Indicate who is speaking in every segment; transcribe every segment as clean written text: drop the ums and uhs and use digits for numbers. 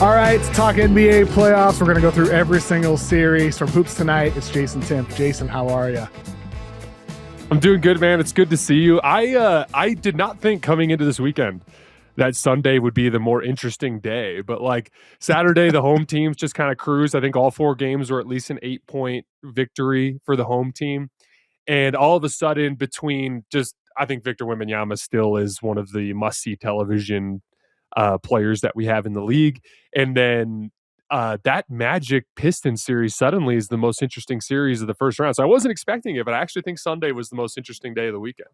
Speaker 1: All right, let's talk NBA playoffs. We're going to go through every single series from Hoops Tonight. It's Jason Timpf. Jason, how are you?
Speaker 2: I'm doing good, man. It's good to see you. I did not think coming into this weekend that Sunday would be the more interesting day, but like Saturday, the home teams just kind of cruised. I think all 4 games were at least an 8-point victory for the home team. And all of a sudden, I think Victor Wembanyama still is one of the must-see television players that we have in the league. And then that Magic Pistons series suddenly is the most interesting series of the first round. So I wasn't expecting it, but I actually think Sunday was the most interesting day of the weekend.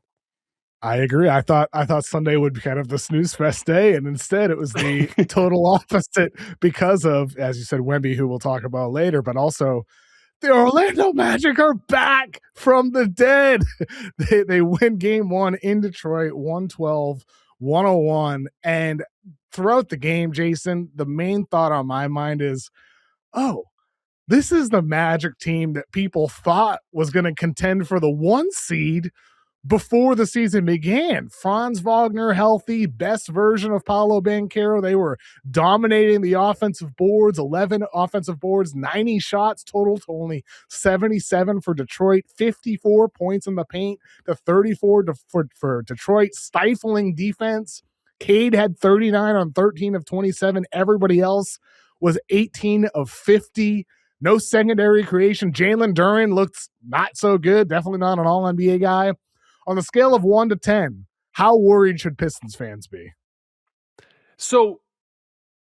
Speaker 1: I agree. I thought Sunday would be kind of the snooze fest day, and instead it was the total opposite because of, as you said, Wemby, who we'll talk about later, but also the Orlando Magic are back from the dead. They win game 1 in Detroit, 112-101, and throughout the game, Jason, the main thought on my mind is, this is the Magic team that people thought was going to contend for the 1 seed before the season began. Franz Wagner healthy, best version of Paolo Banchero. They were dominating the offensive boards, 11 offensive boards, 90 shots total to only 77 for Detroit, 54 points in the paint to 34 for Detroit, stifling defense. Cade had 39 on 13 of 27. Everybody else was 18 of 50. No secondary creation. Jalen Duren looked not so good. Definitely not an all-NBA guy. On the scale of 1 to 10, how worried should Pistons fans be?
Speaker 2: So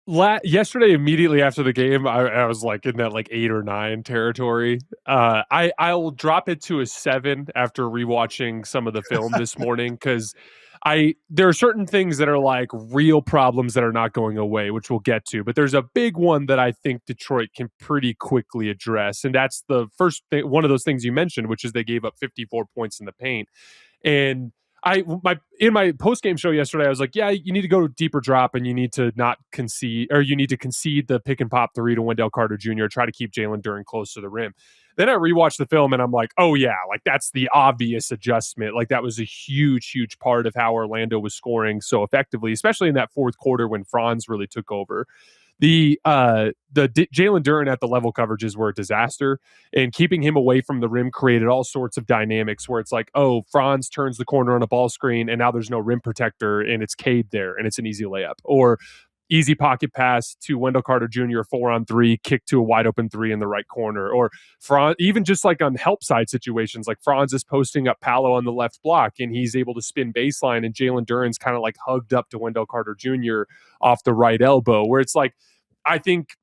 Speaker 2: yesterday, immediately after the game, I was like in that like 8 or 9 territory. I'll drop it to a 7 after rewatching some of the film this morning, because there are certain things that are like real problems that are not going away, which we'll get to. But there's a big one that I think Detroit can pretty quickly address, and that's the first thing, one of those things you mentioned, which is they gave up 54 points in the paint. And in my post-game show yesterday, I was like, yeah, you need to go deeper drop, and you need to not concede, or you need to concede the pick and pop 3 to Wendell Carter Jr., try to keep Jalen Duren close to the rim. Then I rewatched the film and I'm like, oh yeah, like that's the obvious adjustment. Like that was a huge, huge part of how Orlando was scoring so effectively, especially in that fourth quarter when Franz really took over. The Jalen Duren at the level coverages were a disaster, and keeping him away from the rim created all sorts of dynamics where it's like, oh, Franz turns the corner on a ball screen and now there's no rim protector and it's Cade there and it's an easy layup, or easy pocket pass to Wendell Carter Jr., 4-on-3, kick to a wide open 3 in the right corner, or Franz, even just like on help side situations, like Franz is posting up Paolo on the left block and he's able to spin baseline, and Jalen Duren's kind of like hugged up to Wendell Carter Jr. off the right elbow, where it's like, I think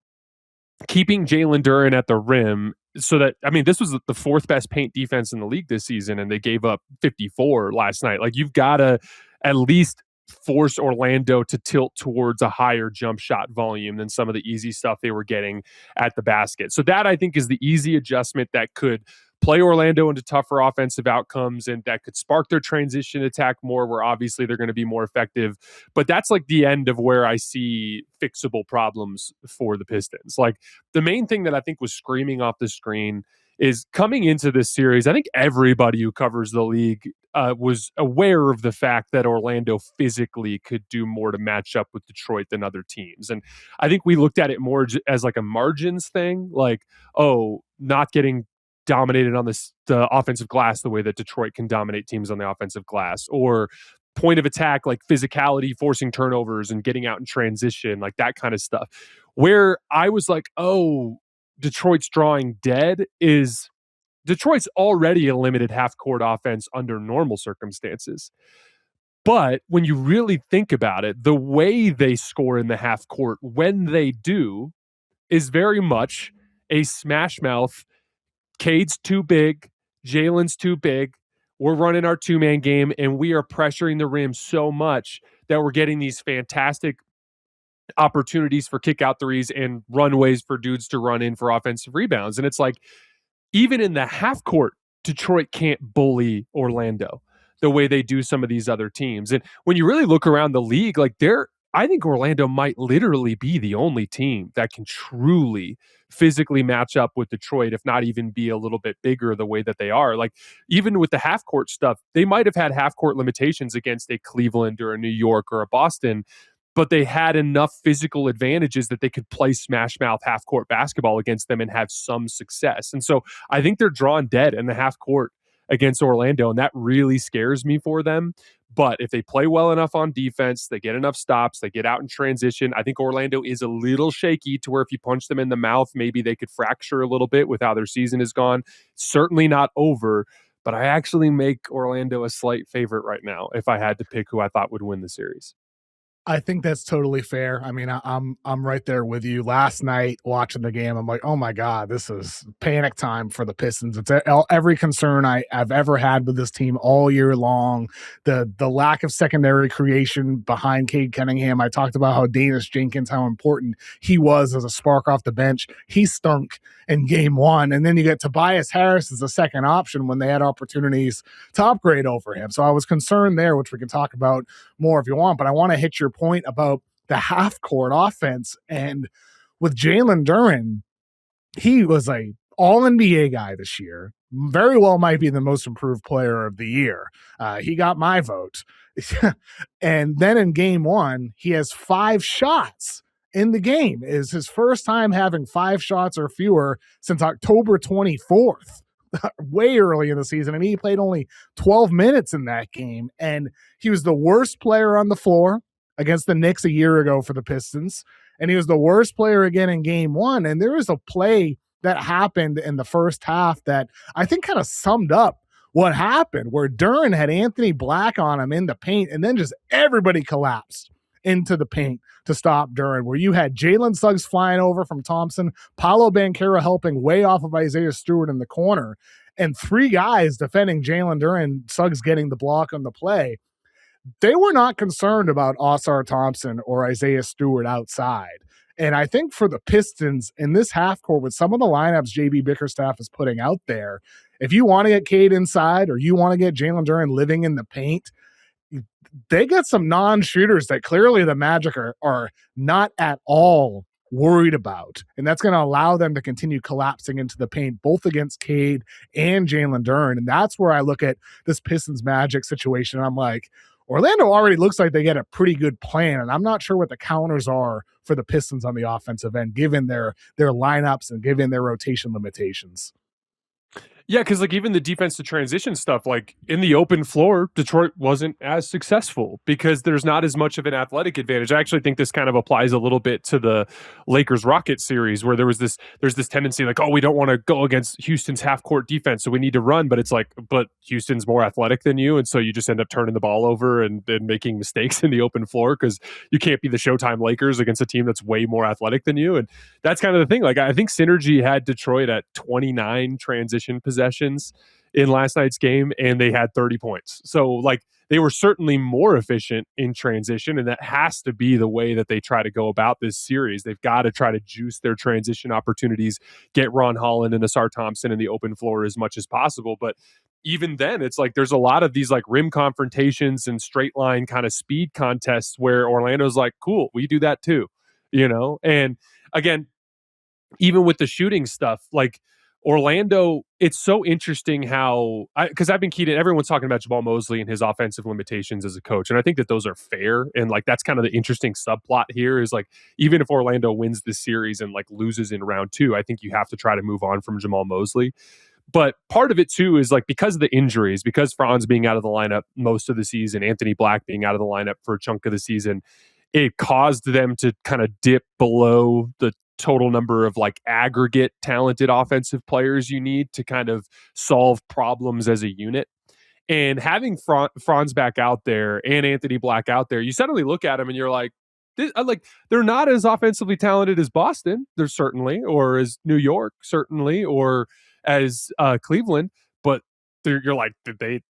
Speaker 2: keeping Jalen Duren at the rim, so that, I mean, this was the 4th best paint defense in the league this season, and they gave up 54 last night. Like, you've got to at least force Orlando to tilt towards a higher jump shot volume than some of the easy stuff they were getting at the basket. So that, I think, is the easy adjustment that could play Orlando into tougher offensive outcomes, and that could spark their transition attack more, where obviously they're going to be more effective. But that's like the end of where I see fixable problems for the Pistons. Like, the main thing that I think was screaming off the screen is, coming into this series, I think everybody who covers the league was aware of the fact that Orlando physically could do more to match up with Detroit than other teams. And I think we looked at it more as like a margins thing, like, oh, not getting dominated on the offensive glass the way that Detroit can dominate teams on the offensive glass, or point of attack, like physicality, forcing turnovers and getting out in transition, like that kind of stuff. Where I was like, oh, Detroit's drawing dead is Detroit's already a limited half-court offense under normal circumstances. But when you really think about it, the way they score in the half court when they do is very much a smash mouth. Cade's too big, Jalen's too big, we're running our 2-man game, and we are pressuring the rim so much that we're getting these fantastic opportunities for kick out threes and runways for dudes to run in for offensive rebounds. And it's like, even in the half court, Detroit can't bully Orlando the way they do some of these other teams. And when you really look around the league, like, I think Orlando might literally be the only team that can truly physically match up with Detroit, if not even be a little bit bigger the way that they are. Like, even with the half court stuff, they might have had half court limitations against a Cleveland or a New York or a Boston, but they had enough physical advantages that they could play smash mouth half court basketball against them and have some success. And so I think they're drawn dead in the half court against Orlando, and that really scares me for them. But if they play well enough on defense, they get enough stops, they get out in transition. I think Orlando is a little shaky to where if you punch them in the mouth, maybe they could fracture a little bit with how their season is gone. Certainly not over, but I actually make Orlando a slight favorite right now if I had to pick who I thought would win the series.
Speaker 1: I think that's totally fair. I mean, I'm right there with you. Last night watching the game, I'm like, oh my God, this is panic time for the Pistons. It's every concern I've ever had with this team all year long. The lack of secondary creation behind Cade Cunningham. I talked about how Danis Jenkins, how important he was as a spark off the bench. He stunk in game one. And then you get Tobias Harris as a second option when they had opportunities to upgrade over him. So I was concerned there, which we can talk about more if you want, but I want to hit your point about the half court offense. And with Jalen Duren, he was a all NBA guy this year. Very well might be the most improved player of the year. He got my vote. And then in game one, he has 5 shots in the game. Is his first time having 5 shots or fewer since October 24th. Way early in the season, and he played only 12 minutes in that game, and he was the worst player on the floor against the Knicks a year ago for the Pistons, and he was the worst player again in game one. And there was a play that happened in the first half that I think kind of summed up what happened, where Duren had Anthony Black on him in the paint, and then just everybody collapsed into the paint to stop Duren, where you had Jalen Suggs flying over from Thompson, Paolo Banchero helping way off of Isaiah Stewart in the corner, and 3 guys defending Jalen Duren, Suggs getting the block on the play. They were not concerned about Ausar Thompson or Isaiah Stewart outside. And I think for the Pistons in this half court, with some of the lineups JB Bickerstaff is putting out there, if you want to get Cade inside or you want to get Jalen Duren living in the paint, they got some non-shooters that clearly the Magic are not at all worried about. And that's going to allow them to continue collapsing into the paint, both against Cade and Jalen Duren. And that's where I look at this Pistons Magic situation. And I'm like, Orlando already looks like they get a pretty good plan. And I'm not sure what the counters are for the Pistons on the offensive end, given their lineups and given their rotation limitations.
Speaker 2: Yeah, because like even the defense to transition stuff, like in the open floor, Detroit wasn't as successful because there's not as much of an athletic advantage. I actually think this kind of applies a little bit to the Lakers-Rockets series where there's this tendency like, oh, we don't want to go against Houston's half-court defense, so we need to run, but it's like, but Houston's more athletic than you, and so you just end up turning the ball over and making mistakes in the open floor because you can't be the Showtime Lakers against a team that's way more athletic than you. And that's kind of the thing. Like I think Synergy had Detroit at 29 transition possessions in last night's game, and they had 30 points. So like they were certainly more efficient in transition, and that has to be the way that they try to go about this series. They've got to try to juice their transition opportunities, get Ron Holland and Ausar Thompson in the open floor as much as possible. But even then, it's like there's a lot of these like rim confrontations and straight line kind of speed contests where Orlando's like, cool, we do that too, you know? And again, even with the shooting stuff, like Orlando, it's so interesting how, because I've been keyed in, everyone's talking about Jamal Mosley and his offensive limitations as a coach. And I think that those are fair. And like, that's kind of the interesting subplot here is like, even if Orlando wins this series and like loses in round 2, I think you have to try to move on from Jamal Mosley. But part of it too is like because of the injuries, because Franz being out of the lineup most of the season, Anthony Black being out of the lineup for a chunk of the season, it caused them to kind of dip below the total number of like aggregate talented offensive players you need to kind of solve problems as a unit. And having Franz back out there and Anthony Black out there, you suddenly look at them and you're like, they're not as offensively talented as Boston, they're certainly, or as New York, certainly, or as Cleveland, but you're like,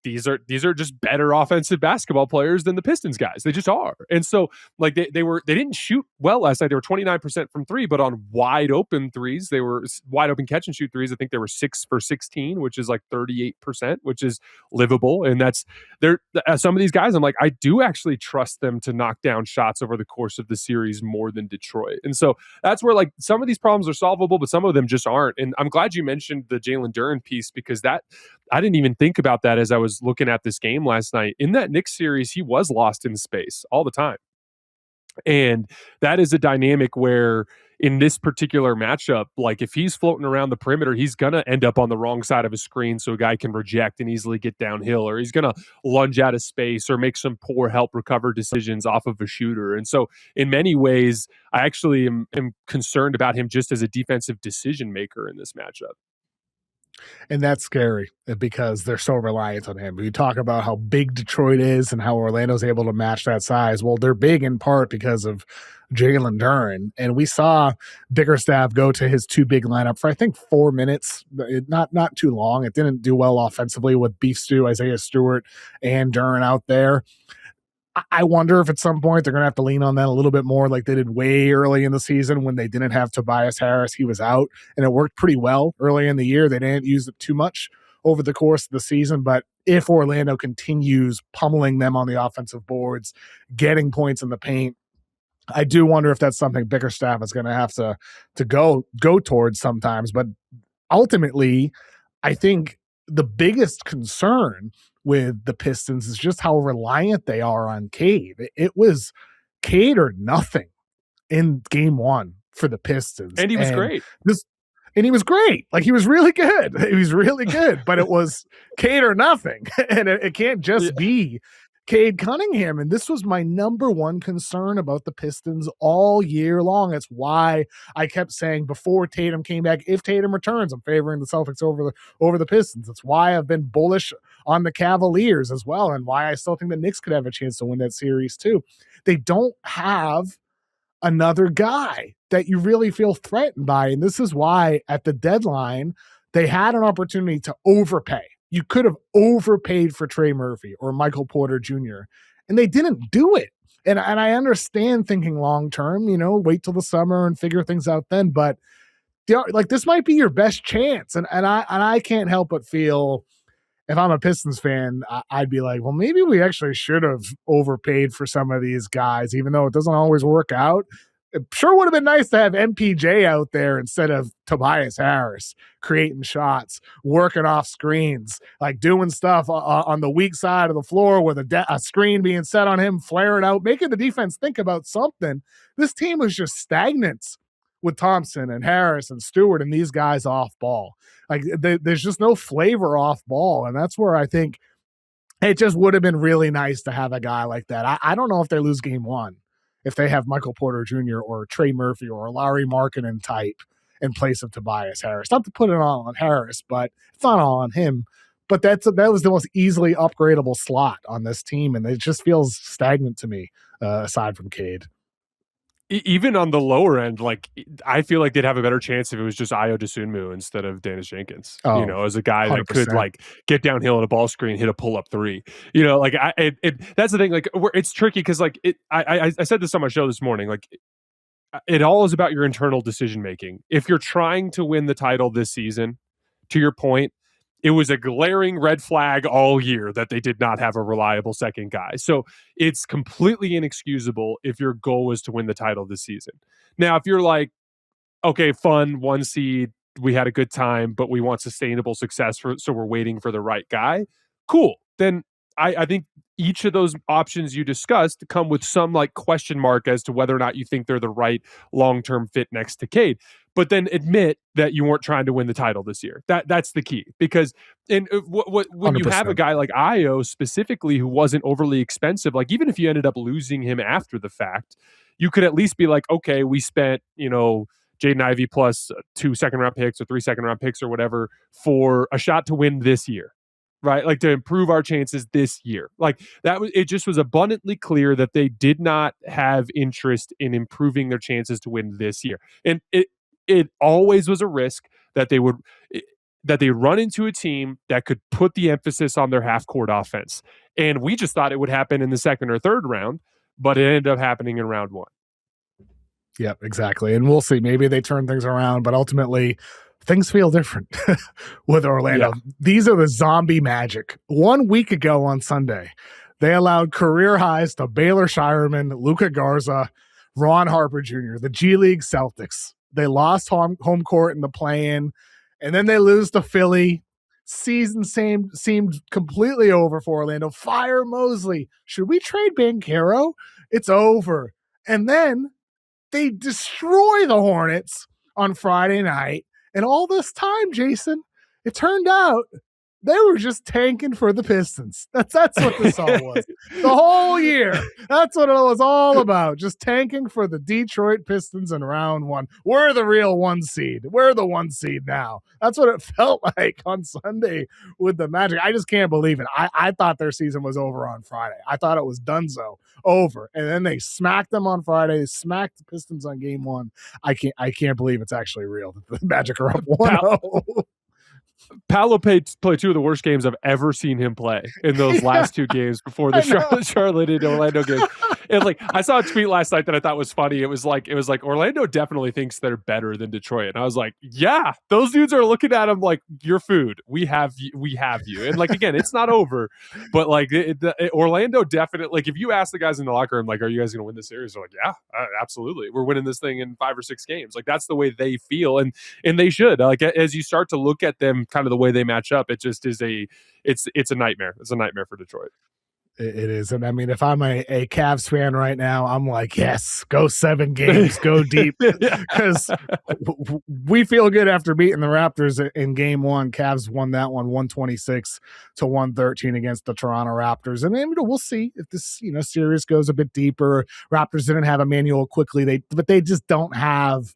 Speaker 2: these are just better offensive basketball players than the Pistons guys. They just are. And so like they didn't shoot well last night. They were 29% from 3, but on wide open threes, they were wide open catch and shoot threes. I think they were 6 for 16, which is like 38%, which is livable. And that's some of these guys, I'm like, I do actually trust them to knock down shots over the course of the series more than Detroit. And so that's where like some of these problems are solvable, but some of them just aren't. And I'm glad you mentioned the Jalen Duren piece because that I didn't even think about that as I was looking at this game last night. In that Knicks series, he was lost in space all the time. And that is a dynamic where in this particular matchup, like if he's floating around the perimeter, he's going to end up on the wrong side of a screen so a guy can reject and easily get downhill, or he's going to lunge out of space or make some poor help recover decisions off of a shooter. And so in many ways, I actually am concerned about him just as a defensive decision maker in this matchup.
Speaker 1: And that's scary because they're so reliant on him. You talk about how big Detroit is and how Orlando's able to match that size. Well, they're big in part because of Jalen Duren. And we saw Bickerstaff go to his two big lineup for, I think, 4 minutes. Not too long. It didn't do well offensively with Beef Stew, Isaiah Stewart, and Duren out there. I wonder if at some point they're going to have to lean on that a little bit more like they did way early in the season when they didn't have Tobias Harris. He was out, and it worked pretty well early in the year. They didn't use it too much over the course of the season, but if Orlando continues pummeling them on the offensive boards, getting points in the paint, I do wonder if that's something Bickerstaff is going to have to go towards sometimes. But ultimately, I think the biggest concern with the Pistons is just how reliant they are on Cade. It was Cade or nothing in game one for the Pistons.
Speaker 2: And he was great.
Speaker 1: And he was great. Like, he was really good. He was really good, but it was Cade or nothing. And it can't just be Cade Cunningham. And this was my number one concern about the Pistons all year long. It's why I kept saying before Tatum came back, if Tatum returns, I'm favoring the Celtics over the Pistons. It's why I've been bullish on the Cavaliers as well, and why I still think the Knicks could have a chance to win that series too. They don't have another guy that you really feel threatened by. And this is why at the deadline, they had an opportunity to overpay. You could have overpaid for Trey Murphy or Michael Porter Jr., and they didn't do it. And I understand thinking long-term, wait till the summer and figure things out then. But like, this might be your best chance. And I can't help but feel, if I'm a Pistons fan, I'd be like, well, maybe we actually should have overpaid for some of these guys, even though it doesn't always work out. It sure would have been nice to have MPJ out there instead of Tobias Harris creating shots, working off screens, like doing stuff on the weak side of the floor with a screen being set on him, flaring out, making the defense think about something. This team was just stagnant with Thompson and Harris and Stewart and these guys off ball. Like, there's just no flavor off ball. And that's where I think it just would have been really nice to have a guy like that. I don't know if they lose game one, if they have Michael Porter Jr. or Trey Murphy or Larry Markkinen type in place of Tobias Harris. Not to put it all on Harris, but it's not all on him. But that was the most easily upgradable slot on this team, and it just feels stagnant to me, aside from Cade.
Speaker 2: Even on the lower end, like, I feel like they'd have a better chance if it was just Ayo Dosunmu instead of Dennis Jenkins, as a guy 100%. That could like get downhill in a ball screen, hit a pull-up three, like that's the thing. Like, it's tricky because like I said this on my show this morning, like, it all is about your internal decision-making. If you're trying to win the title this season, to your point, it was a glaring red flag all year that they did not have a reliable second guy. So it's completely inexcusable if your goal was to win the title this season. Now, if you're like, okay, fun, 1 seed, we had a good time, but we want sustainable success, so we're waiting for the right guy, cool. Then I think each of those options you discussed come with some like question mark as to whether or not you think they're the right long-term fit next to Cade. But then admit that you weren't trying to win the title this year. That's the key. Because when 100%. You have a guy like Ayo specifically who wasn't overly expensive, like even if you ended up losing him after the fact, you could at least be like, okay, we spent, Jaden Ivey plus 2 second-round picks or 3 second-round picks or whatever for a shot to win this year. Right? Like, to improve our chances this year. Like, it just was abundantly clear that they did not have interest in improving their chances to win this year. And it always was a risk that they run into a team that could put the emphasis on their half-court offense. And we just thought it would happen in the second or third round, but it ended up happening in round one.
Speaker 1: Yep, exactly. And we'll see. Maybe they turn things around, but ultimately things feel different with Orlando. Yeah. These are the zombie Magic. 1 week ago on Sunday, they allowed career highs to Baylor Shireman, Luka Garza, Ron Harper Jr., the G League Celtics. They lost home court in the play-in, and then they lose to Philly. Season seemed completely over for Orlando. Fire Mosley. Should we trade Banchero? It's over. And then they destroy the Hornets on Friday night. And all this time, Jason, it turned out they were just tanking for the Pistons. That's what this all was. The whole year. That's what it was all about. Just tanking for the Detroit Pistons in round one. We're the real one seed. We're the one seed now. That's what it felt like on Sunday with the Magic. I just can't believe it. I thought their season was over on Friday. I thought it was donezo, over. And then they smacked them on Friday. They smacked the Pistons on game one. I can't believe it's actually real. The Magic are up 1-0.
Speaker 2: Paolo played two of the worst games I've ever seen him play in those last two games before the Charlotte and Orlando game. And like, I saw a tweet last night that I thought was funny. It was like Orlando definitely thinks they're better than Detroit. And I was like, yeah, those dudes are looking at him like, your food. We have you. And like, again, it's not over, but like Orlando definitely, like if you ask the guys in the locker room, like, are you guys going to win this series? They're like, yeah, absolutely. We're winning this thing in 5 or 6 games. Like that's the way they feel. And they should. Like as you start to look at them kind of the way they match up, it just is it's a nightmare. It's a nightmare for Detroit.
Speaker 1: It is. And I mean, if I'm a Cavs fan right now, I'm like, yes, go 7 games, go deep. Because we feel good after beating the Raptors in game one. Cavs won that one 126-113 against the Toronto Raptors. And then we'll see if this series goes a bit deeper. Raptors didn't have Emmanuel quickly, but they just don't have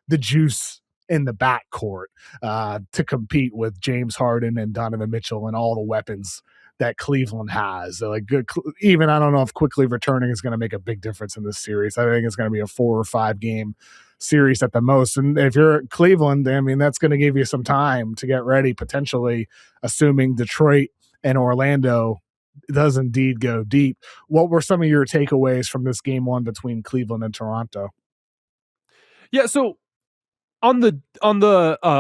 Speaker 1: the juice in the backcourt to compete with James Harden and Donovan Mitchell and all the weapons that Cleveland has. So like good, even I don't know if quickly returning is going to make a big difference in this series. I think it's going to be a 4 or 5 game series at the most. And if you're at Cleveland, I mean, that's going to give you some time to get ready, potentially assuming Detroit and Orlando does indeed go deep. What were some of your takeaways from this game one between Cleveland and Toronto?
Speaker 2: Yeah. So on the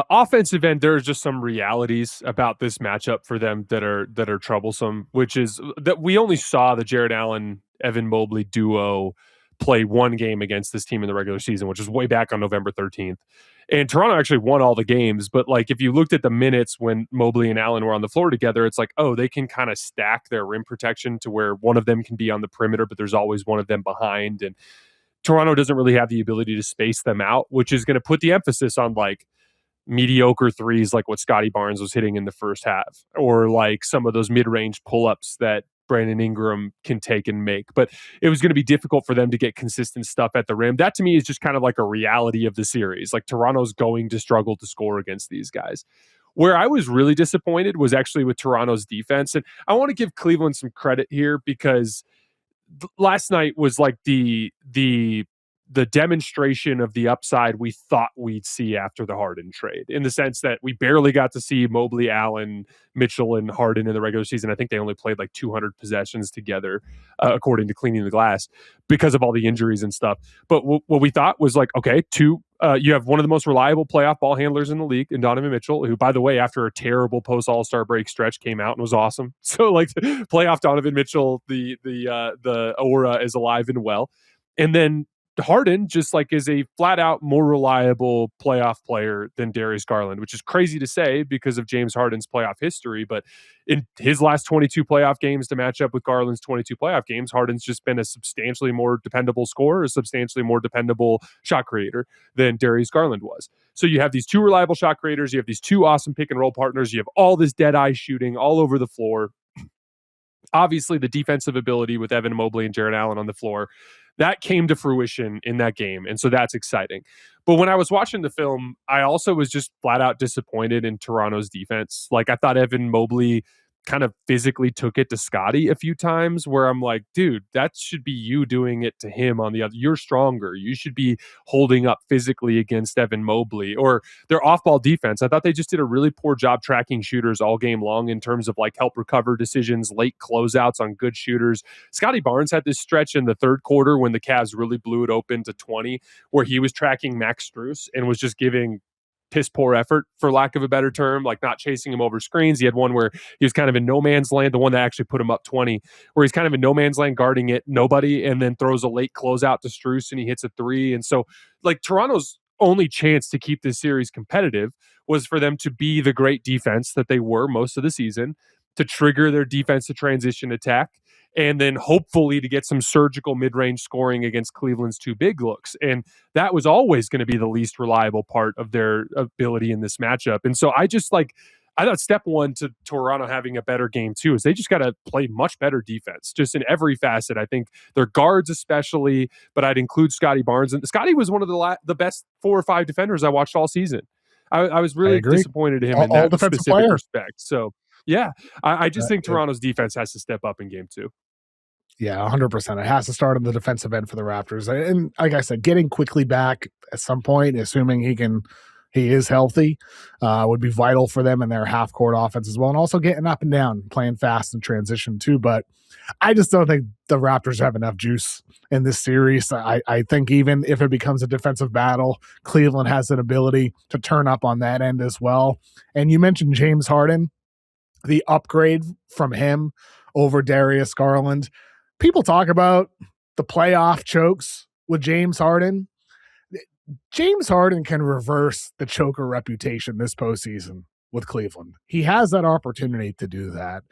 Speaker 2: offensive end, there's just some realities about this matchup for them that are troublesome, which is that we only saw the Jared Allen, Evan Mobley duo play 1 game against this team in the regular season, which is way back on November 13th. And Toronto actually won all the games, but like if you looked at the minutes when Mobley and Allen were on the floor together, it's like, oh, they can kind of stack their rim protection to where one of them can be on the perimeter, but there's always one of them behind. And Toronto doesn't really have the ability to space them out, which is going to put the emphasis on like mediocre threes, like what Scotty Barnes was hitting in the first half, or like some of those mid-range pull-ups that Brandon Ingram can take and make. But it was going to be difficult for them to get consistent stuff at the rim. That to me is just kind of like a reality of the series. Like Toronto's going to struggle to score against these guys. Where I was really disappointed was actually with Toronto's defense. And I want to give Cleveland some credit here because last night was like the demonstration of the upside we thought we'd see after the Harden trade, in the sense that we barely got to see Mobley, Allen, Mitchell, and Harden in the regular season. I think they only played like 200 possessions together, according to Cleaning the Glass, because of all the injuries and stuff. But what we thought was like, okay, you have one of the most reliable playoff ball handlers in the league in Donovan Mitchell, who, by the way, after a terrible post All-Star break stretch came out and was awesome. So like playoff Donovan Mitchell, the aura is alive and well. And then Harden just like is a flat out more reliable playoff player than Darius Garland, which is crazy to say because of James Harden's playoff history. But in his last 22 playoff games to match up with Garland's 22 playoff games, Harden's just been a substantially more dependable scorer, a substantially more dependable shot creator than Darius Garland was. So you have these 2 reliable shot creators. You have these 2 awesome pick and roll partners. You have all this dead eye shooting all over the floor. Obviously, the defensive ability with Evan Mobley and Jared Allen on the floor, that came to fruition in that game. And so that's exciting. But when I was watching the film, I also was just flat out disappointed in Toronto's defense. Like I thought Evan Mobley kind of physically took it to Scotty a few times, where I'm like, dude, that should be you doing it to him on the other. You're stronger. You should be holding up physically against Evan Mobley. Or their off-ball defense, I thought they just did a really poor job tracking shooters all game long in terms of like help recover decisions, late closeouts on good shooters. Scotty Barnes had this stretch in the third quarter when the Cavs really blew it open to 20, where he was tracking Max Strus and was just giving piss poor effort, for lack of a better term, like not chasing him over screens. He had one where he was kind of in no man's land, the one that actually put him up 20, where he's kind of in no man's land guarding it, nobody, and then throws a late closeout to Strus and he hits a 3. And so like Toronto's only chance to keep this series competitive was for them to be the great defense that they were most of the season, to trigger their defensive transition attack and then hopefully to get some surgical mid-range scoring against Cleveland's two big looks. And that was always going to be the least reliable part of their ability in this matchup. And so I thought step one to Toronto having a better game too is they just got to play much better defense, just in every facet. I think their guards especially, but I'd include Scotty Barnes. And Scotty was one of the best 4 or 5 defenders I watched all season. I was really disappointed in him in that specific respect. So yeah, I just think Toronto's defense has to step up in game 2.
Speaker 1: Yeah, 100%. It has to start on the defensive end for the Raptors. And like I said, getting quickly back at some point, assuming he is healthy, would be vital for them in their half-court offense as well. And also getting up and down, playing fast in transition too. But I just don't think the Raptors have enough juice in this series. I think even if it becomes a defensive battle, Cleveland has an ability to turn up on that end as well. And you mentioned James Harden, the upgrade from him over Darius Garland. People talk about the playoff chokes with James Harden. James Harden can reverse the choker reputation this postseason with Cleveland. He has that opportunity to do that.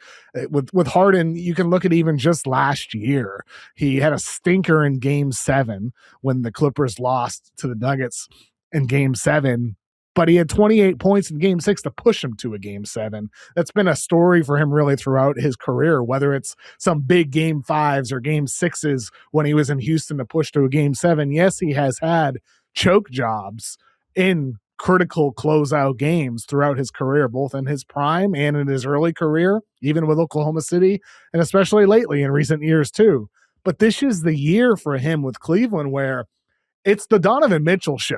Speaker 1: With Harden, you can look at even just last year. He had a stinker in Game 7 when the Clippers lost to the Nuggets in Game 7, but he had 28 points in Game 6 to push him to a Game 7. That's been a story for him really throughout his career, whether it's some big Game 5s or Game 6s when he was in Houston to push to a Game 7. Yes, he has had choke jobs in critical closeout games throughout his career, both in his prime and in his early career, even with Oklahoma City, and especially lately in recent years too. But this is the year for him with Cleveland where it's the Donovan Mitchell show.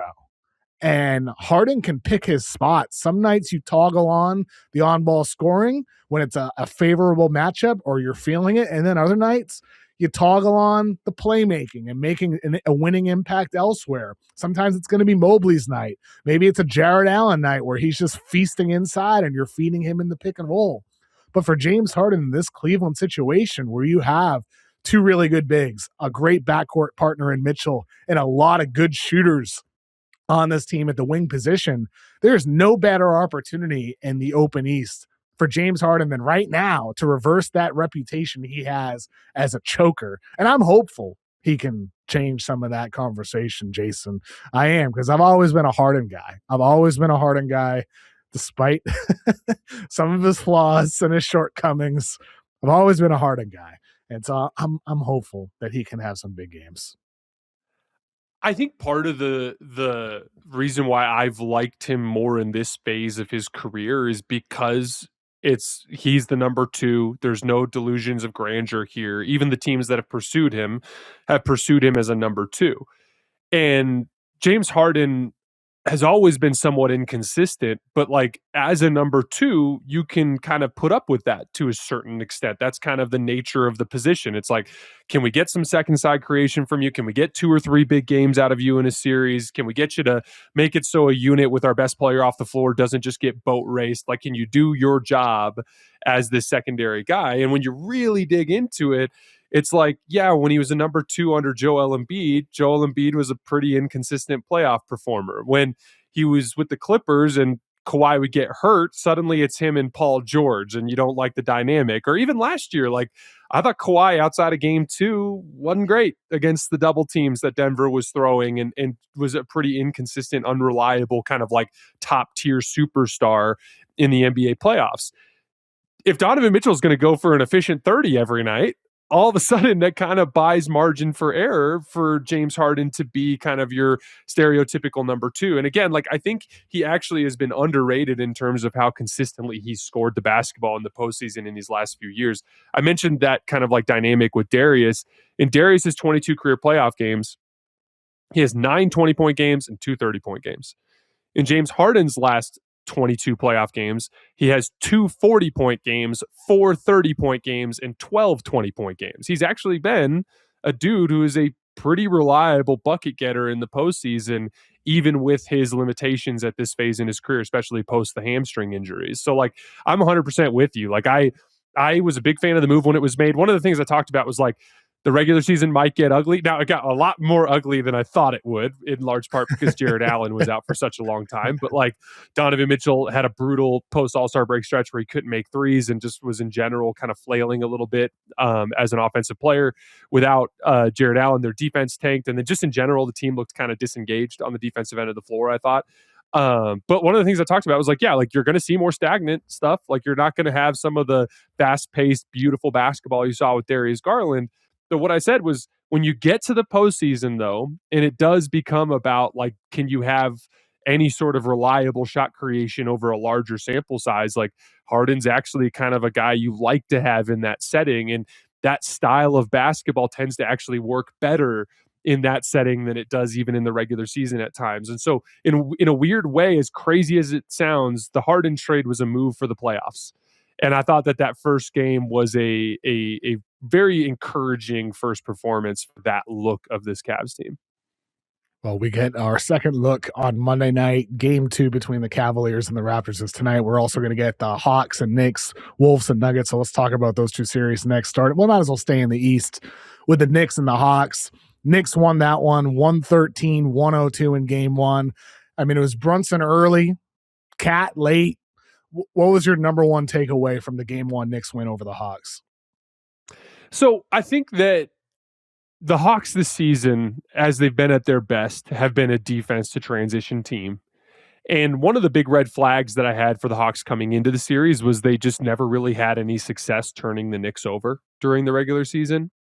Speaker 1: And Harden can pick his spots. Some nights you toggle on the on-ball scoring when it's a favorable matchup or you're feeling it. And then other nights you toggle on the playmaking and making a winning impact elsewhere. Sometimes it's going to be Mobley's night. Maybe it's a Jared Allen night where he's just feasting inside and you're feeding him in the pick and roll. But for James Harden in this Cleveland situation where you have two really good bigs, a great backcourt partner in Mitchell, and a lot of good shooters on this team at the wing position, there's no better opportunity in the Open East for James Harden than right now to reverse that reputation he has as a choker. And I'm hopeful he can change some of that conversation, Jason. I am, because I've always been a Harden guy. Despite some of his flaws and his shortcomings. I've always been a Harden guy. And so I'm hopeful that he can have some big games.
Speaker 2: I think part of the reason why I've liked him more in this phase of his career is because he's the number 2. There's no delusions of grandeur here. Even the teams that have pursued him as a number 2. And James Harden has always been somewhat inconsistent, but like as a number 2, you can kind of put up with that to a certain extent. That's kind of the nature of the position. It's like, can we get some second side creation from you? Can we get 2 or 3 big games out of you in a series? Can we get you to make it so a unit with our best player off the floor doesn't just get boat raced? Like, can you do your job as this secondary guy? And when you really dig into it, it's like, yeah, when he was a number 2 under Joel Embiid was a pretty inconsistent playoff performer. When he was with the Clippers and Kawhi would get hurt, suddenly it's him and Paul George, and you don't like the dynamic. Or even last year, like I thought Kawhi outside of game 2 wasn't great against the double teams that Denver was throwing and was a pretty inconsistent, unreliable kind of like top tier superstar in the NBA playoffs. If Donovan Mitchell is going to go for an efficient 30 every night, all of a sudden that kind of buys margin for error for James Harden to be kind of your stereotypical number 2. And again, like I think he actually has been underrated in terms of how consistently he's scored the basketball in the postseason in these last few years. I mentioned that kind of like dynamic with Darius. In Darius's 22 career playoff games, he has 9 20-point games and 2 30-point games. In James Harden's last 22 playoff games, he has 2 40-point games, 4 30-point games, and 12 20-point games. He's actually been a dude who is a pretty reliable bucket getter in the postseason, even with his limitations at this phase in his career, especially post the hamstring injuries. So like, I'm 100% with you. Like I was a big fan of the move when it was made. One of the things I talked about was like, The regular season might get ugly. Now, it got a lot more ugly than I thought it would, in large part because Jared Allen was out for such a long time. But like Donovan Mitchell had a brutal post All-Star break stretch where he couldn't make threes and just was in general kind of flailing a little bit as an offensive player. Without Jared Allen, their defense tanked. And then just in general, the team looked kind of disengaged on the defensive end of the floor, I thought. But one of the things I talked about was like, yeah, like you're going to see more stagnant stuff. Like you're not going to have some of the fast-paced, beautiful basketball you saw with Darius Garland. So what I said was when you get to the postseason, though, and it does become about like, can you have any sort of reliable shot creation over a larger sample size? Like Harden's actually kind of a guy you like to have in that setting. And that style of basketball tends to actually work better in that setting than it does even in the regular season at times. And so in a weird way, as crazy as it sounds, the Harden trade was a move for the playoffs. And I thought that first game was a very encouraging first performance for that look of this Cavs team.
Speaker 1: Well, we get our second look on Monday night. Game 2 between the Cavaliers and the Raptors is tonight. We're also going to get the Hawks and Knicks, Wolves and Nuggets. So let's talk about those two series next. We'll might as well stay in the East with the Knicks and the Hawks. Knicks won that one, 113-102 in game 1. I mean, it was Brunson early, Cat late. What was your number one takeaway from the game 1 Knicks win over the Hawks?
Speaker 2: So I think that the Hawks this season, as they've been at their best, have been a defense to transition team. And one of the big red flags that I had for the Hawks coming into the series was they just never really had any success turning the Knicks over during the regular season.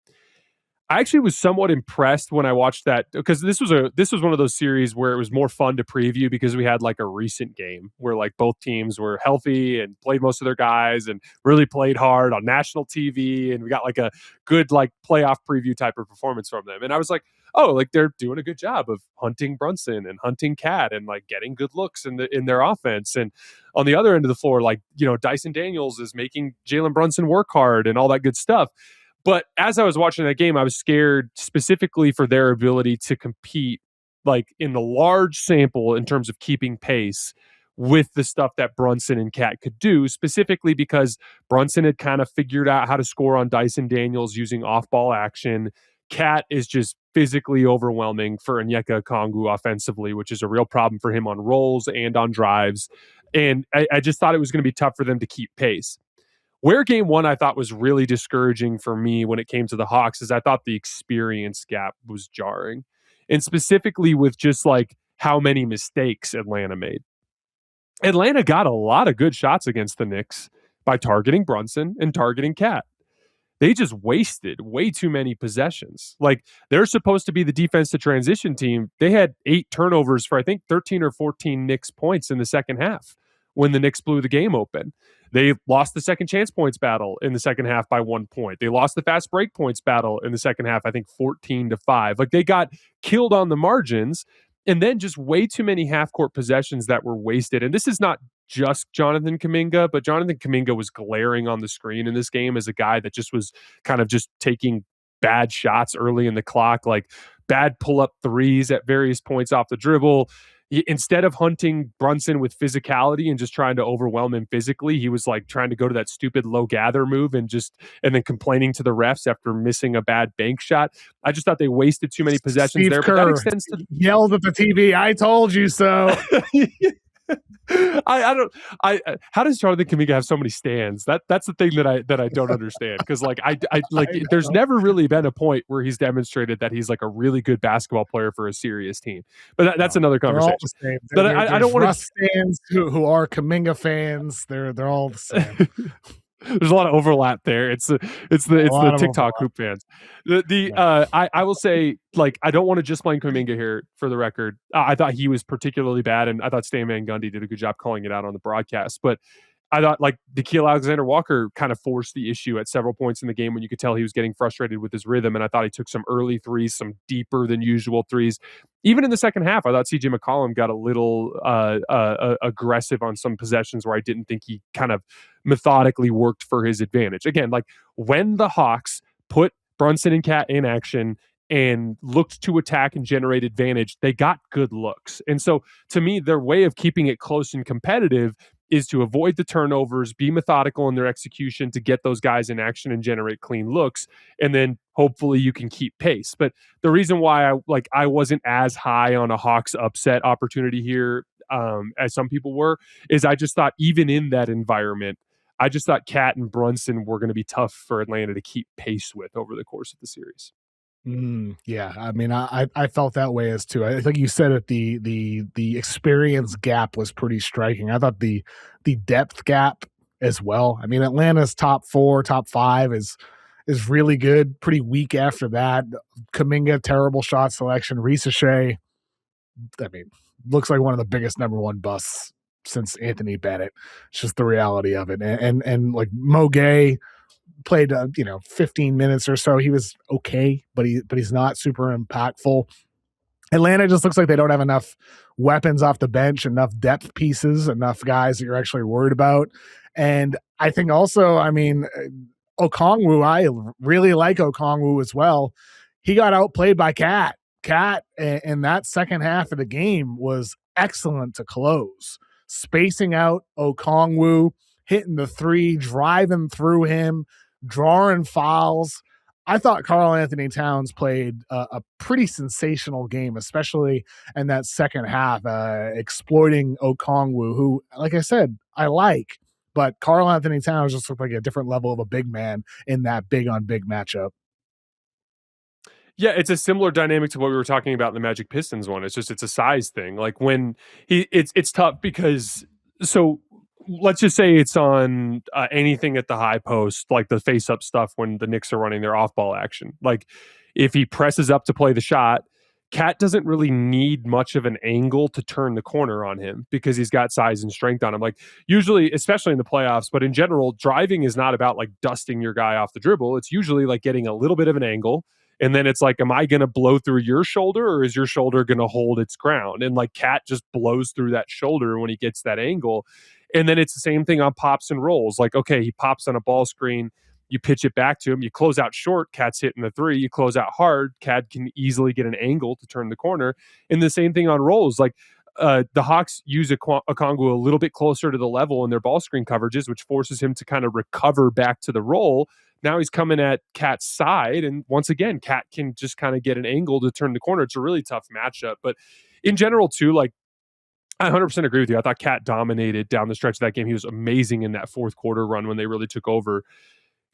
Speaker 2: I actually was somewhat impressed when I watched that because this was one of those series where it was more fun to preview because we had like a recent game where like both teams were healthy and played most of their guys and really played hard on national TV, and we got like a good like playoff preview type of performance from them. And I was like, oh, like they're doing a good job of hunting Brunson and hunting Cat and like getting good looks in their offense. And on the other end of the floor, like, you know, Dyson Daniels is making Jalen Brunson work hard and all that good stuff. But as I was watching that game, I was scared specifically for their ability to compete like in the large sample in terms of keeping pace with the stuff that Brunson and Cat could do, specifically because Brunson had kind of figured out how to score on Dyson Daniels using off-ball action. Cat is just physically overwhelming for Onyeka Okongwu offensively, which is a real problem for him on rolls and on drives. And I just thought it was going to be tough for them to keep pace. Where game 1 I thought was really discouraging for me when it came to the Hawks is I thought the experience gap was jarring. And specifically with just like how many mistakes Atlanta made. Atlanta got a lot of good shots against the Knicks by targeting Brunson and targeting Cat. They just wasted way too many possessions. Like they're supposed to be the defense to transition team. They had 8 turnovers for I think 13 or 14 Knicks points in the second half when the Knicks blew the game open. They lost the second chance points battle in the second half by 1 point. They lost the fast break points battle in the second half, I think 14-5. Like they got killed on the margins, and then just way too many half-court possessions that were wasted. And this is not just Jonathan Kuminga, but Jonathan Kuminga was glaring on the screen in this game as a guy that just was kind of just taking bad shots early in the clock, like bad pull-up threes at various points off the dribble. Instead of hunting Brunson with physicality and just trying to overwhelm him physically, he was like trying to go to that stupid low gather move and then complaining to the refs after missing a bad bank shot. I just thought they wasted too many possessions
Speaker 1: Steve
Speaker 2: there.
Speaker 1: Kerr
Speaker 2: but that extends to
Speaker 1: yelled at the TV, "I told you so."
Speaker 2: How does Jonathan Kuminga have so many stands? That's the thing that I don't understand, because like I like there's never really been a point where he's demonstrated that he's like a really good basketball player for a serious team. But that's another conversation. But I don't want to
Speaker 1: fans who are Kuminga fans. They're all the same.
Speaker 2: There's a lot of overlap there. It's the TikTok hoop fans. I will say, like, I don't want to just blame Kuminga here for the record. I thought he was particularly bad, and I thought Stan Van Gundy did a good job calling it out on the broadcast. But I thought like Gilgeous-Alexander Walker kind of forced the issue at several points in the game when you could tell he was getting frustrated with his rhythm. And I thought he took some early threes, some deeper than usual threes. Even in the second half, I thought CJ McCollum got a little aggressive on some possessions where I didn't think he kind of methodically worked for his advantage. Again, like when the Hawks put Brunson and Cat in action and looked to attack and generate advantage, they got good looks. And so to me, their way of keeping it close and competitive is to avoid the turnovers, be methodical in their execution to get those guys in action and generate clean looks, and then hopefully you can keep pace. But the reason why I wasn't as high on a Hawks upset opportunity here as some people were is I just thought even in that environment, I just thought Cat and Brunson were going to be tough for Atlanta to keep pace with over the course of the series.
Speaker 1: Yeah, I mean, I felt that way as too. I think you said it. The experience gap was pretty striking. I thought the depth gap as well. I mean, Atlanta's top 4, top 5 is really good. Pretty weak after that. Kuminga, terrible shot selection. Shea, I mean, looks like one of the biggest number 1 busts since Anthony Bennett. It's just the reality of it. And like Mo Gay played 15 minutes or so. He was okay, but he's not super impactful. Atlanta just looks like they don't have enough weapons off the bench, enough depth pieces, enough guys that you're actually worried about. And I think also, I mean, Okongwu, I really like Okongwu as well. He got outplayed by Cat. Cat in that second half of the game was excellent to close, spacing out Okongwu, hitting the 3, driving through him, drawing fouls. I thought Karl Anthony Towns played a pretty sensational game, especially in that second half, exploiting Okongwu, who, like I said, I like. But Karl Anthony Towns just looked like a different level of a big man in that big-on-big matchup.
Speaker 2: Yeah, it's a similar dynamic to what we were talking about in the Magic Pistons one. It's a size thing. Like when it's tough because so let's just say it's on anything at the high post, like the face up stuff when the Knicks are running their off ball action. Like if he presses up to play the shot, Cat doesn't really need much of an angle to turn the corner on him because he's got size and strength on him. Like usually, especially in the playoffs, but in general, driving is not about like dusting your guy off the dribble. It's usually like getting a little bit of an angle. And then it's like, am I going to blow through your shoulder or is your shoulder going to hold its ground? And like Cat just blows through that shoulder when he gets that angle. And then it's the same thing on pops and rolls. Like, okay, he pops on a ball screen. You pitch it back to him. You close out short. Cat's hitting the 3. You close out hard. Cat can easily get an angle to turn the corner. And the same thing on rolls. Like the Hawks use Okongwu a little bit closer to the level in their ball screen coverages, which forces him to kind of recover back to the roll. Now he's coming at Cat's side. And once again, Cat can just kind of get an angle to turn the corner. It's a really tough matchup. But in general, too, like, I 100% agree with you. I thought Cat dominated down the stretch of that game. He was amazing in that fourth quarter run when they really took over.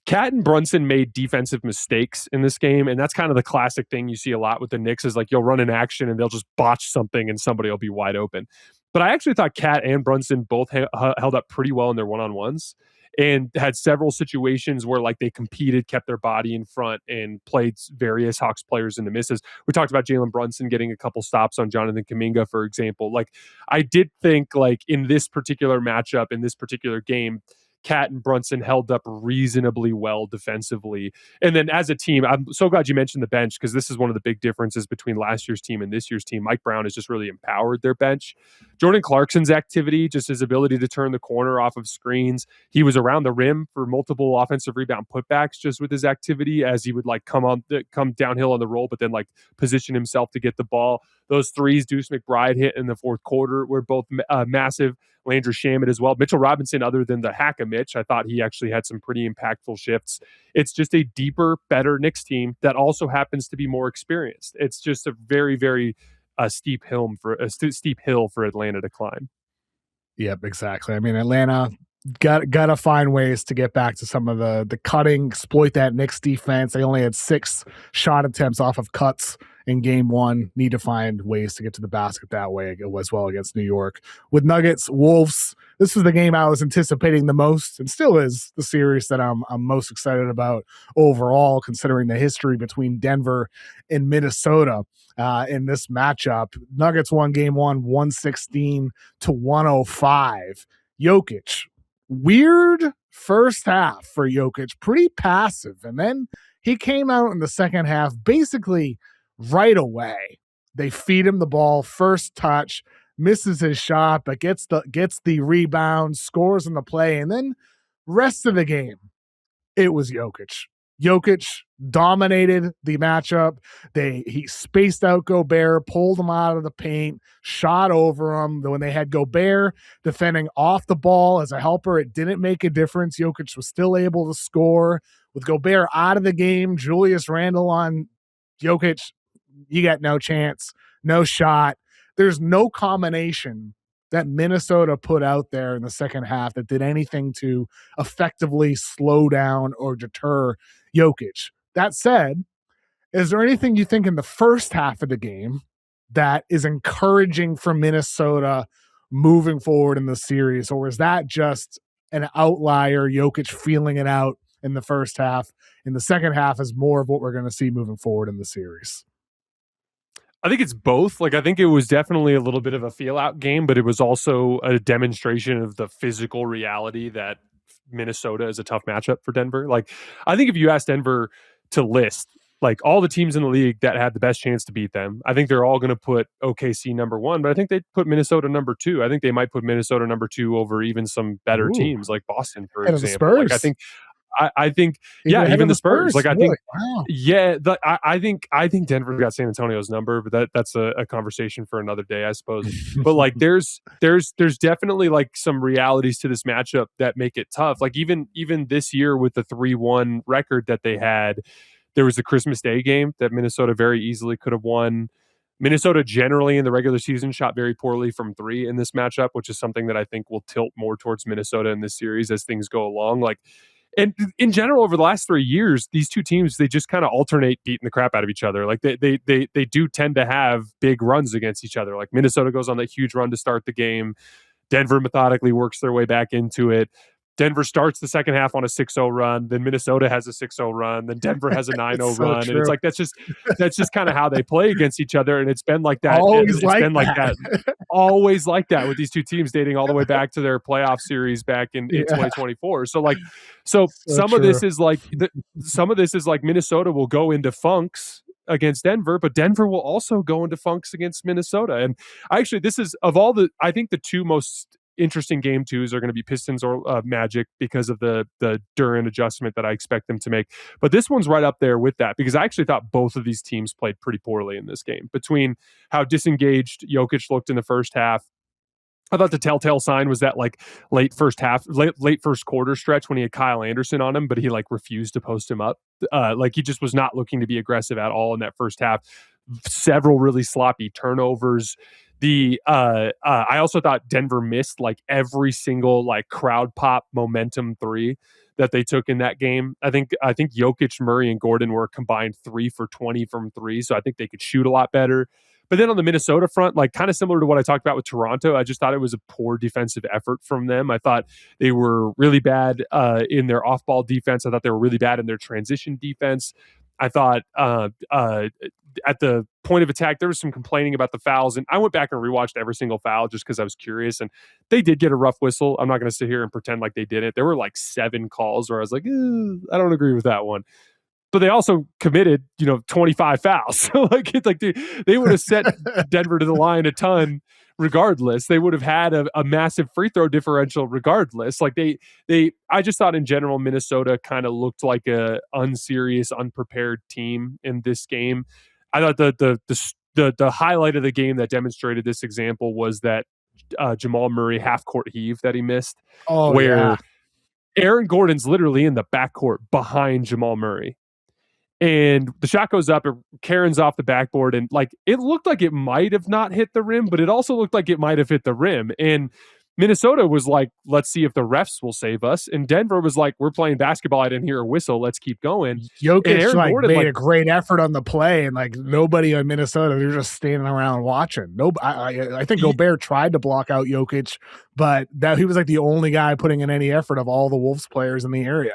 Speaker 2: Cat and Brunson made defensive mistakes in this game, and that's kind of the classic thing you see a lot with the Knicks is like you'll run an action and they'll just botch something and somebody will be wide open. But I actually thought Cat and Brunson both held up pretty well in their one-on-ones and had several situations where like they competed, kept their body in front, and played various Hawks players into misses. We talked about Jalen Brunson getting a couple stops on Jonathan Kuminga, for example. Like I did think like in this particular matchup, in this particular game, Cat and Brunson held up reasonably well defensively. And then as a team, I'm so glad you mentioned the bench because this is one of the big differences between last year's team and this year's team. Mike Brown has just really empowered their bench. Jordan Clarkson's activity, just his ability to turn the corner off of screens. He was around the rim for multiple offensive rebound putbacks just with his activity as he would like come downhill on the roll, but then like position himself to get the ball. Those 3s Deuce McBride hit in the fourth quarter were both massive. Landry Shamet as well. Mitchell Robinson, other than the hack of Mitch, I thought he actually had some pretty impactful shifts. It's just a deeper, better Knicks team that also happens to be more experienced. It's just a very, very steep hill for Atlanta to climb.
Speaker 1: Yep, exactly. I mean, Atlanta got to find ways to get back to some of the cutting, exploit that Knicks defense. They only had 6 shot attempts off of cuts in game 1. Need to find ways to get to the basket that way as well against New York. With Nuggets, Wolves, this was the game I was anticipating the most and still is the series that I'm most excited about overall, considering the history between Denver and Minnesota in this matchup. Nuggets won game 1, 116-105. Jokic, weird first half for Jokic, pretty passive. And then he came out in the second half basically right away. They feed him the ball, first touch, misses his shot, but gets the rebound, scores in the play, and then rest of the game, it was Jokic. Jokic dominated the matchup. He spaced out Gobert, pulled him out of the paint, shot over him. When they had Gobert defending off the ball as a helper, it didn't make a difference. Jokic was still able to score. With Gobert out of the game, Julius Randle on Jokic, you got no chance, no shot. There's no combination that Minnesota put out there in the second half that did anything to effectively slow down or deter Jokic. That said, is there anything you think in the first half of the game that is encouraging for Minnesota moving forward in the series, or is that just an outlier, Jokic feeling it out in the first half? In the second half is more of what we're going to see moving forward in the series.
Speaker 2: I think it's both. Like, I think it was definitely a little bit of a feel-out game, but it was also a demonstration of the physical reality that Minnesota is a tough matchup for Denver. Like, I think if you ask Denver to list, like, all the teams in the league that had the best chance to beat them, I think they're all going to put OKC number one, but I think they'd put Minnesota number two. I think they might put Minnesota number two over even some better teams like Boston, for example. Like, I think, yeah, even the Spurs. Like, I think, wow. Yeah, I think Denver got San Antonio's number, but that's a conversation for another day, I suppose. But like, there's definitely like some realities to this matchup that make it tough. Like, even this year with the 3-1 record that they had, there was the Christmas Day game that Minnesota very easily could have won. Minnesota generally in the regular season shot very poorly from three in this matchup, which is something that I think will tilt more towards Minnesota in this series as things go along. Like, and in general, over the last 3 years, these two teams, they just kind of alternate beating the crap out of each other. Like, they do tend to have big runs against each other. Like, Minnesota goes on that huge run to start the game. Denver methodically works their way back into it. Denver starts the second half on a 6-0 run, then Minnesota has a 6-0 run, then Denver has a 9-0 run. And it's like, that's just kind of how they play against each other. And it's been like that. Always like that with these two teams dating all the way back to their playoff series back in 2024. So like, some of this is like, Minnesota will go into funks against Denver, but Denver will also go into funks against Minnesota. And actually, this is, of all the, I think the two most interesting game twos are going to be Pistons or Magic because of the Durant adjustment that I expect them to make. But this one's right up there with that, because I actually thought both of these teams played pretty poorly in this game. Between how disengaged Jokic looked in the first half, I thought the telltale sign was that like late first quarter stretch when he had Kyle Anderson on him, but he like refused to post him up. Like, he just was not looking to be aggressive at all in that first half. Several really sloppy turnovers. I also thought Denver missed like every single like crowd pop momentum three that they took in that game. I think Jokic, Murray, and Gordon were combined 3 for 20 from three, so I think they could shoot a lot better. But then on the Minnesota front, like kind of similar to what I talked about with Toronto, I just thought it was a poor defensive effort from them. I thought they were really bad in their off-ball defense. I thought they were really bad in their transition defense. I thought at the point of attack, there was some complaining about the fouls, and I went back and rewatched every single foul just because I was curious, and they did get a rough whistle. I'm not going to sit here and pretend like they didn't. There were like 7 calls where I was like, I don't agree with that one. But they also committed, 25 fouls. So they would have set Denver to the line a ton regardless. They would have had a massive free throw differential regardless. Like I just thought in general, Minnesota kind of looked like a unserious, unprepared team in this game. I thought the highlight of the game that demonstrated this example was that Jamal Murray half court heave that he missed, where Aaron Gordon's literally in the backcourt behind Jamal Murray. And the shot goes up, Karen's off the backboard, and like it looked like it might have not hit the rim, but it also looked like it might have hit the rim. And Minnesota was like, let's see if the refs will save us. And Denver was like, we're playing basketball. I didn't hear a whistle. Let's keep going.
Speaker 1: Jokic Gordon made a great effort on the play, and like nobody on Minnesota, they're just standing around watching. I think Gobert tried to block out Jokic, but that he was like the only guy putting in any effort of all the Wolves players in the area.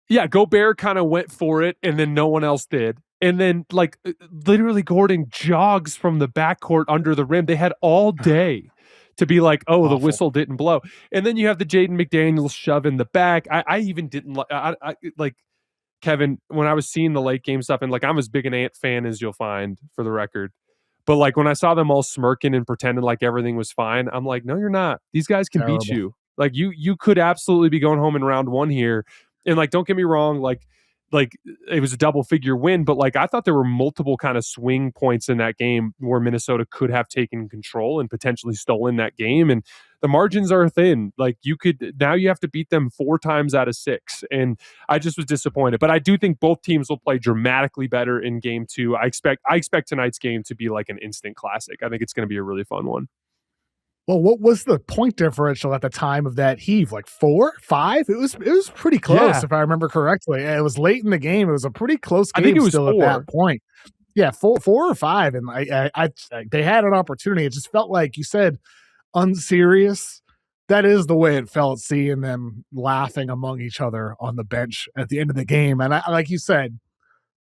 Speaker 2: Yeah, Gobert kind of went for it, and then no one else did. And then, like, literally Gordon jogs from the backcourt under the rim. They had all day to be like, oh, awful. The whistle didn't blow. And then you have the Jaden McDaniels shove in the back. I even didn't like Kevin, when I was seeing the late game stuff, and like I'm as big an Ant fan as you'll find, for the record. But like when I saw them all smirking and pretending like everything was fine, I'm like, no, you're not. These guys can beat you. Like you could absolutely be going home in round one here. And like, don't get me wrong, like like it was a double figure win, but like I thought there were multiple kind of swing points in that game where Minnesota could have taken control and potentially stolen that game. And the margins are thin. Like now you have to beat them 4 times out of 6. And I just was disappointed. But I do think both teams will play dramatically better in game 2. I expect tonight's game to be like an instant classic. I think it's going to be a really fun one.
Speaker 1: Well, what was the point differential at the time of that heave? Like 4, 5? It was pretty close, if I remember correctly. It was late in the game. It was a pretty close game.
Speaker 2: I think it was
Speaker 1: still
Speaker 2: 4.
Speaker 1: at that point. Yeah, 4 or 5, and they had an opportunity. It just felt like, you said, unserious. That is the way it felt, seeing them laughing among each other on the bench at the end of the game. And like you said,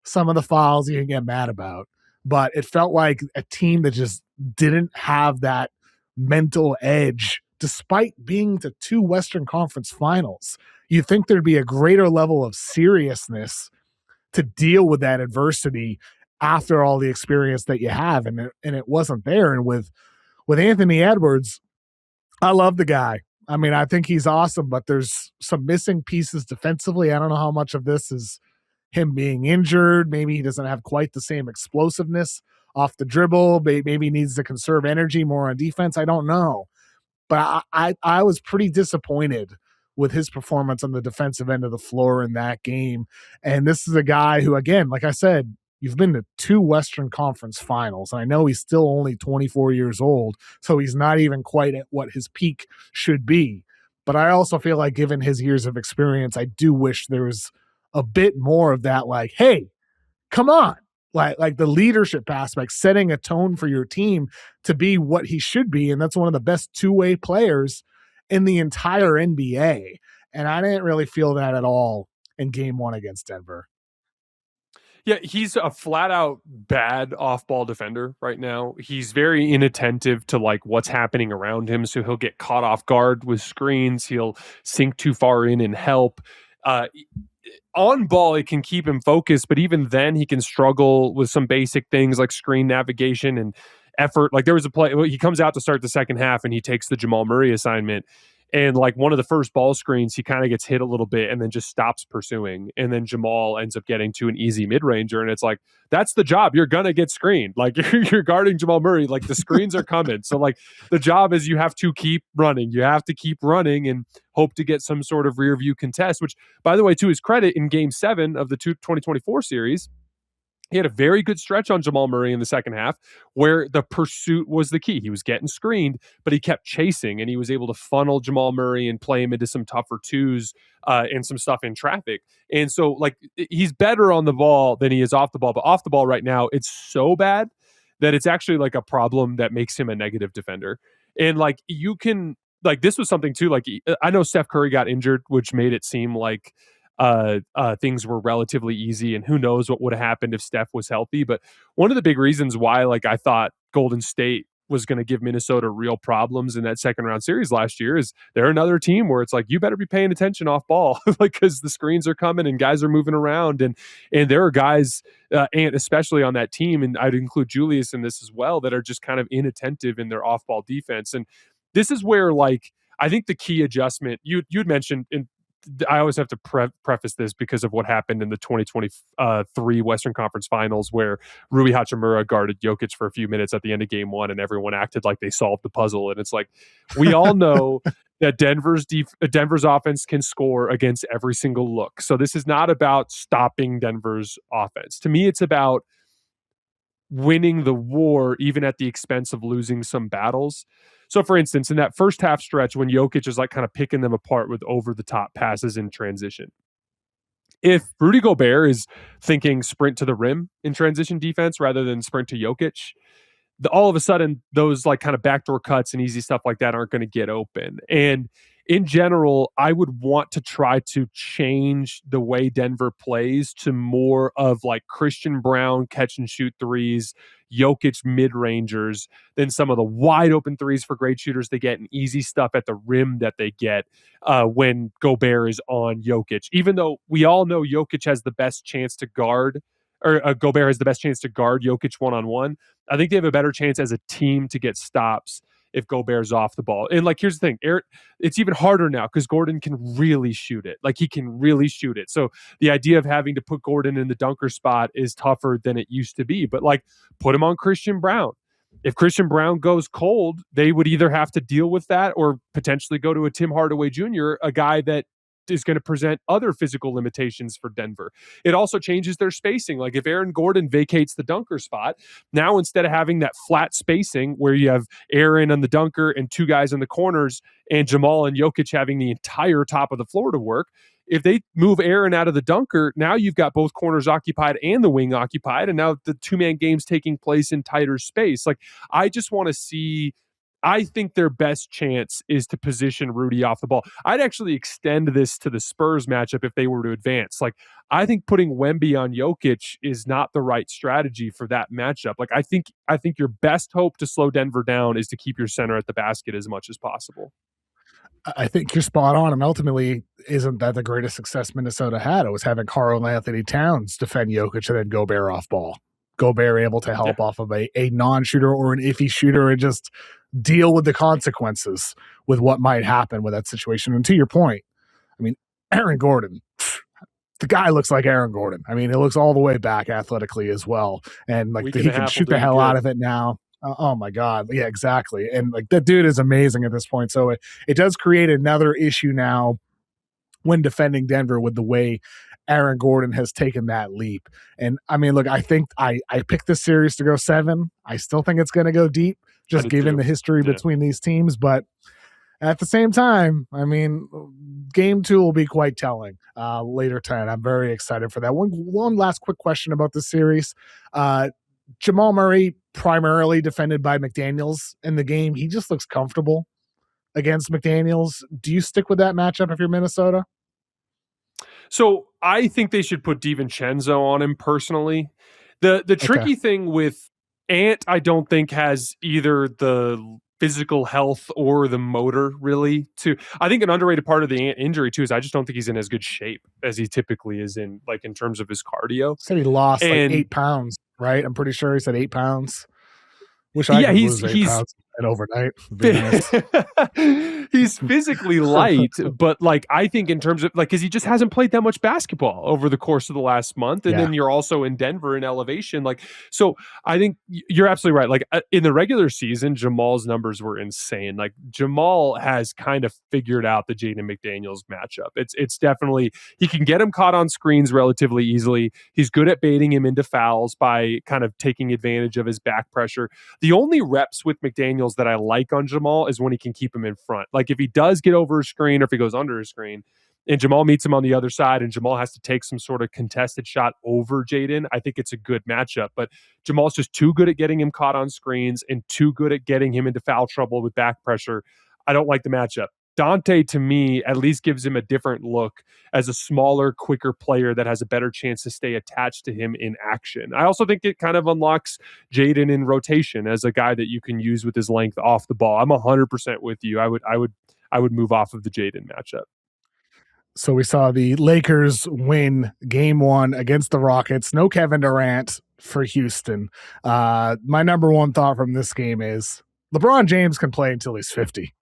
Speaker 1: some of the fouls you can get mad about, but it felt like a team that just didn't have that mental edge, despite being to 2 Western Conference finals. You think there'd be a greater level of seriousness to deal with that adversity after all the experience that you have, and it wasn't there. And with Anthony Edwards, I love the guy. I mean, I think he's awesome, but there's some missing pieces defensively. I don't know how much of this is him being injured. Maybe he doesn't have quite the same explosiveness off the dribble. Maybe he needs to conserve energy more on defense. I don't know. But I was pretty disappointed with his performance on the defensive end of the floor in that game. And this is a guy who, again, like I said, you've been to 2 Western Conference finals. And I know he's still only 24 years old, so he's not even quite at what his peak should be. But I also feel like, given his years of experience, I do wish there was a bit more of that, like, hey, come on. Like the leadership aspect, setting a tone for your team to be what he should be. And that's one of the best two-way players in the entire NBA. And I didn't really feel that at all in game 1 against Denver.
Speaker 2: Yeah, he's a flat out bad off-ball defender right now. He's very inattentive to like what's happening around him. So he'll get caught off guard with screens. He'll sink too far in and help. On ball, it can keep him focused, but even then he can struggle with some basic things like screen navigation and effort. Like there was a play, he comes out to start the second half and he takes the Jamal Murray assignment. And like one of the first ball screens, he kind of gets hit a little bit and then just stops pursuing. And then Jamal ends up getting to an easy mid-ranger. And it's like, that's the job. You're going to get screened. Like you're guarding Jamal Murray. Like the screens are coming. So like the job is you have to keep running. You have to keep running and hope to get some sort of rear view contest, which, by the way, to his credit, in game 7 of the 2024 series, he had a very good stretch on Jamal Murray in the second half where the pursuit was the key. He was getting screened, but he kept chasing, and he was able to funnel Jamal Murray and play him into some tougher twos and some stuff in traffic. And so, like, he's better on the ball than he is off the ball. But off the ball right now, it's so bad that it's actually like a problem that makes him a negative defender. And, like, you can, like, this was something too. Like, I know Steph Curry got injured, which made it seem like things were relatively easy, and who knows what would have happened if Steph was healthy. But one of the big reasons why, like, I thought Golden State was going to give Minnesota real problems in that second round series last year is they're another team where it's like, you better be paying attention off ball, like, because the screens are coming and guys are moving around, and there are guys and especially on that team, and I'd include Julius in this as well, that are just kind of inattentive in their off ball defense. And this is where, like, I think the key adjustment you'd mentioned, in I always have to preface this because of what happened in the 2023 Western Conference Finals, where Rui Hachimura guarded Jokic for a few minutes at the end of game 1, and everyone acted like they solved the puzzle. And it's like, we all know that Denver's offense can score against every single look. So this is not about stopping Denver's offense. To me, it's about winning the war, even at the expense of losing some battles. So, for instance, in that first half stretch, when Jokic is like kind of picking them apart with over-the-top passes in transition, if Rudy Gobert is thinking sprint to the rim in transition defense rather than sprint to Jokic, all of a sudden those like kind of backdoor cuts and easy stuff like that aren't going to get open. And in general, I would want to try to change the way Denver plays to more of like Christian Brown catch and shoot threes, Jokic mid-rangers, than some of the wide open threes for great shooters they get and easy stuff at the rim that they get when Gobert is on Jokic. Even though we all know Jokic has the best chance to guard, or Gobert has the best chance to guard Jokic one-on-one, I think they have a better chance as a team to get stops if Gobert's off the ball. And like, here's the thing, it's even harder now because Gordon can really shoot it. Like, he can really shoot it. So the idea of having to put Gordon in the dunker spot is tougher than it used to be. But like, put him on Christian Braun. If Christian Braun goes cold, they would either have to deal with that or potentially go to a Tim Hardaway Jr., a guy that is going to present other physical limitations for Denver. It also changes their spacing. Like, if Aaron Gordon vacates the dunker spot, now instead of having that flat spacing where you have Aaron on the dunker and two guys in the corners and Jamal and Jokic having the entire top of the floor to work, if they move Aaron out of the dunker, now you've got both corners occupied and the wing occupied, and now the two-man game's taking place in tighter space. Like, I just want to see, I think their best chance is to position Rudy off the ball. I'd actually extend this to the Spurs matchup if they were to advance. Like, I think putting Wemby on Jokic is not the right strategy for that matchup. Like, I think your best hope to slow Denver down is to keep your center at the basket as much as possible.
Speaker 1: I think you're spot on. And ultimately, isn't that the greatest success Minnesota had? It was having Karl-Anthony Towns defend Jokic and then Gobert off ball. Gobert able to help off of a non-shooter or an iffy shooter and just deal with the consequences with what might happen with that situation. And to your point, I mean, Aaron Gordon, the guy looks like Aaron Gordon. I mean, he looks all the way back athletically as well. And like, he can shoot the hell out of it now. Oh my God. Yeah, exactly. And like, that dude is amazing at this point. So it does create another issue now when defending Denver with the way Aaron Gordon has taken that leap. And I mean, look, I think I picked this series to go 7. I still think it's going to go deep, just given the history between these teams. But at the same time, I mean, game 2 will be quite telling later tonight. I'm very excited for that. One last quick question about this series. Jamal Murray, primarily defended by McDaniels in the game. He just looks comfortable against McDaniels. Do you stick with that matchup if you're Minnesota?
Speaker 2: So I think they should put DiVincenzo on him personally. The tricky thing with Ant, I don't think has either the physical health or the motor really to. I think an underrated part of the Ant injury too is I just don't think he's in as good shape as he typically is in, like, in terms of his cardio.
Speaker 1: Said he lost like 8 pounds, right? I'm pretty sure he said 8 pounds. Wish I could lose 8 pounds and overnight.
Speaker 2: He's physically light, but like, I think in terms of like, because he just hasn't played that much basketball over the course of the last month, and then you're also in Denver in elevation. Like, so I think you're absolutely right. Like, in the regular season, Jamal's numbers were insane. Like, Jamal has kind of figured out the Jaden McDaniels matchup. It's definitely, he can get him caught on screens relatively easily. He's good at baiting him into fouls by kind of taking advantage of his back pressure. The only reps with McDaniels that I like on Jamal is when he can keep him in front. Like, if he does get over a screen or if he goes under a screen and Jamal meets him on the other side and Jamal has to take some sort of contested shot over Jaden, I think it's a good matchup. But Jamal's just too good at getting him caught on screens and too good at getting him into foul trouble with back pressure. I don't like the matchup. Dante, to me, at least gives him a different look as a smaller, quicker player that has a better chance to stay attached to him in action. I also think it kind of unlocks Jaden in rotation as a guy that you can use with his length off the ball. I'm 100% with you. I would move off of the Jaden matchup.
Speaker 1: So we saw the Lakers win game 1 against the Rockets. No Kevin Durant for Houston. My number one thought from this game is LeBron James can play until he's 50.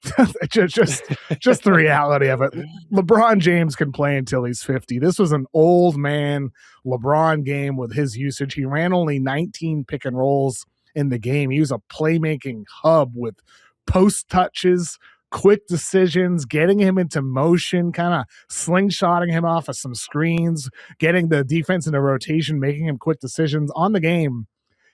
Speaker 1: just the reality of it. LeBron James can play until he's 50. This was an old man LeBron game with his usage. He ran only 19 pick and rolls in the game. He was a playmaking hub with post touches, quick decisions, getting him into motion, kind of slingshotting him off of some screens, getting the defense into rotation, making him quick decisions. On the game,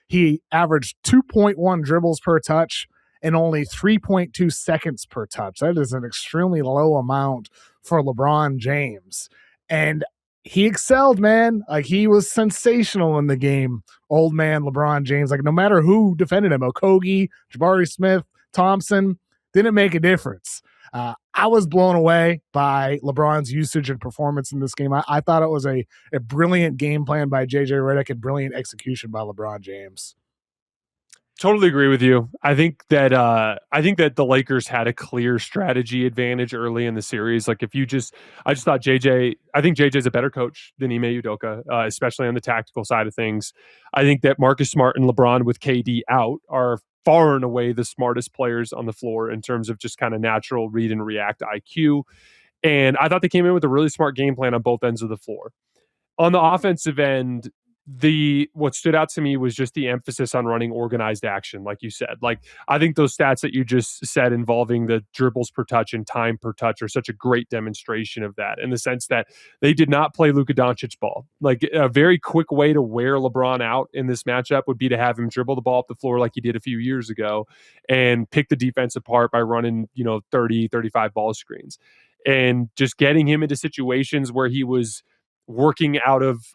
Speaker 1: he averaged 2.1 dribbles per touch and only 3.2 seconds per touch. That is an extremely low amount for LeBron James. And he excelled, man. Like, he was sensational in the game. Old man LeBron James, like, no matter who defended him, Okogie, Jabari Smith, Thompson, didn't make a difference. I was blown away by LeBron's usage and performance in this game. I thought it was a brilliant game plan by JJ Redick and brilliant execution by LeBron James.
Speaker 2: Totally agree with you. I think that the Lakers had a clear strategy advantage early in the series. Like, I just thought I think JJ's a better coach than Ime Udoka, especially on the tactical side of things. I think that Marcus Smart and LeBron with KD out are far and away the smartest players on the floor in terms of just kind of natural read and react IQ. And I thought they came in with a really smart game plan on both ends of the floor. On the offensive end, what stood out to me was just the emphasis on running organized action, like you said. Like, I think those stats that you just said involving the dribbles per touch and time per touch are such a great demonstration of that, in the sense that they did not play Luka Doncic ball. Like, a very quick way to wear LeBron out in this matchup would be to have him dribble the ball up the floor like he did a few years ago and pick the defense apart by running 30, 35 ball screens, and just getting him into situations where he was working out of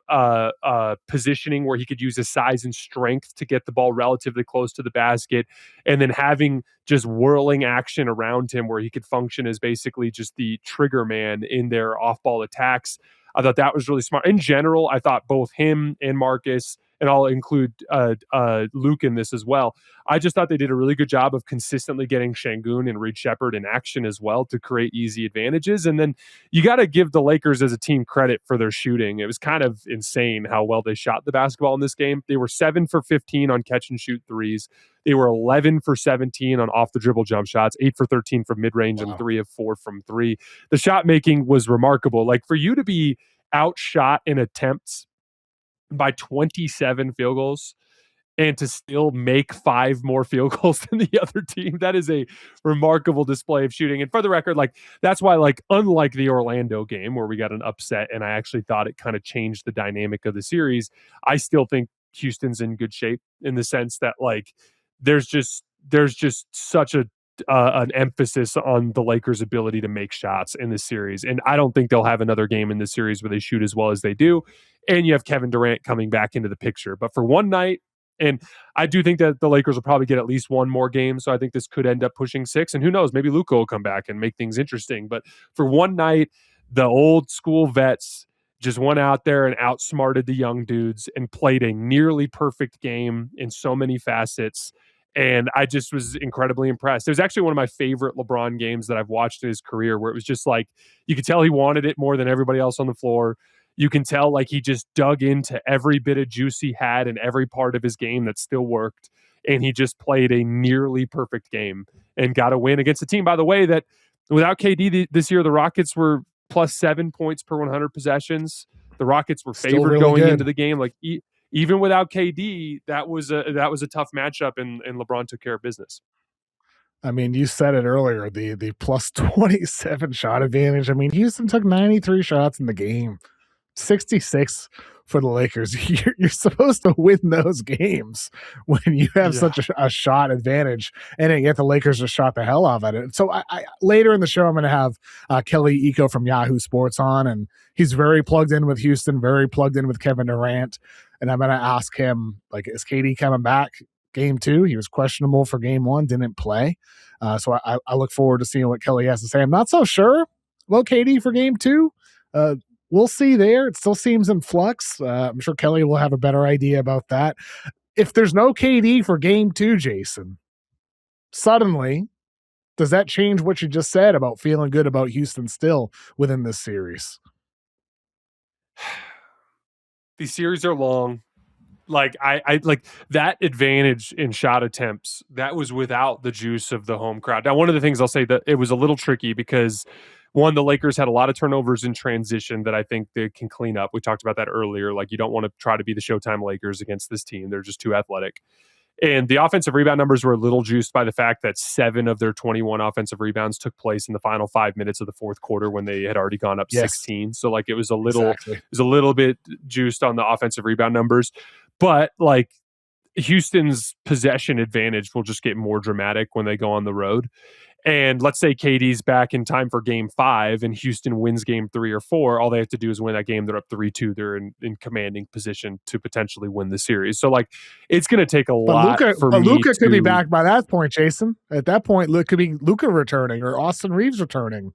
Speaker 2: positioning where he could use his size and strength to get the ball relatively close to the basket, and then having just whirling action around him where he could function as basically just the trigger man in their off-ball attacks. I thought that was really smart. In general, I thought both him and Marcus, and I'll include Luke in this as well, I just thought they did a really good job of consistently getting Şengün and Reed Shepherd in action as well to create easy advantages. And then you got to give the Lakers as a team credit for their shooting. It was kind of insane how well they shot the basketball in this game. They were 7 for 15 on catch and shoot threes. They were 11 for 17 on off the dribble jump shots, 8 for 13 from mid range, and 3 of 4 from 3. The shot making was remarkable. Like, for you to be outshot in attempts by 27 field goals and to still make 5 more field goals than the other team, that is a remarkable display of shooting. And for the record, like, that's why, like, unlike the Orlando game where we got an upset and I actually thought it kind of changed the dynamic of the series, I still think Houston's in good shape, in the sense that, like, there's just such an emphasis on the Lakers' ability to make shots in this series. And I don't think they'll have another game in this series where they shoot as well as they do. And you have Kevin Durant coming back into the picture. But for one night, and I do think that the Lakers will probably get at least one more game. So I think this could end up pushing 6. And who knows, maybe Luka will come back and make things interesting. But for one night, the old school vets just went out there and outsmarted the young dudes and played a nearly perfect game in so many facets. And I just was incredibly impressed. It was actually one of my favorite LeBron games that I've watched in his career, where it was just like, you could tell he wanted it more than everybody else on the floor. You can tell, like, he just dug into every bit of juice he had in every part of his game that still worked. And he just played a nearly perfect game and got a win against a team, by the way, that without KD this year, the Rockets were plus 7 points per 100 possessions. The Rockets were favored really going into the game. Like, even without KD, that was a tough matchup, and LeBron took care of business.
Speaker 1: I mean, you said it earlier, the plus 27 shot advantage. I mean, Houston took 93 shots in the game, 66 for the Lakers. You're supposed to win those games when you have such a shot advantage, and yet the Lakers just shot the hell out of it. So I later in the show, I'm going to have Kelly Iko from Yahoo Sports on, and he's very plugged in with Houston, very plugged in with Kevin Durant. And I'm going to ask him, like, is KD coming back game 2? He was questionable for game 1, didn't play. So I look forward to seeing what Kelly has to say. I'm not so sure about KD for game 2. We'll see there. It still seems in flux. I'm sure Kelly will have a better idea about that. If there's no KD for game 2, Jason, suddenly, does that change what you just said about feeling good about Houston still within this series?
Speaker 2: These series are long. Like, I like that advantage in shot attempts. That was without the juice of the home crowd. Now, one of the things I'll say that it was a little tricky because, one, the Lakers had a lot of turnovers in transition that I think they can clean up. We talked about that earlier. Like, you don't want to try to be the Showtime Lakers against this team. They're just too athletic. And the offensive rebound numbers were a little juiced by the fact that 7 of their 21 offensive rebounds took place in the final 5 minutes of the fourth quarter when they had already gone up 16. So, like, it was a little bit juiced on the offensive rebound numbers. But, like, Houston's possession advantage will just get more dramatic when they go on the road. And let's say KD's back in time for game 5 and Houston wins game 3 or 4. All they have to do is win that game. They're up 3-2. They're in commanding position to potentially win the series. So, like, it's going to take a lot for me. But
Speaker 1: Luka could be back by that point, Jason. At that point, it could be Luka returning or Austin Reeves returning.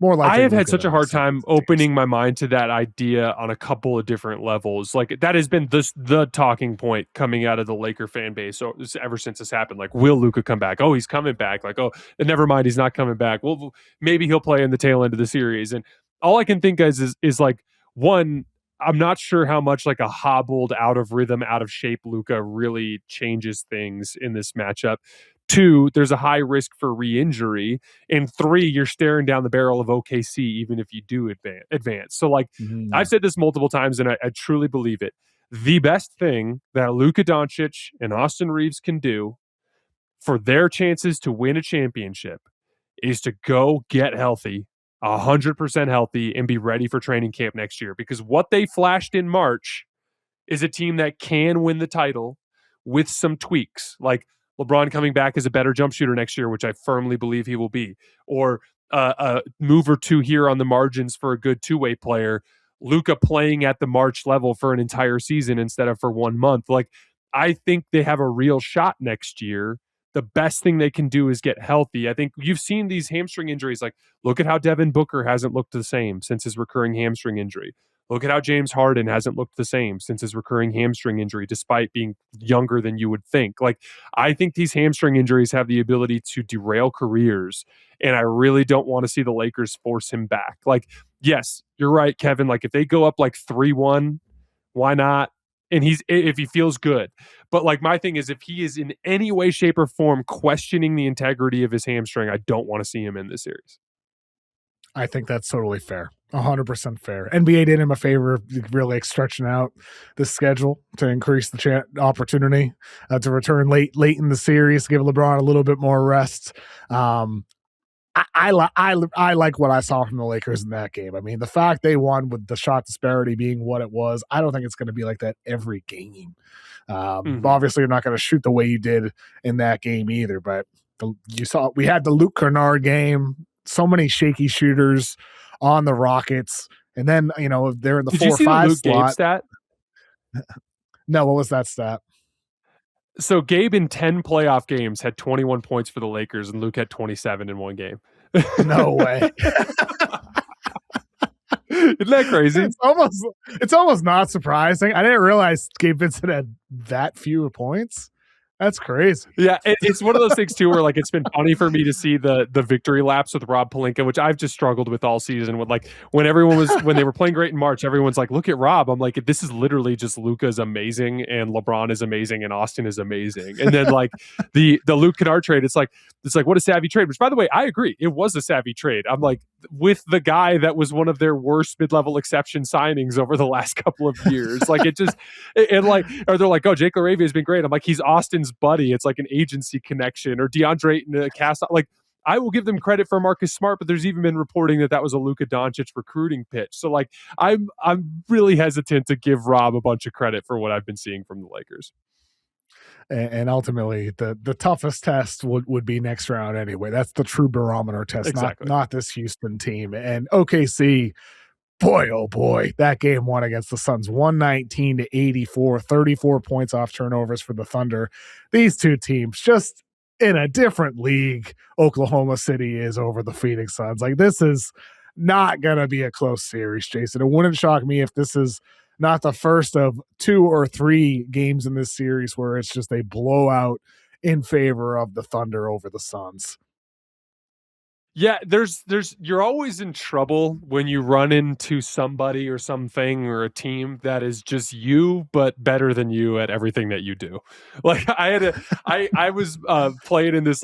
Speaker 1: More likely,
Speaker 2: I have had such a hard time opening my mind to that idea on a couple of different levels. Like, that has been the talking point coming out of the Laker fan base ever since this happened. Like, will Luka come back? Oh, he's coming back. Like, oh, never mind, he's not coming back. Well, maybe he'll play in the tail end of the series. And all I can think is like, one, I'm not sure how much like a hobbled, out of rhythm, out of shape Luka really changes things in this matchup. 2, there's a high risk for re-injury. And 3, you're staring down the barrel of OKC even if you do advance. So like I've said this multiple times and I truly believe it. The best thing that Luka Doncic and Austin Reeves can do for their chances to win a championship is to go get healthy, 100% healthy, and be ready for training camp next year. Because what they flashed in March is a team that can win the title with some tweaks, like LeBron coming back as a better jump shooter next year, which I firmly believe he will be, or a move or two here on the margins for a good two-way player, Luka playing at the March level for an entire season instead of for 1 month. Like, I think they have a real shot next year. The best thing they can do is get healthy. I think you've seen these hamstring injuries. Like, look at how Devin Booker hasn't looked the same since his recurring hamstring injury. Look at how James Harden hasn't looked the same since his recurring hamstring injury, despite being younger than you would think. Like, I think these hamstring injuries have the ability to derail careers, and I really don't want to see the Lakers force him back. Like, yes, you're right, Kevin. Like, if they go up like 3-1, why not? And if he feels good. But like, my thing is, if he is in any way, shape, or form questioning the integrity of his hamstring, I don't want to see him in this series.
Speaker 1: I think that's totally fair. 100% fair. NBA did him a favor, really stretching out the schedule to increase the opportunity to return late in the series, give LeBron a little bit more rest. I like what I saw from the Lakers in that game. I mean, the fact they won with the shot disparity being what it was, I don't think it's going to be like that every game. Obviously, you're not going to shoot the way you did in that game either. But we had the Luke Kennard game. So many shaky shooters on the Rockets, and then they're in the 4 or 5 slot.
Speaker 2: Gabe stat?
Speaker 1: No, what was that stat?
Speaker 2: So Gabe in 10 playoff games had 21 points for the Lakers, and Luke had 27 in one game.
Speaker 1: No way.
Speaker 2: Isn't that crazy?
Speaker 1: It's almost not surprising. I didn't realize Gabe Vincent had that few points. That's crazy.
Speaker 2: Yeah, it's one of those things too where like it's been funny for me to see the victory laps with Rob Pelinka, which I've just struggled with all season. With like when they were playing great in March, everyone's like, "Look at Rob." I'm like, "This is literally just Luka is amazing and LeBron is amazing and Austin is amazing." And then like the Luke Kennard trade, it's like what a savvy trade. Which, by the way, I agree, it was a savvy trade. I'm like, with the guy that was one of their worst mid-level exception signings over the last couple of years. Like they're like, "Oh, Jake LaRavia has been great." I'm like, he's Austin's buddy. It's like an agency connection, or DeAndre in a cast. Like, I will give them credit for Marcus Smart, but there's even been reporting that was a Luka Doncic recruiting pitch. So like, I'm really hesitant to give Rob a bunch of credit for what I've been seeing from the Lakers.
Speaker 1: And ultimately, the toughest test would be next round anyway. That's the true barometer test,
Speaker 2: exactly.
Speaker 1: not this Houston team. And OKC, boy, oh boy, that game won against the Suns 119-84, 34 points off turnovers for the Thunder. These two teams just in a different league. Oklahoma City is over the Phoenix Suns. Like, this is not going to be a close series, Jason. It wouldn't shock me if this is not the first of 2 or 3 games in this series where it's just a blowout in favor of the Thunder over the Suns.
Speaker 2: Yeah, you're always in trouble when you run into somebody or something or a team that is just you, but better than you at everything that you do. Like I was playing in this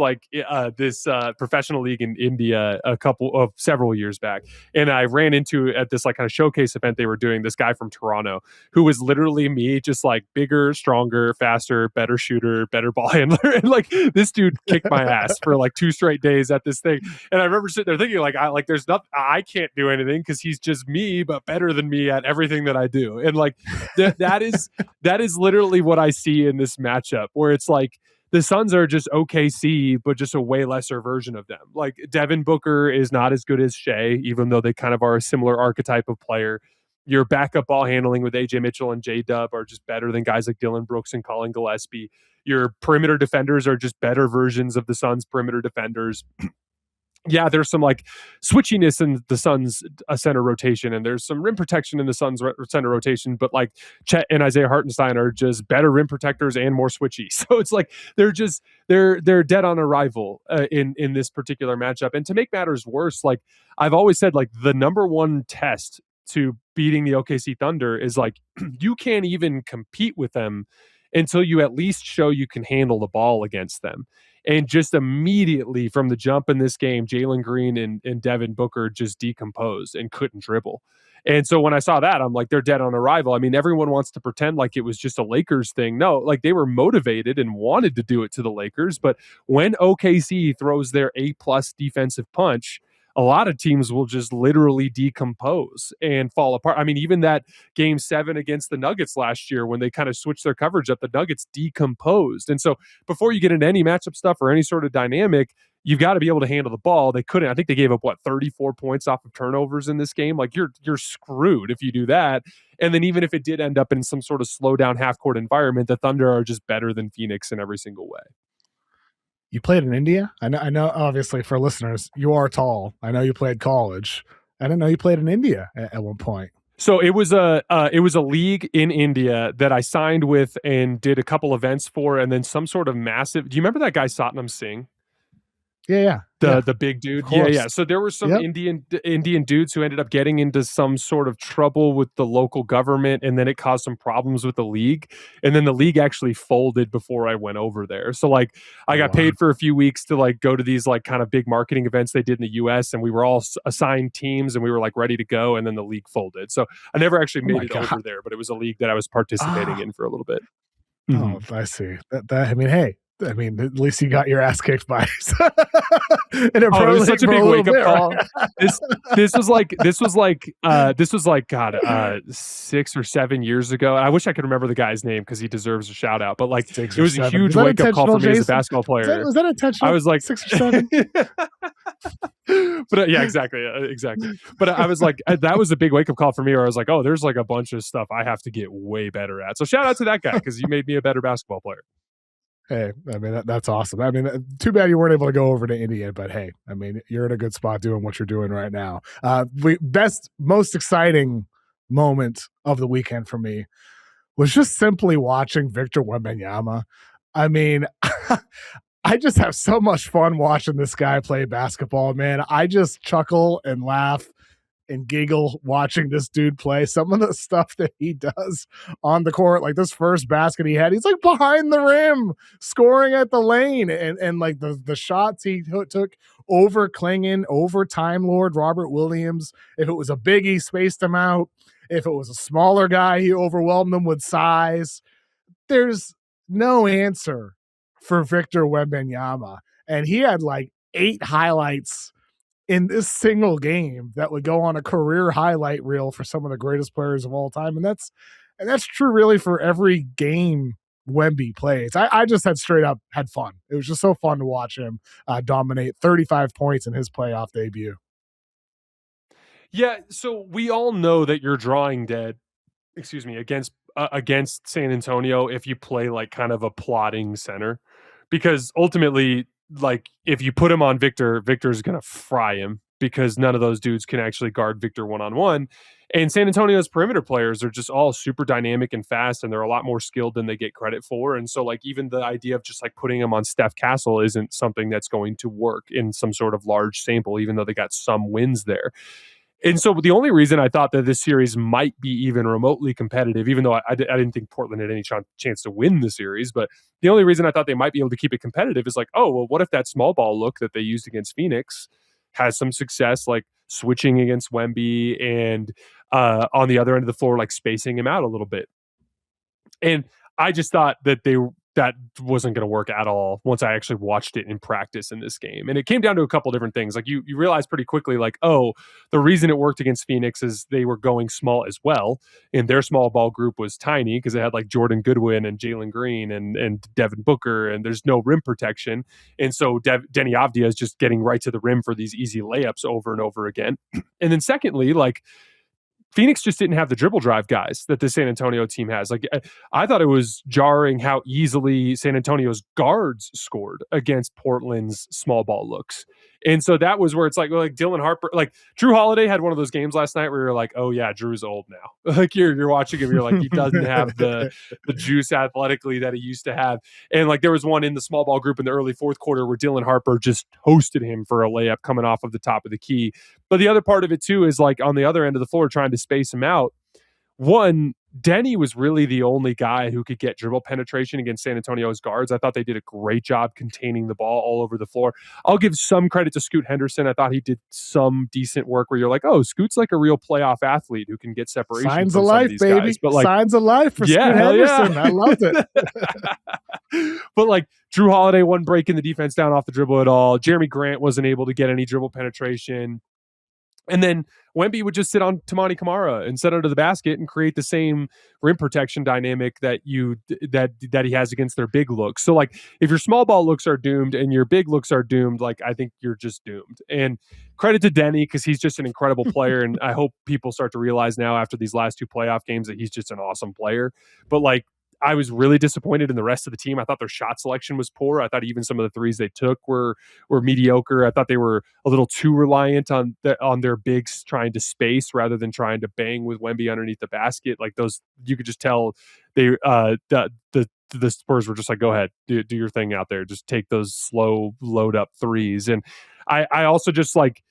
Speaker 2: professional league in India several years back, and I ran into at this like kind of showcase event they were doing this guy from Toronto who was literally me, just like bigger, stronger, faster, better shooter, better ball handler, and like this dude kicked my ass for like 2 straight days at this thing. And I remember sitting there thinking, there's nothing, I can't do anything because he's just me, but better than me at everything that I do. And like that is literally what I see in this matchup, where it's like the Suns are just OKC, but just a way lesser version of them. Like, Devin Booker is not as good as Shea, even though they kind of are a similar archetype of player. Your backup ball handling with AJ Mitchell and J-Dub are just better than guys like Dylan Brooks and Colin Gillespie. Your perimeter defenders are just better versions of the Suns' perimeter defenders. Yeah, there's some like switchiness in the Suns' center rotation, and there's some rim protection in the Suns' center rotation, but like Chet and Isaiah Hartenstein are just better rim protectors and more switchy. So it's like they're dead on arrival in this particular matchup. And to make matters worse, like I've always said, like the number one test to beating the OKC Thunder is like you can't even compete with them until you at least show you can handle the ball against them. And just immediately from the jump in this game, Jalen Green and Devin Booker just decomposed and couldn't dribble. And so when I saw that, I'm like, they're dead on arrival. I mean, everyone wants to pretend like it was just a Lakers thing. No, like they were motivated and wanted to do it to the Lakers. But when OKC throws their A-plus defensive punch, a lot of teams will just literally decompose and fall apart. I mean, even that game 7 against the Nuggets last year, when they kind of switched their coverage up, the Nuggets decomposed. And so before you get into any matchup stuff or any sort of dynamic, you've got to be able to handle the ball. They couldn't. I think they gave up 34 points off of turnovers in this game. Like you're screwed if you do that. And then even if it did end up in some sort of slow down half court environment, the Thunder are just better than Phoenix in every single way.
Speaker 1: You played in India? I know, obviously, for listeners, you are tall. I know you played college. I didn't know you played in India at one point.
Speaker 2: So it was a league in India that I signed with and did a couple events for, and then some sort of massive. Do you remember that guy Satnam Singh?
Speaker 1: Yeah.
Speaker 2: The big dude. Yeah. So there were some Indian dudes who ended up getting into some sort of trouble with the local government, and then it caused some problems with the league. And then the league actually folded before I went over there. So like I got paid for a few weeks to like go to these like kind of big marketing events they did in the US, and we were all assigned teams and we were like ready to go, and then the league folded. So I never actually made it over there, but it was a league that I was participating in for a little bit.
Speaker 1: Oh, I see. That I mean, hey, at least you got your ass kicked by
Speaker 2: it was such a big wake up call. This was like God, 6 or 7 years ago. I wish I could remember the guy's name because he deserves a shout out. But like it was a huge wake up call for me as a basketball player.
Speaker 1: Was that intentional?
Speaker 2: I was like
Speaker 1: 6 or 7.
Speaker 2: But yeah, exactly. But I was like, that was a big wake up call for me. Where I was like, oh, there's like a bunch of stuff I have to get way better at. So shout out to that guy because you made me a better basketball player.
Speaker 1: Hey, I mean, that's awesome. I mean, too bad you weren't able to go over to India, but hey, I mean, you're in a good spot doing what you're doing right now. Most exciting moment of the weekend for me was just simply watching Victor Wembanyama. I mean, I just have so much fun watching this guy play basketball, man. I just chuckle and laugh and giggle watching this dude play. Some of the stuff that he does on the court, like this first basket he had, he's like behind the rim scoring at the lane, and like the shots he took over Klingon, over Time Lord Robert Williams. If it was a big, he spaced him out. If it was a smaller guy, he overwhelmed them with size. There's no answer for Victor Wembanyama, and he had like 8 highlights in this single game that would go on a career highlight reel for some of the greatest players of all time. And that's true really for every game Wemby plays. I just had fun. It was just so fun to watch him dominate 35 points in his playoff debut.
Speaker 2: Yeah. So we all know that you're drawing dead, against San Antonio if you play like kind of a plotting center, because ultimately, like if you put him on Victor's going to fry him because none of those dudes can actually guard Victor one-on-one. And San Antonio's perimeter players are just all super dynamic and fast, and they're a lot more skilled than they get credit for. And so like even the idea of just like putting him on Steph Castle isn't something that's going to work in some sort of large sample, even though they got some wins there. And so the only reason I thought that this series might be even remotely competitive, even though I didn't think Portland had any chance to win the series, but the only reason I thought they might be able to keep it competitive is like, oh, well, what if that small ball look that they used against Phoenix has some success, like switching against Wemby and on the other end of the floor, like spacing him out a little bit. And I just thought that that wasn't going to work at all once I actually watched it in practice in this game. And it came down to a couple different things. Like you realize pretty quickly, like, oh, the reason it worked against Phoenix is they were going small as well. And their small ball group was tiny because they had like Jordan Goodwin and Jalen Green and Devin Booker, and there's no rim protection. And so Denny Avdia is just getting right to the rim for these easy layups over and over again. And then secondly, like, Phoenix just didn't have the dribble drive guys that the San Antonio team has. Like, I thought it was jarring how easily San Antonio's guards scored against Portland's small ball looks. And so that was where it's like Dylan Harper, like Drew Holiday had one of those games last night where you're like, oh yeah, Drew's old now. Like you're watching him, you're like, he doesn't have the juice athletically that he used to have. And like there was one in the small ball group in the early fourth quarter where Dylan Harper just toasted him for a layup coming off of the top of the key. But the other part of it too is like on the other end of the floor trying to space him out. One, Denny was really the only guy who could get dribble penetration against San Antonio's guards. I thought they did a great job containing the ball all over the floor. I'll give some credit to Scoot Henderson. I thought he did some decent work where you're like, oh, Scoot's like a real playoff athlete who can get separation.
Speaker 1: Signs of life, baby.
Speaker 2: Guys. But like,
Speaker 1: signs of life for Scoot Henderson. Yeah. I loved it.
Speaker 2: But like Drew Holiday wasn't breaking the defense down off the dribble at all. Jeremy Grant wasn't able to get any dribble penetration. And then Wemby would just sit on Tamani Kamara and set under the basket and create the same rim protection dynamic that he has against their big looks. So like if your small ball looks are doomed and your big looks are doomed, like I think you're just doomed. And credit to Denny because he's just an incredible player. And I hope people start to realize now after these last two playoff games that he's just an awesome player. But like I was really disappointed in the rest of the team. I thought their shot selection was poor. I thought even some of the threes they took were mediocre. I thought they were a little too reliant on their bigs trying to space rather than trying to bang with Wemby underneath the basket. Like those, you could just tell they the Spurs were just like, go ahead, do your thing out there. Just take those slow load up threes. And I also just like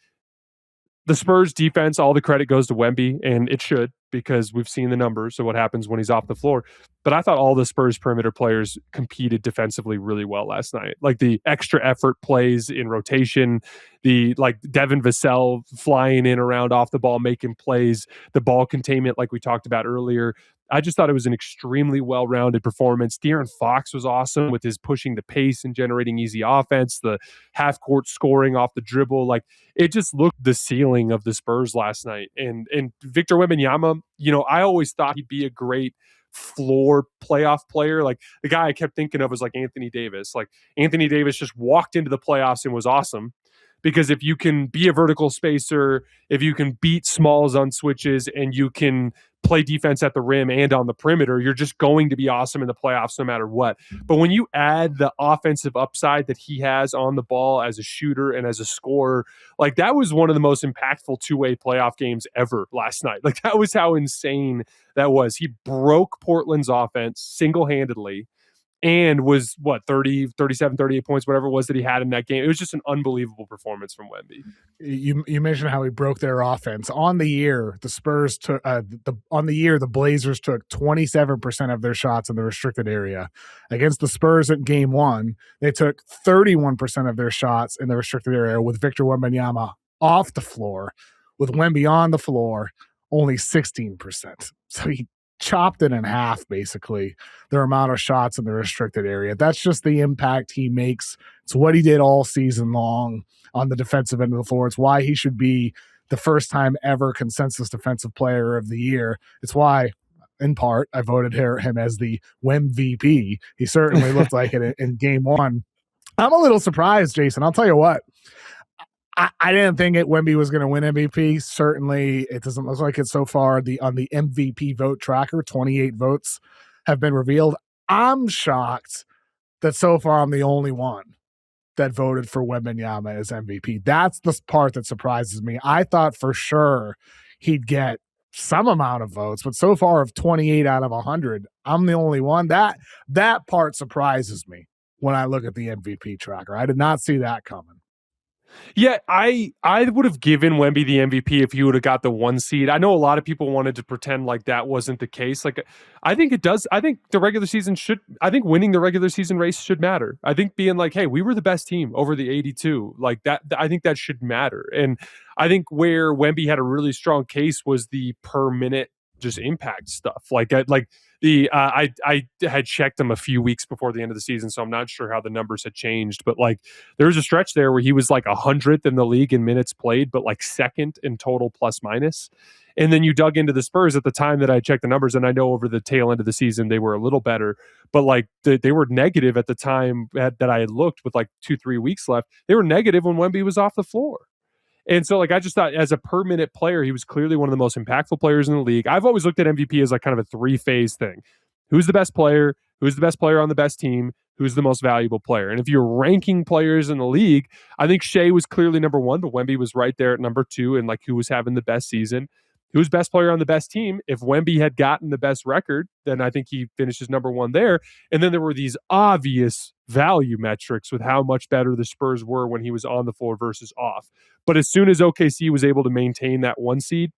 Speaker 2: the Spurs defense, all the credit goes to Wemby, and it should because we've seen the numbers of what happens when he's off the floor. But I thought all the Spurs perimeter players competed defensively really well last night. Like the extra effort plays in rotation, the like Devin Vassell flying in around off the ball, making plays, the ball containment like we talked about earlier. I just thought it was an extremely well-rounded performance. De'Aaron Fox was awesome with his pushing the pace and generating easy offense, the half-court scoring off the dribble. Like it just looked the ceiling of the Spurs last night. And Victor Wembanyama, you know, I always thought he'd be a great floor playoff player. Like the guy I kept thinking of was like Anthony Davis. Like Anthony Davis just walked into the playoffs and was awesome. Because if you can be a vertical spacer, if you can beat smalls on switches, and you can play defense at the rim and on the perimeter, you're just going to be awesome in the playoffs no matter what. But when you add the offensive upside that he has on the ball as a shooter and as a scorer, like that was one of the most impactful two-way playoff games ever last night. Like that was how insane that was. He broke Portland's offense single-handedly. And was, 37, 38 points, whatever it was that he had in that game. It was just an unbelievable performance from Wemby.
Speaker 1: You mentioned how he broke their offense. On the year, the Spurs took the Blazers took 27% of their shots in the restricted area. Against the Spurs at game one, they took 31% of their shots in the restricted area with Victor Wembanyama off the floor. With Wemby on the floor, only 16%. So he chopped it in half, basically, their amount of shots in the restricted area. That's just the impact he makes. It's what he did all season long on the defensive end of the floor. It's why he should be the first time ever consensus defensive player of the year. It's why, in part, I voted him as the WemVP. He certainly looked like it in game one. I'm a little surprised, Jason. I'll tell you what. I didn't think Wemby was going to win MVP. Certainly, it doesn't look like it so far. On the MVP vote tracker, 28 votes have been revealed. I'm shocked that so far I'm the only one that voted for Wembanyama as MVP. That's the part that surprises me. I thought for sure he'd get some amount of votes, but so far of 28 out of 100, I'm the only one. That part surprises me when I look at the MVP tracker. I did not see that coming.
Speaker 2: Yeah, I would have given Wemby the MVP if he would have got the one seed. I know a lot of people wanted to pretend like that wasn't the case. Like, I think it does. I think the regular season I think winning the regular season race should matter. I think being like, hey, we were the best team over the 82, like that, I think that should matter. And I think where Wemby had a really strong case was the per minute just impact stuff. I had checked him a few weeks before the end of the season, so I'm not sure how the numbers had changed. But like there was a stretch there where he was like 100th in the league in minutes played, but like second in total plus minus. And then you dug into the Spurs at the time that I checked the numbers, and I know over the tail end of the season they were a little better, but like they were negative at the time that I had looked with like 2-3 weeks left. They were negative when Wemby was off the floor. And so, like, I just thought as a per minute player, he was clearly one of the most impactful players in the league. I've always looked at MVP as like kind of a 3-phase thing. Who's the best player? Who's the best player on the best team? who's the most valuable player. And if you're ranking players in the league, I think Shea was clearly number one, but Wemby was right there at number two, and like who was having the best season. Who was best player on the best team? If Wemby had gotten the best record, then I think he finishes number one there. And then there were these obvious value metrics with how much better the Spurs were when he was on the floor versus off. But as soon as OKC was able to maintain that one seed,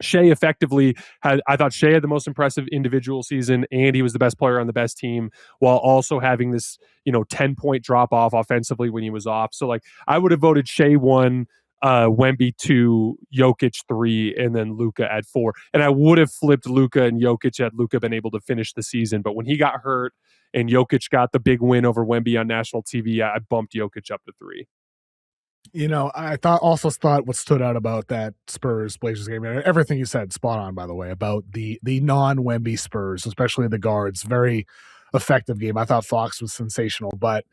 Speaker 2: Shea effectively I thought Shea had the most impressive individual season, and he was the best player on the best team while also having this, 10-point drop off offensively when he was off. So like I would have voted Shea 1, Wemby 2, Jokic 3, and then Luka at 4. And I would have flipped Luka and Jokic had Luka been able to finish the season. But when he got hurt and Jokic got the big win over Wemby on national TV, I bumped Jokic up to 3.
Speaker 1: I also thought what stood out about that Spurs-Blazers game, and everything you said, spot on, by the way, about the non-Wemby Spurs, especially the guards, very effective game. I thought Fox was sensational, but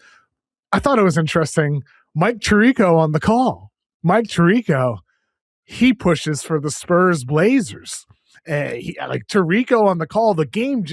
Speaker 1: I thought it was interesting. Mike Tirico on the call. Mike Tirico, he pushes for the Spurs-Blazers. Tirico on the call, the game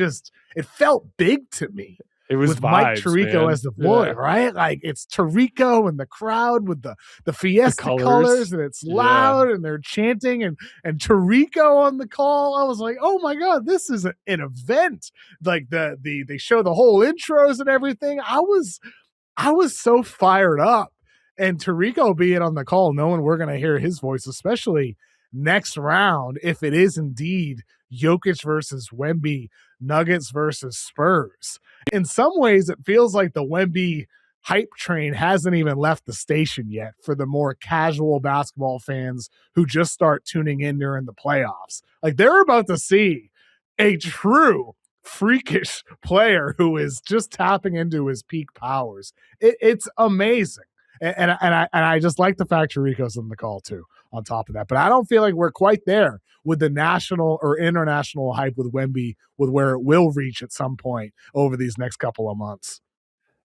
Speaker 1: it felt big to me.
Speaker 2: It was
Speaker 1: with
Speaker 2: vibes,
Speaker 1: Mike Tirico
Speaker 2: man.
Speaker 1: as the voice, right? Like it's Tirico and the crowd with the Fiesta colors, and it's loud and they're chanting and Tirico on the call. I was like, oh my God, this is an event. Like they show the whole intros and everything. I was so fired up, and Tirico being on the call, knowing we're going to hear his voice, especially next round, if it is indeed Jokic versus Wemby, Nuggets versus Spurs. In some ways, it feels like the Wemby hype train hasn't even left the station yet for the more casual basketball fans who just start tuning in during the playoffs. Like they're about to see a true freakish player who is just tapping into his peak powers. It's amazing. And I just like the fact Tirico's in the call too, on top of that. But I don't feel like we're quite there with the national or international hype with Wemby, with where it will reach at some point over these next couple of months.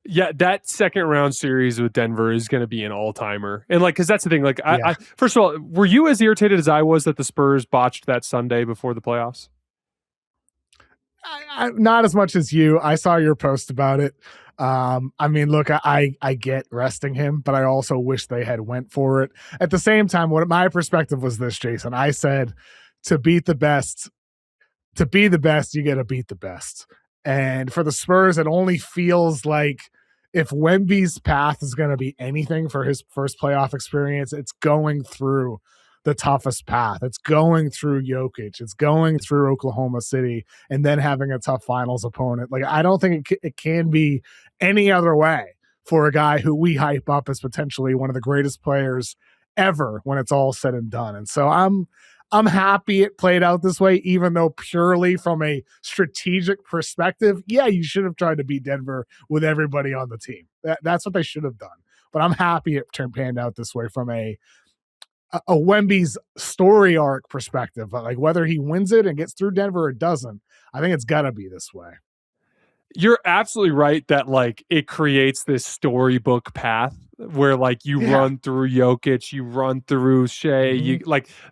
Speaker 2: Yeah, that second round series with Denver is going to be an all-timer. And because that's the thing. I first of all, were you as irritated as I was that the Spurs botched that Sunday before the playoffs?
Speaker 1: I not as much as you. I saw your post about it. Look, I get resting him, but I also wish they had went for it. At the same time, what my perspective was this, Jason. I said, to be the best, you got to beat the best. And for the Spurs, it only feels like if Wemby's path is going to be anything for his first playoff experience, it's going through the toughest path. It's going through Jokic. It's going through Oklahoma City, and then having a tough finals opponent. Like, I don't think it can be any other way for a guy who we hype up as potentially one of the greatest players ever when it's all said and done. And so I'm happy it played out this way, even though purely from a strategic perspective, yeah, you should have tried to beat Denver with everybody on the team. That's what they should have done. But I'm happy it panned out this way from a Wemby's story arc perspective. Like whether he wins it and gets through Denver or doesn't, I think it's got to be this way.
Speaker 2: You're absolutely right that it creates this storybook path where you run through Jokic, you run through Shea, you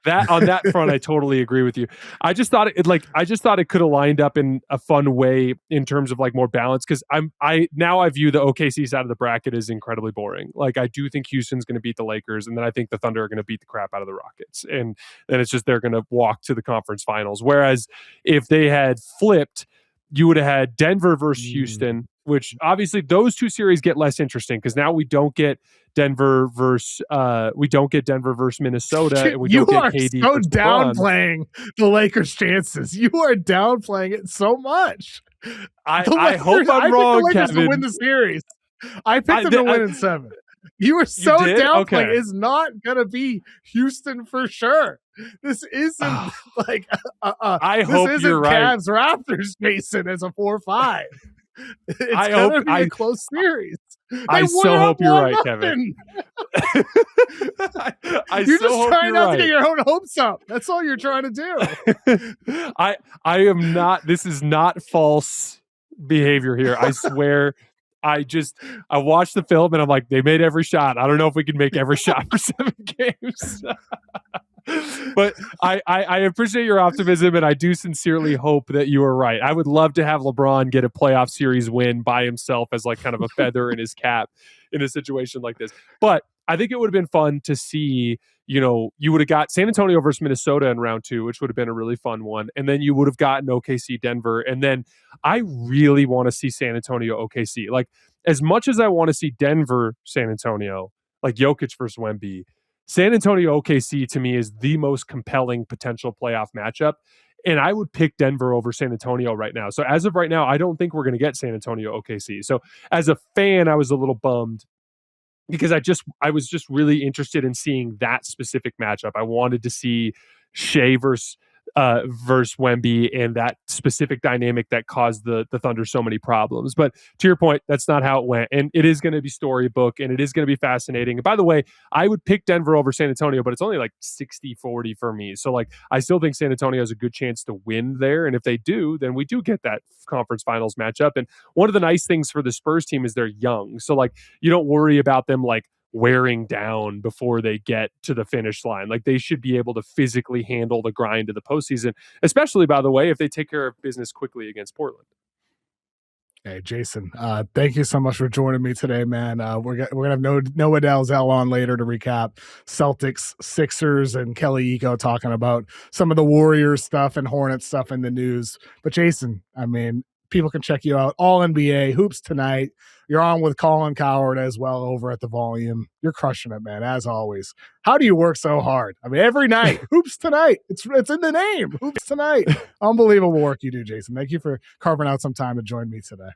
Speaker 2: that on that front. I totally agree with you. I just thought it could have lined up in a fun way in terms of more balance, because I view the OKC side of the bracket as incredibly boring. I do think Houston's going to beat the Lakers, and then I think the Thunder are going to beat the crap out of the Rockets, and then it's just they're going to walk to the conference finals. Whereas if they had flipped, you would have had Denver versus Houston, which obviously those two series get less interesting because now we don't get Denver versus Minnesota, and we don't get KD.
Speaker 1: You are so downplaying the Lakers' chances. You are downplaying it so much.
Speaker 2: I hope I'm wrong,
Speaker 1: I picked the Lakers
Speaker 2: Kevin.
Speaker 1: to win the series. I picked them to win in 7. You were so downplaying. Okay. It's not gonna be Houston for sure. This isn't
Speaker 2: I hope you're right.
Speaker 1: Cavs-Raptors, Jason, as a 4-5. It's gonna be a close series.
Speaker 2: I so hope you're right, Kevin.
Speaker 1: You're just trying not to get your own hopes up. That's all you're trying to do.
Speaker 2: I am not. This is not false behavior here. I swear. I watched the film and I'm like, they made every shot. I don't know if we can make every shot for 7 games. But I appreciate your optimism, and I do sincerely hope that you are right. I would love to have LeBron get a playoff series win by himself as like kind of a feather in his cap in a situation like this. But I think it would have been fun to see, you would have got San Antonio versus Minnesota in round 2, which would have been a really fun one. And then you would have gotten OKC Denver. And then I really want to see San Antonio OKC. Like, as much as I want to see Denver San Antonio, like Jokic versus Wemby, San Antonio OKC to me is the most compelling potential playoff matchup. And I would pick Denver over San Antonio right now. So as of right now, I don't think we're going to get San Antonio OKC. So as a fan, I was a little bummed because I was just really interested in seeing that specific matchup. I wanted to see Shea versus Wemby and that specific dynamic that caused the Thunder so many problems. But to your point, that's not how it went. And it is going to be storybook and it is going to be fascinating. And by the way, I would pick Denver over San Antonio, but it's only like 60-40 for me. So like, I still think San Antonio has a good chance to win there. And if they do, then we do get that conference finals matchup. And one of the nice things for the Spurs team is they're young. So like, you don't worry about them like wearing down before they get to the finish line. Like, they should be able to physically handle the grind of the postseason, especially, by the way, if they take care of business quickly against Portland.
Speaker 1: Hey, Jason, thank you so much for joining me today, man. We're gonna have Noah Dalzell on later to recap Celtics, Sixers, and Kelly Iko talking about some of the Warriors stuff and Hornets stuff in the news. But Jason, I mean, people can check you out. All NBA Hoops Tonight. You're on with Colin Cowherd as well over at the Volume. You're crushing it, man, as always. How do you work so hard? I mean, every night, Hoops Tonight. It's in the name, Hoops Tonight. Unbelievable work you do, Jason. Thank you for carving out some time to join me today.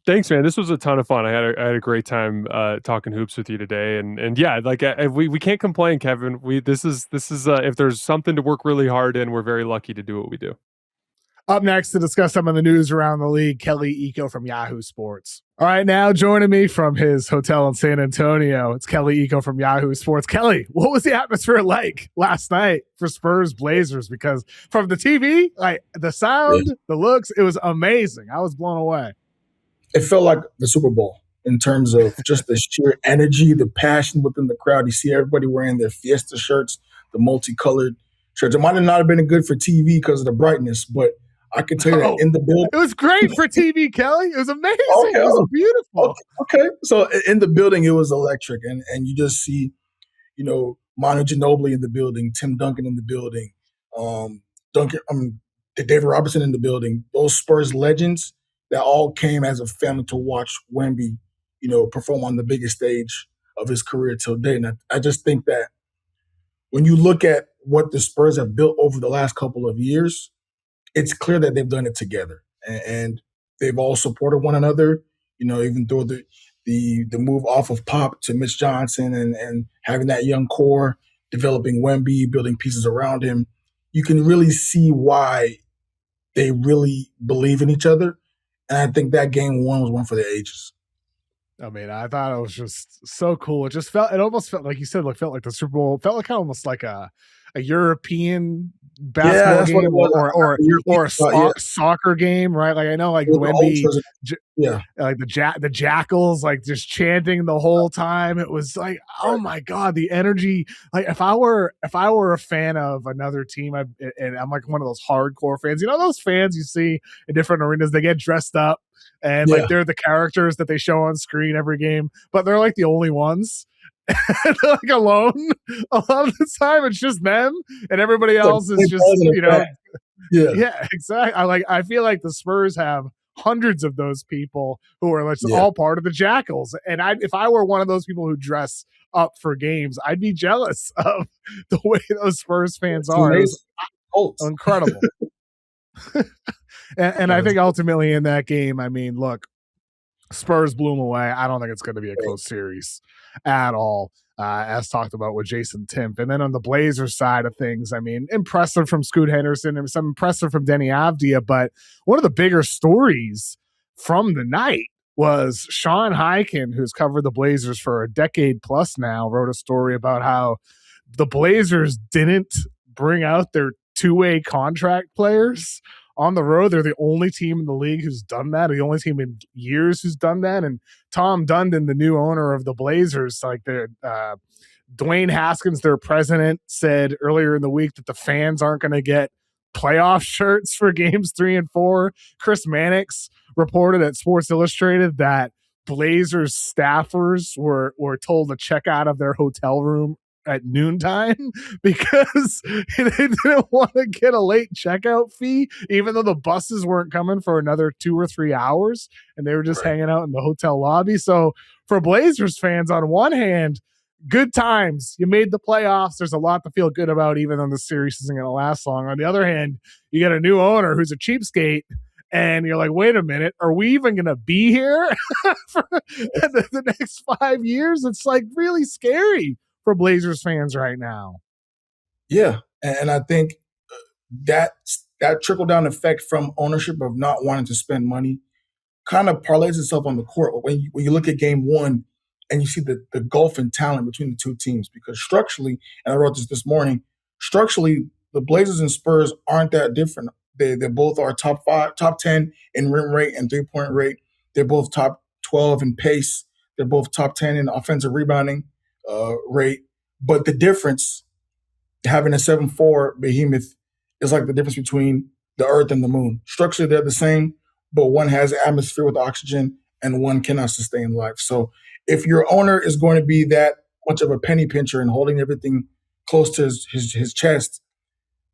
Speaker 2: Thanks, man. This was a ton of fun. I had a great time talking hoops with you today, and yeah, like we can't complain, Kevin. This is if there's something to work really hard in, we're very lucky to do what we do.
Speaker 1: Up next to discuss some of the news around the league, Kelly Iko from Yahoo Sports. All right, now joining me from his hotel in San Antonio, it's Kelly Iko from Yahoo Sports. Kelly, what was the atmosphere like last night for Spurs-Blazers? Because from the TV, like the sound, the looks, it was amazing. I was blown away.
Speaker 3: It felt like the Super Bowl in terms of just the sheer energy, the passion within the crowd. You see everybody wearing their Fiesta shirts, the multicolored shirts. It might not have been good for TV because of the brightness, but I can tell you that in the building.
Speaker 1: It was great for TV, Kelly. It was amazing. Okay, it was beautiful.
Speaker 3: Okay. So in the building, it was electric. And you just see, Manu Ginobili in the building, Tim Duncan in the building, David Robertson in the building, those Spurs legends that all came as a family to watch Wemby, perform on the biggest stage of his career till date. And I just think that when you look at what the Spurs have built over the last couple of years, it's clear that they've done it together, and they've all supported one another. Even though the move off of Pop to Mitch Johnson and having that young core, developing Wemby, building pieces around him, you can really see why they really believe in each other. And I think that game one was one for the ages.
Speaker 1: I mean, I thought it was just so cool. It almost felt like you said, felt like the Super Bowl. It felt like almost like a European basketball game or a soccer game, right? Like, I know, like Wemby, like the Jackals, like just chanting the whole time. It was like, oh my God, the energy. Like, if I were a fan of another team, and I'm like one of those hardcore fans, those fans you see in different arenas, they get dressed up and like they're the characters that they show on screen every game, but they're like the only ones. They're like alone a lot of the time. It's just them, and everybody else is just yeah, exactly. I feel like the Spurs have hundreds of those people who are all part of the Jackals, and if I were one of those people who dress up for games, I'd be jealous of the way those Spurs fans are. It's incredible. and I think ultimately in that game, I mean, look, Spurs blew them away. I don't think it's going to be a close series at all, as talked about with Jason Timpf. And then on the Blazers side of things, I mean, impressive from Scoot Henderson and some impressive from Denny Avdia. But one of the bigger stories from the night was Sean Highkin, who's covered the Blazers for a decade plus now, wrote a story about how the Blazers didn't bring out their two-way contract players on the road. They're the only team in the league who's done that. The only team in years who's done that. And Tom Dundon, the new owner of the Blazers, like Dwayne Haskins, their president, said earlier in the week that the fans aren't going to get playoff shirts for games 3 and 4. Chris Mannix reported at Sports Illustrated that Blazers staffers were told to check out of their hotel room at noontime because they didn't want to get a late checkout fee, even though the buses weren't coming for another 2 or 3 hours and they were just hanging out in the hotel lobby. So for Blazers fans, on one hand, good times. You made the playoffs. There's a lot to feel good about, even though the series isn't going to last long. On the other hand, you got a new owner who's a cheapskate, and you're like, wait a minute, are we even going to be here for the next 5 years? It's like really scary for Blazers fans right now.
Speaker 3: Yeah, and I think that trickle-down effect from ownership of not wanting to spend money kind of parlays itself on the court. When you look at game one and you see the gulf in talent between the two teams, because structurally, and I wrote this morning, structurally, the Blazers and Spurs aren't that different. They both are top 10 in rim rate and three-point rate. They're both top 12 in pace. They're both top 10 in offensive rebounding rate. But the difference, having a 7'4" behemoth, is like the difference between the earth and the moon. Structurally, they're the same, but one has atmosphere with oxygen and one cannot sustain life. So if your owner is going to be that much of a penny pincher and holding everything close to his chest,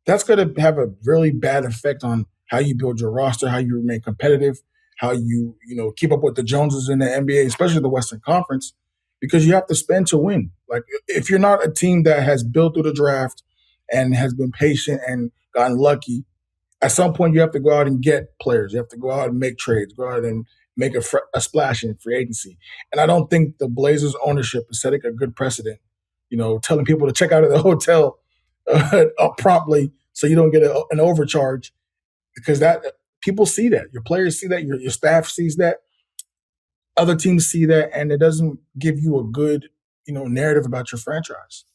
Speaker 3: that's going to have a really bad effect on how you build your roster, how you remain competitive, how you keep up with the Joneses in the NBA, especially the Western Conference, because you have to spend to win. Like, if you're not a team that has built through the draft and has been patient and gotten lucky, at some point you have to go out and get players. You have to go out and make trades, go out and make a splash in free agency. And I don't think the Blazers ownership is setting a good precedent, telling people to check out of the hotel promptly so you don't get an overcharge, because that people see that. Your players see that. Your staff sees that. Other teams see that, and it doesn't give you a good, narrative about your franchise.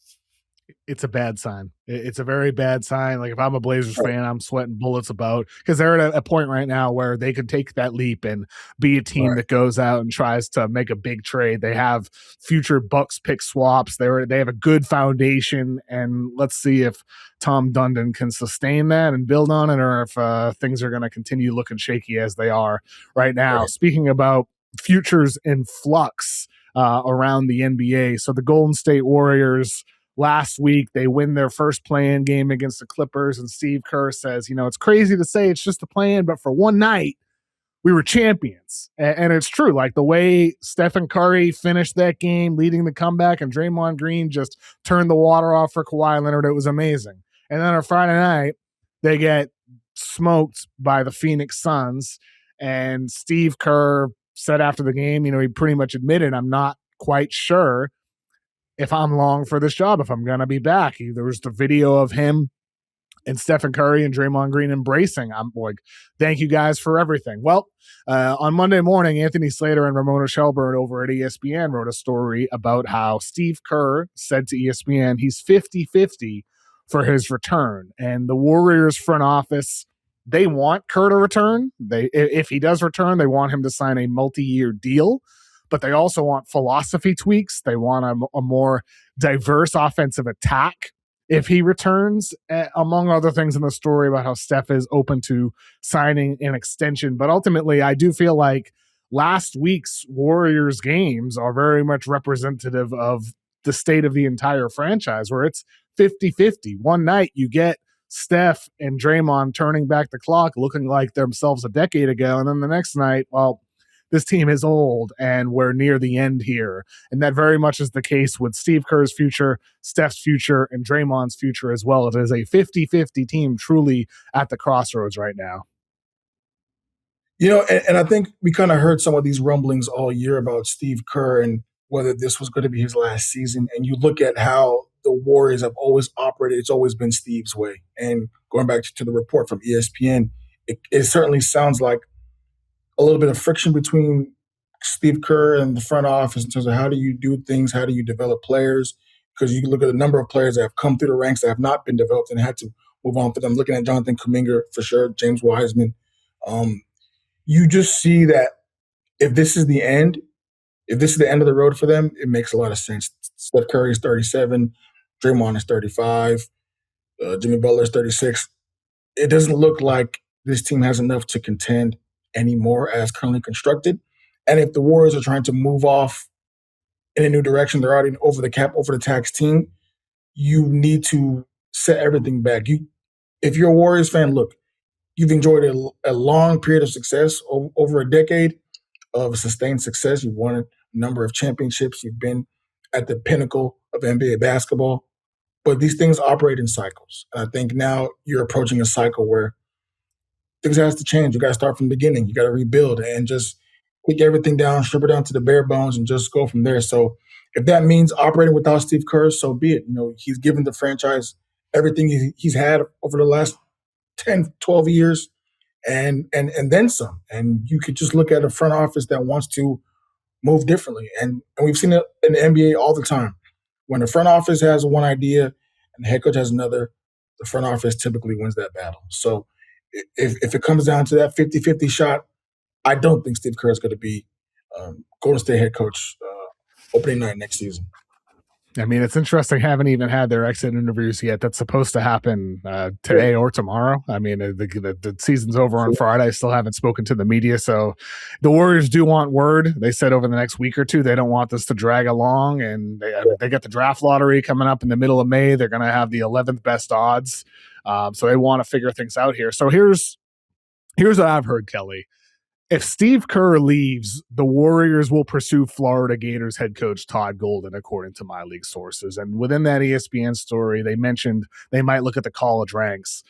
Speaker 1: It's a bad sign. It's a very bad sign. Like, if I'm a Blazers fan, I'm sweating bullets about, because they're at a point right now where they could take that leap and be a team that goes out and tries to make a big trade. They have future Bucks pick swaps. They have a good foundation, and let's see if Tom Dundon can sustain that and build on it, or if things are going to continue looking shaky as they are right now. Speaking about futures in flux around the NBA, so the Golden State Warriors, last week, they win their first play-in game against the Clippers, and Steve Kerr says, it's crazy to say it's just a play-in, but for one night, we were champions. And it's true. Like, the way Stephen Curry finished that game, leading the comeback, and Draymond Green just turned the water off for Kawhi Leonard, it was amazing. And then on Friday night, they get smoked by the Phoenix Suns, and Steve Kerr said after the game, he pretty much admitted, I'm not quite sure if I'm long for this job, if I'm going to be back. There was the video of him and Stephen Curry and Draymond Green embracing. I'm like, thank you guys for everything. Well, on Monday morning, Anthony Slater and Ramona Shelburne over at ESPN wrote a story about how Steve Kerr said to ESPN he's 50-50 for his return. And the Warriors front office, they want Kerr to return. If he does return, they want him to sign a multi-year deal. But they also want philosophy tweaks. They want a more diverse offensive attack if he returns, among other things in the story about how Steph is open to signing an extension. But ultimately, I do feel like last week's Warriors games are very much representative of the state of the entire franchise, where it's 50-50. One night you get Steph and Draymond turning back the clock, looking like themselves a decade ago. And then the next night, well, this team is old and we're near the end here. And that very much is the case with Steve Kerr's future, Steph's future, and Draymond's future as well. It is a 50-50 team truly at the crossroads right now.
Speaker 3: And I think we kind of heard some of these rumblings all year about Steve Kerr and whether this was going to be his last season. And you look at how the Warriors have always operated. It's always been Steve's way. And going back to the report from ESPN, it certainly sounds like a little bit of friction between Steve Kerr and the front office in terms of how do you do things, how do you develop players, because you can look at the number of players that have come through the ranks that have not been developed and had to move on for them. Looking at Jonathan Kuminga, for sure, James Wiseman. You just see that if this is the end, if this is the end of the road for them, it makes a lot of sense. Steph Curry is 37, Draymond is 35, Jimmy Butler is 36. It doesn't look like this team has enough to contend anymore as currently constructed. And if the Warriors are trying to move off in a new direction, they're already over the cap, over the tax team, you need to set everything back. If you're a Warriors fan, look, you've enjoyed a long period of success, over a decade of sustained success. You've won a number of championships. You've been at the pinnacle of NBA basketball. But these things operate in cycles. And I think now you're approaching a cycle where things has to change. You got to start from the beginning. You got to rebuild and just take everything down, strip it down to the bare bones, and just go from there. So if that means operating without Steve Kerr, so be it. He's given the franchise everything he's had over the last 10, 12 years and then some. And you could just look at a front office that wants to move differently. And we've seen it in the NBA all the time. When the front office has one idea and the head coach has another, the front office typically wins that battle. So if it comes down to that 50-50 shot, I don't think Steve Kerr is going to be Golden State head coach opening night next season.
Speaker 1: I mean, it's interesting. Haven't even had their exit interviews yet. That's supposed to happen today or tomorrow. I mean, the season's over on Friday. I still haven't spoken to the media. So the Warriors do want word. They said over the next week or two, they don't want this to drag along. And they got the draft lottery coming up in the middle of May. They're going to have the 11th best odds. So they want to figure things out here. So here's what I've heard, Kelly. If Steve Kerr leaves, the Warriors will pursue Florida Gators head coach Todd Golden, according to my league sources. And within that ESPN story, they mentioned they might look at the college ranks.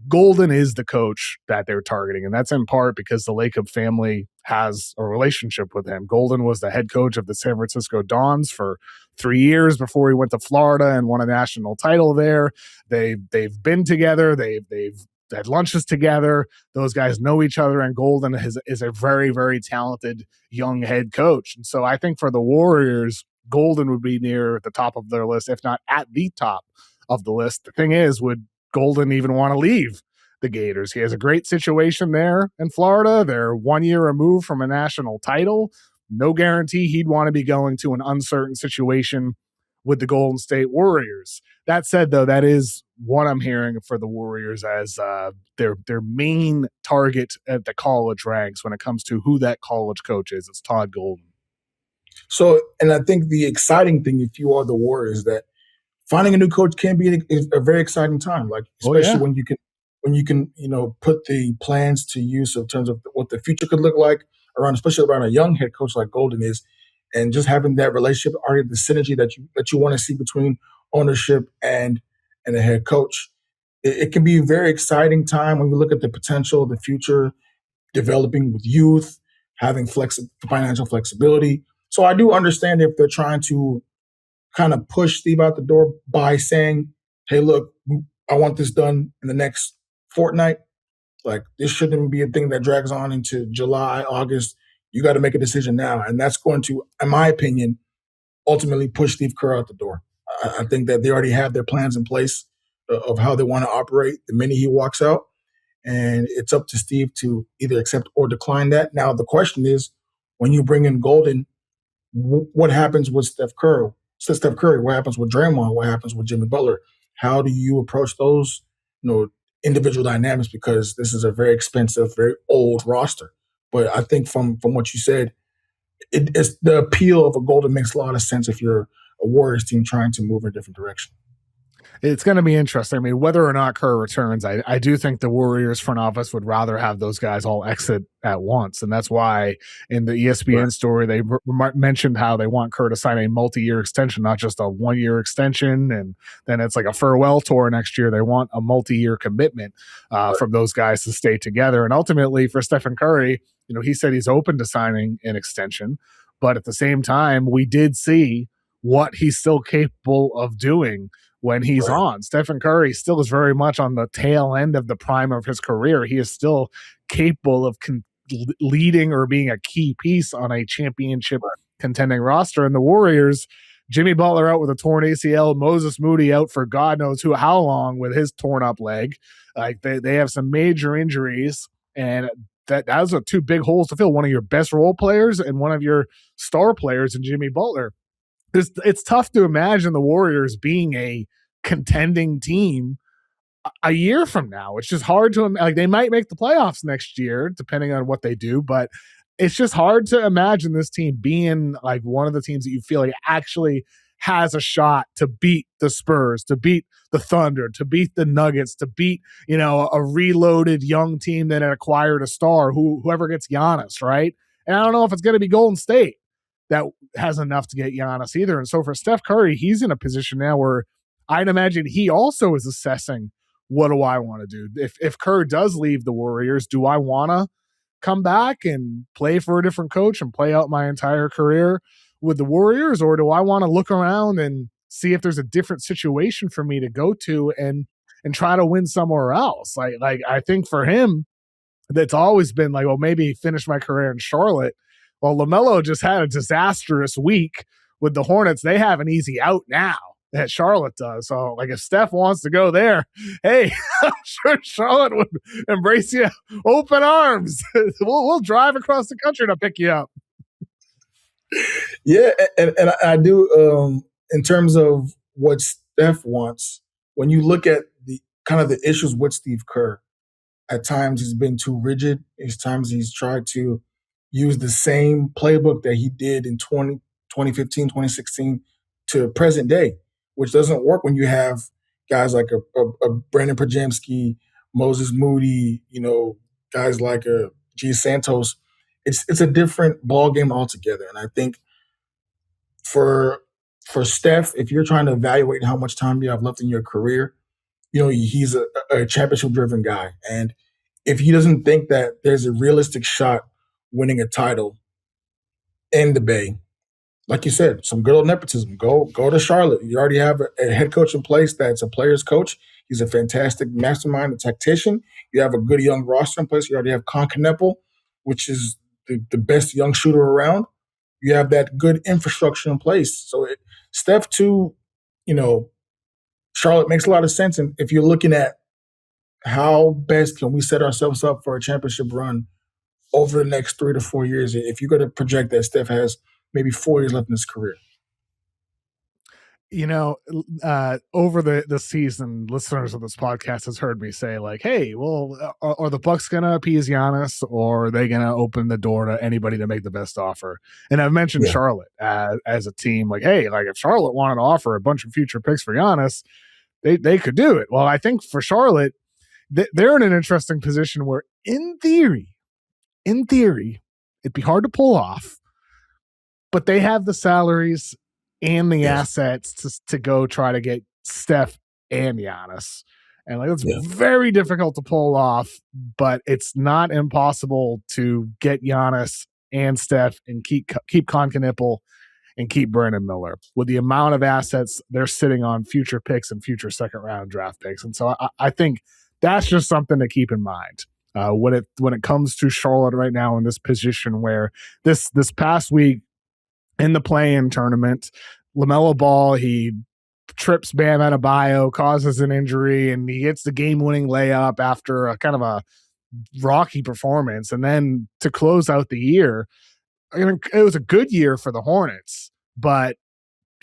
Speaker 1: Golden is the coach that they're targeting, and that's in part because the Lacob family has a relationship with him. Golden was the head coach of the San Francisco Dons for 3 years before he went to Florida and won a national title there. They've been together. They've had lunches together. Those guys know each other, and Golden is a very, very talented young head coach. And so I think for the Warriors, Golden would be near the top of their list, if not at the top of the list. The thing is, would Golden even want to leave the Gators? He has a great situation there in Florida. They're 1 year removed from a national title. No guarantee he'd want to be going to an uncertain situation with the Golden State Warriors. That said, though, that is what I'm hearing for the Warriors as their main target at the college ranks when it comes to who that college coach is. It's Todd Golden.
Speaker 3: So, and I think the exciting thing, if you are the Warriors, that finding a new coach can be a very exciting time. Like especially when you can put the plans to use in terms of what the future could look like especially around a young head coach like Golden is. And just having that relationship, already the synergy that you want to see between ownership and a head coach, it can be a very exciting time when you look at the potential, the future, developing with youth, having financial flexibility. So I do understand if they're trying to kind of push Steve out the door by saying, "Hey, look, I want this done in the next fortnight." Like this shouldn't be a thing that drags on into July, August. You got to make a decision now. And that's going to, in my opinion, ultimately push Steve Kerr out the door. I think that they already have their plans in place of how they want to operate the minute he walks out. And it's up to Steve to either accept or decline that. Now, the question is, when you bring in Golden, what happens with Steph Curry? What happens with Draymond? What happens with Jimmy Butler? How do you approach those individual dynamics? Because this is a very expensive, very old roster. But I think from what you said, it's the appeal of a Golden makes a lot of sense if you're a Warriors team trying to move in a different direction.
Speaker 1: It's going to be interesting. I mean, whether or not Kerr returns, I do think the Warriors front office would rather have those guys all exit at once. And that's why in the ESPN story, they mentioned how they want Kerr to sign a multi-year extension, not just a 1 year extension. And then it's like a farewell tour next year. They want a multi-year commitment from those guys to stay together. And ultimately for Stephen Curry, he said he's open to signing an extension. But at the same time, we did see what he's still capable of doing when he's on. Stephen Curry still is very much on the tail end of the prime of his career. He is still capable of leading or being a key piece on a championship contending roster. And the Warriors, Jimmy Butler out with a torn ACL, Moses Moody out for God knows how long with his torn up leg. Like they have some major injuries, and those are two big holes to fill. One of your best role players and one of your star players in Jimmy Butler. It's tough to imagine the Warriors being a contending team a year from now. It's just hard to like. They might make the playoffs next year, depending on what they do, but it's just hard to imagine this team being like one of the teams that you feel like actually has a shot to beat the Spurs, to beat the Thunder, to beat the Nuggets, to beat, a reloaded young team that had acquired a star, whoever gets Giannis, right? And I don't know if it's going to be Golden State that has enough to get Giannis either. And so for Steph Curry, he's in a position now where I'd imagine he also is assessing, what do I want to do? If Kerr does leave the Warriors, do I want to come back and play for a different coach and play out my entire career with the Warriors, or do I want to look around and see if there's a different situation for me to go to and try to win somewhere else? Like I think for him, that's always been like, well, maybe finish my career in Charlotte. Well, LaMelo just had a disastrous week with the Hornets. They have an easy out now that Charlotte does. So, like, if Steph wants to go there, hey, I'm sure Charlotte would embrace you open arms. We'll drive across the country to pick you up.
Speaker 3: Yeah, and I do. In terms of what Steph wants, when you look at the kind of the issues with Steve Kerr, at times he's been too rigid. At times he's tried to use the same playbook that he did in 2015, 2016 to present day, which doesn't work when you have guys like a Brandon Pajemski, Moses Moody, guys like G. Santos. It's a different ball game altogether. And I think for Steph, if you're trying to evaluate how much time you have left in your career, he's a championship-driven guy. And if he doesn't think that there's a realistic shot winning a title in the Bay, like you said, some good old nepotism. Go to Charlotte. You already have a head coach in place that's a player's coach. He's a fantastic mastermind, a tactician. You have a good young roster in place. You already have Con Kneppel, which is the best young shooter around. You have that good infrastructure in place. So Steph, too, Charlotte makes a lot of sense. And if you're looking at how best can we set ourselves up for a championship run over the next 3 to 4 years, if you're going to project that Steph has maybe 4 years left in his career.
Speaker 1: Over the season, listeners of this podcast has heard me say, like, hey, well, are the Bucks going to appease Giannis, or are they going to open the door to anybody to make the best offer? And I've mentioned Charlotte as a team, like, hey, like if Charlotte wanted to offer a bunch of future picks for Giannis, they could do it. Well, I think for Charlotte, they're in an interesting position where in theory, it'd be hard to pull off, but they have the salaries and the assets to go try to get Steph and Giannis. And like it's very difficult to pull off, but it's not impossible to get Giannis and Steph and keep Con Kneppel and keep Brandon Miller with the amount of assets they're sitting on, future picks and future second-round draft picks. And so I think that's just something to keep in mind. When it comes to Charlotte right now in this position where this past week in the play-in tournament, LaMelo Ball, he trips Bam Adebayo, causes an injury, and he gets the game-winning layup after a kind of a rocky performance. And then to close out the year, it was a good year for the Hornets, but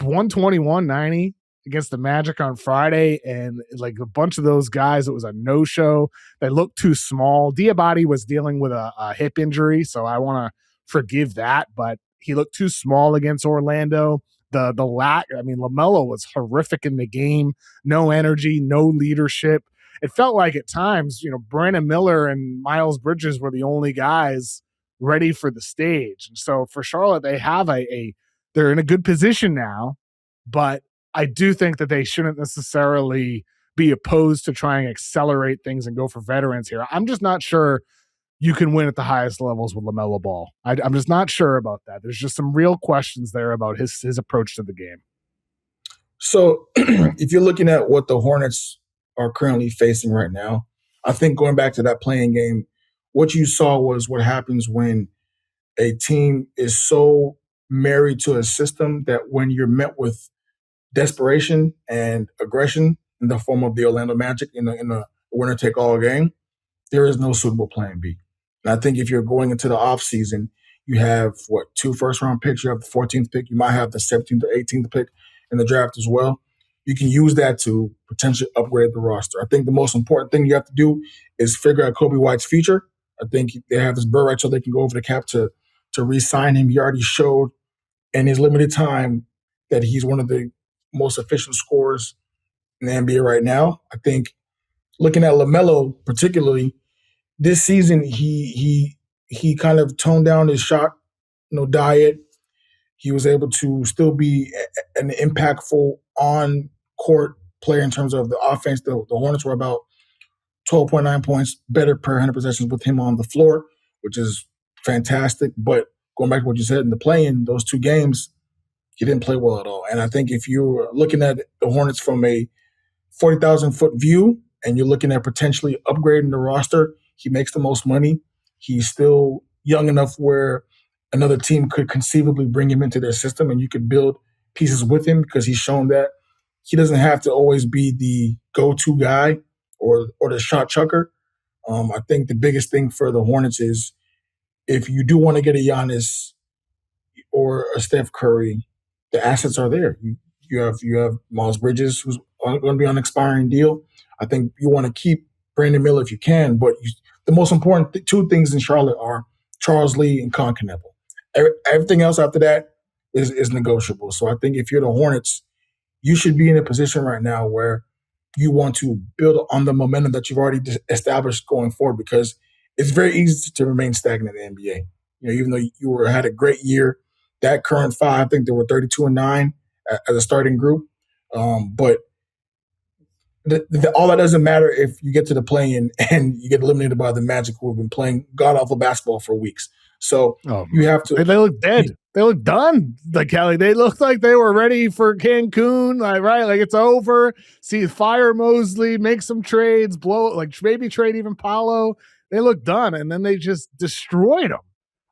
Speaker 1: 121-90 against the Magic on Friday, and like a bunch of those guys, it was a no-show. They looked too small. Diabate was dealing with a hip injury, so I want to forgive that, but he looked too small against Orlando. LaMelo was horrific in the game. No energy, no leadership. It felt like at times, Brandon Miller and Miles Bridges were the only guys ready for the stage. And so for Charlotte, they have they're in a good position now, but I do think that they shouldn't necessarily be opposed to trying to accelerate things and go for veterans here. I'm just not sure you can win at the highest levels with LaMelo Ball. I'm just not sure about that. There's just some real questions there about his approach to the game.
Speaker 3: So if you're looking at what the Hornets are currently facing right now, I think going back to that playing game, what you saw was what happens when a team is so married to a system that when you're met with desperation and aggression in the form of the Orlando Magic in a winner-take-all game, there is no suitable plan B. And I think if you're going into the offseason, you have, 2 first-round picks. You have the 14th pick. You might have the 17th or 18th pick in the draft as well. You can use that to potentially upgrade the roster. I think the most important thing you have to do is figure out Kobe White's future. I think they have this bird so they can go over the cap to re-sign him. He already showed in his limited time that he's one of the most efficient scorers in the NBA right now. I think looking at LaMelo particularly, this season he kind of toned down his shot, diet. He was able to still be an impactful on-court player in terms of the offense. The Hornets were about 12.9 points better per 100 possessions with him on the floor, which is fantastic. But going back to what you said in the play-in, those 2 games, he didn't play well at all. And I think if you're looking at the Hornets from a 40,000-foot view and you're looking at potentially upgrading the roster, he makes the most money. He's still young enough where another team could conceivably bring him into their system and you could build pieces with him because he's shown that he doesn't have to always be the go-to guy or the shot chucker. I think the biggest thing for the Hornets is if you do want to get a Giannis or a Steph Curry, the assets are there. You have Miles Bridges, who's going to be on an expiring deal. I think you want to keep Brandon Miller if you can, but the most important 2 things in Charlotte are Charles Lee and Con Kneppel. Everything else after that is negotiable. So I think if you're the Hornets, you should be in a position right now where you want to build on the momentum that you've already established going forward, because it's very easy to remain stagnant in the NBA. Even though you had a great year, that current 5, I think they were 32-9 as a starting group. But all that doesn't matter if you get to the play-in and you get eliminated by the Magic, who have been playing god-awful basketball for weeks. So you have to.
Speaker 1: They look dead. They look done. Like Kelly, they looked like they were ready for Cancun. Right? Like it's over. See, fire Mosley, make some trades, maybe trade even Paolo. They look done, and then they just destroyed them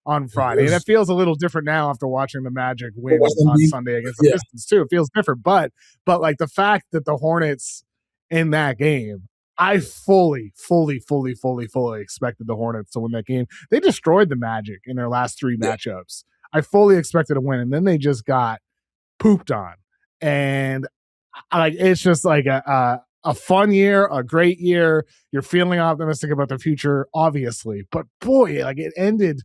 Speaker 1: on Friday. And it feels a little different now after watching the Magic win on Sunday against the Pistons too. It feels different, but like the fact that the Hornets in that game, I fully expected the Hornets to win that game. They destroyed the Magic in their last 3 matchups. I fully expected to win, and then they just got pooped on. And it's just like a fun year, a great year. You're feeling optimistic about the future, obviously, but boy, like it ended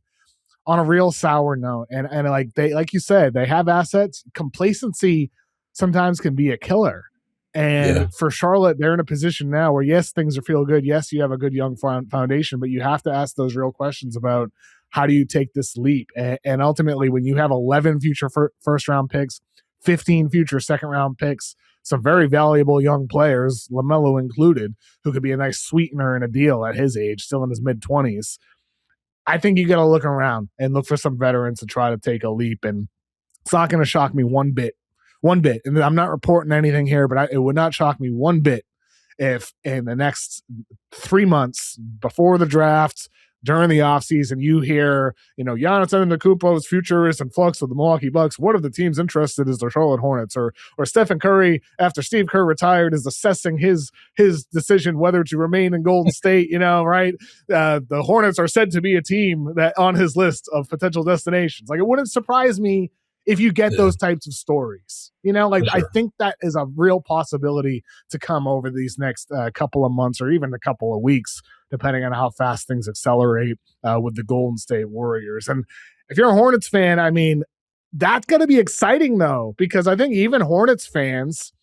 Speaker 1: on a real sour note. And like you said, they have assets. Complacency sometimes can be a killer. And for Charlotte, they're in a position now where, yes, things are feel good. Yes, you have a good young foundation, but you have to ask those real questions about how do you take this leap? And ultimately, when you have 11 future first-round picks, 15 future second-round picks, some very valuable young players, LaMelo included, who could be a nice sweetener in a deal at his age, still in his mid-20s, I think you got to look around and look for some veterans to try to take a leap. And it's not going to shock me one bit. And I'm not reporting anything here, but it would not shock me one bit if in the next 3 months before the draft, during the offseason, you hear, Giannis Antetokounmpo's future is in flux with the Milwaukee Bucks. One of the teams interested is the Charlotte Hornets, or Stephen Curry, after Steve Kerr retired, is assessing his decision whether to remain in Golden State. Right? The Hornets are said to be a team that on his list of potential destinations. Like, it wouldn't surprise me if you get those types of stories. Sure. I think that is a real possibility to come over these next couple of months or even a couple of weeks, depending on how fast things accelerate with the Golden State Warriors. And if you're a Hornets fan, I mean, that's going to be exciting, though, because I think even Hornets fans,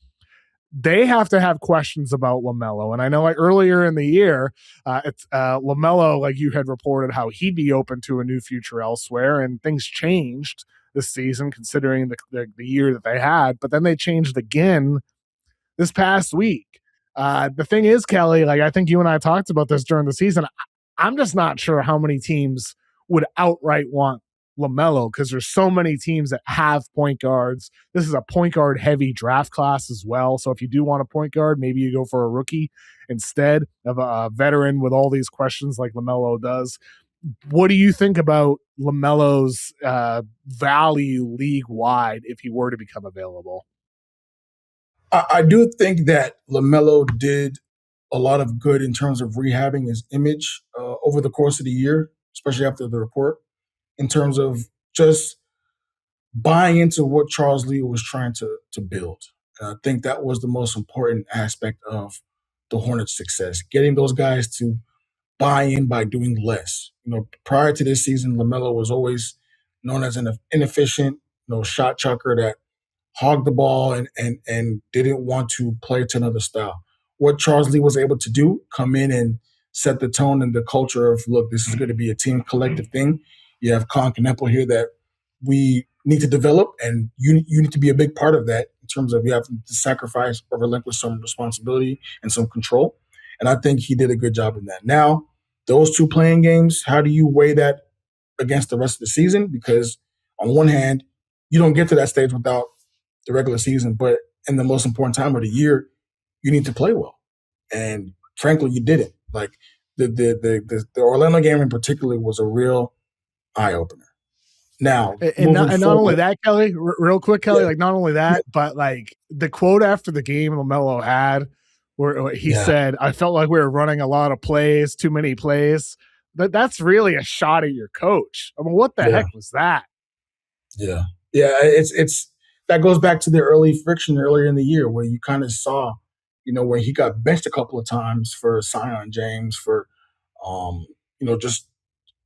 Speaker 1: they have to have questions about LaMelo. And I know earlier in the year, LaMelo, like you had reported, how he'd be open to a new future elsewhere, and things changed this season considering the year that they had. But then they changed again this past week. The thing is, Kelly, like I think you and I talked about this during the season, I'm just not sure how many teams would outright want LaMelo, because there's so many teams that have point guards. This is a point guard heavy draft class as well. So if you do want a point guard, maybe you go for a rookie instead of a veteran with all these questions like LaMelo does. What do you think about LaMelo's value league-wide if he were to become available?
Speaker 3: I do think that LaMelo did a lot of good in terms of rehabbing his image over the course of the year. especially after the report, in terms of just buying into what Charles Lee was trying to build. And I think that was the most important aspect of the Hornets' success, getting those guys to buy in by doing less. Prior to this season, LaMelo was always known as an inefficient, shot chucker that hogged the ball and didn't want to play to another style. What Charles Lee was able to do, come in and set the tone and the culture of, look, this is going to be a team collective thing. You have Con Kneppel here that we need to develop, and you need to be a big part of that in terms of you have to sacrifice or relinquish some responsibility and some control. And I think he did a good job in that. Now, those two playing games, how do you weigh that against the rest of the season? Because on one hand, you don't get to that stage without the regular season, but in the most important time of the year, you need to play well. And frankly, you didn't. Like the Orlando game in particular was a real eye opener. Now,
Speaker 1: and not only that, Kelly, real quick, Kelly, like not only that, but like the quote after the game LaMelo had, where he said, "I felt like we were running a lot of plays, too many plays." That's really a shot at your coach. I mean, what the heck was that?
Speaker 3: Yeah, it's that goes back to the early friction earlier in the year where you kind of saw, where he got benched a couple of times for Zion James for, just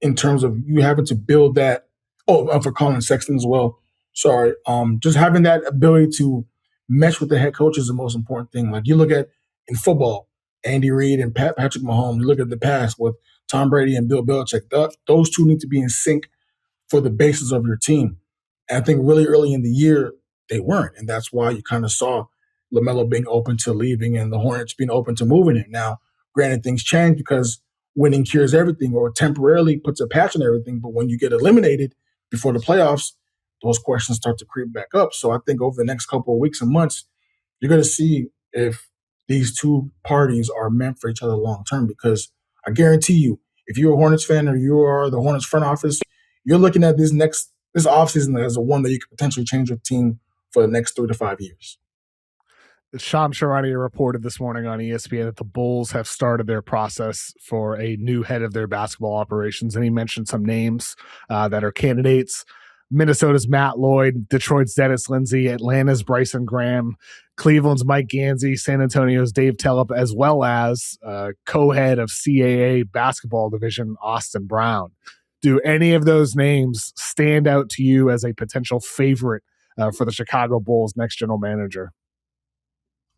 Speaker 3: in terms of you having to build that. Oh, for Colin Sexton as well. Sorry. Just having that ability to mesh with the head coach is the most important thing. Like you look at in football, Andy Reid and Patrick Mahomes, you look at the past with Tom Brady and Bill Belichick, those two need to be in sync for the basis of your team. And I think really early in the year, they weren't. And that's why you kind of saw LaMelo being open to leaving and the Hornets being open to moving him. Now, granted, things change because winning cures everything or temporarily puts a patch on everything. But when you get eliminated before the playoffs, those questions start to creep back up. So I think over the next couple of weeks and months, you're going to see if these two parties are meant for each other long term. Because I guarantee you, if you're a Hornets fan or you are the Hornets front office, you're looking at this offseason as a one that you could potentially change your team for the next 3 to 5 years.
Speaker 1: Shams Charania reported this morning on ESPN that the Bulls have started their process for a new head of their basketball operations, and he mentioned some names that are candidates. Minnesota's Matt Lloyd, Detroit's Dennis Lindsey, Atlanta's Bryson Graham, Cleveland's Mike Gansey, San Antonio's Dave Tellup, as well as co-head of CAA basketball division, Austin Brown. Do any of those names stand out to you as a potential favorite for the Chicago Bulls' next general manager?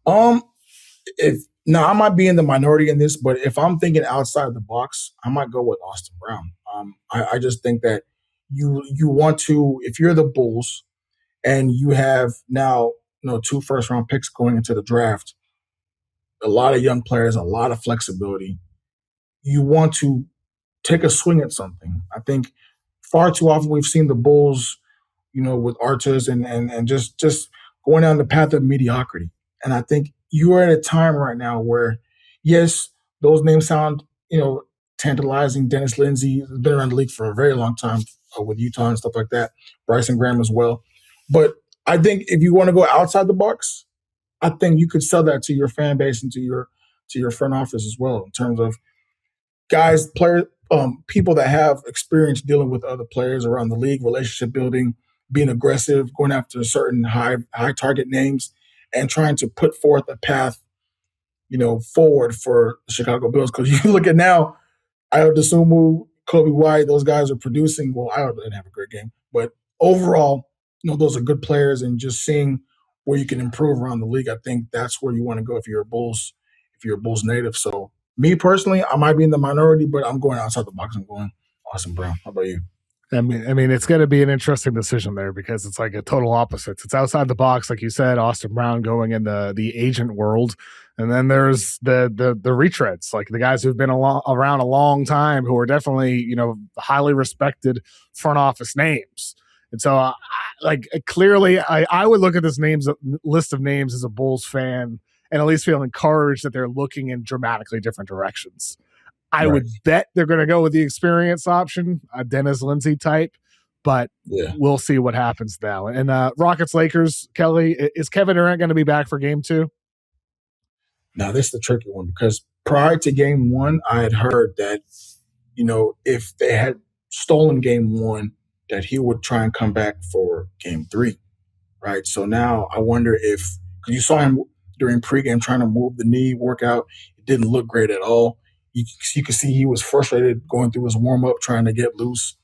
Speaker 3: I might be in the minority in this, but if I'm thinking outside the box, I might go with Austin Brown. I just think that you want to, if you're the Bulls and you have now 2 first-round picks going into the draft, a lot of young players, a lot of flexibility, you want to take a swing at something. I think far too often we've seen the Bulls, with Artest and just going down the path of mediocrity. And I think you are at a time right now where, yes, those names sound, tantalizing. Dennis Lindsey has been around the league for a very long time with Utah and stuff like that. Bryson Graham as well. But I think if you want to go outside the box, I think you could sell that to your fan base and to your front office as well in terms of guys, people that have experience dealing with other players around the league, relationship building, being aggressive, going after certain high target names, and trying to put forth a path, forward for the Chicago Bulls. Because you look at now, Ayo Dosunmu, Kobe White, those guys are producing. Well, Ayo didn't have a great game, but overall, those are good players. And just seeing where you can improve around the league, I think that's where you want to go if you're a Bulls native. So me personally, I might be in the minority, but I'm going outside the box. I'm going Austin Brown. How about you?
Speaker 1: I mean, it's going to be an interesting decision there because it's like a total opposite. It's outside the box, like you said, Austin Brown going in the agent world, and then there's the retreads, like the guys who've been around a long time, who are definitely highly respected front office names. And so, clearly, I would look at this list of names as a Bulls fan and at least feel encouraged that they're looking in dramatically different directions. I would bet they're going to go with the experience option, a Dennis Lindsey type, but we'll see what happens now. And Rockets-Lakers, Kelly, is Kevin Durant going to be back for game 2?
Speaker 3: Now, this is the tricky one because prior to game 1, I had heard that if they had stolen game 1, that he would try and come back for game 3, right? So now I wonder because you saw him during pregame trying to move the knee workout. It didn't look great at all. You could see he was frustrated going through his warm-up, trying to get loose.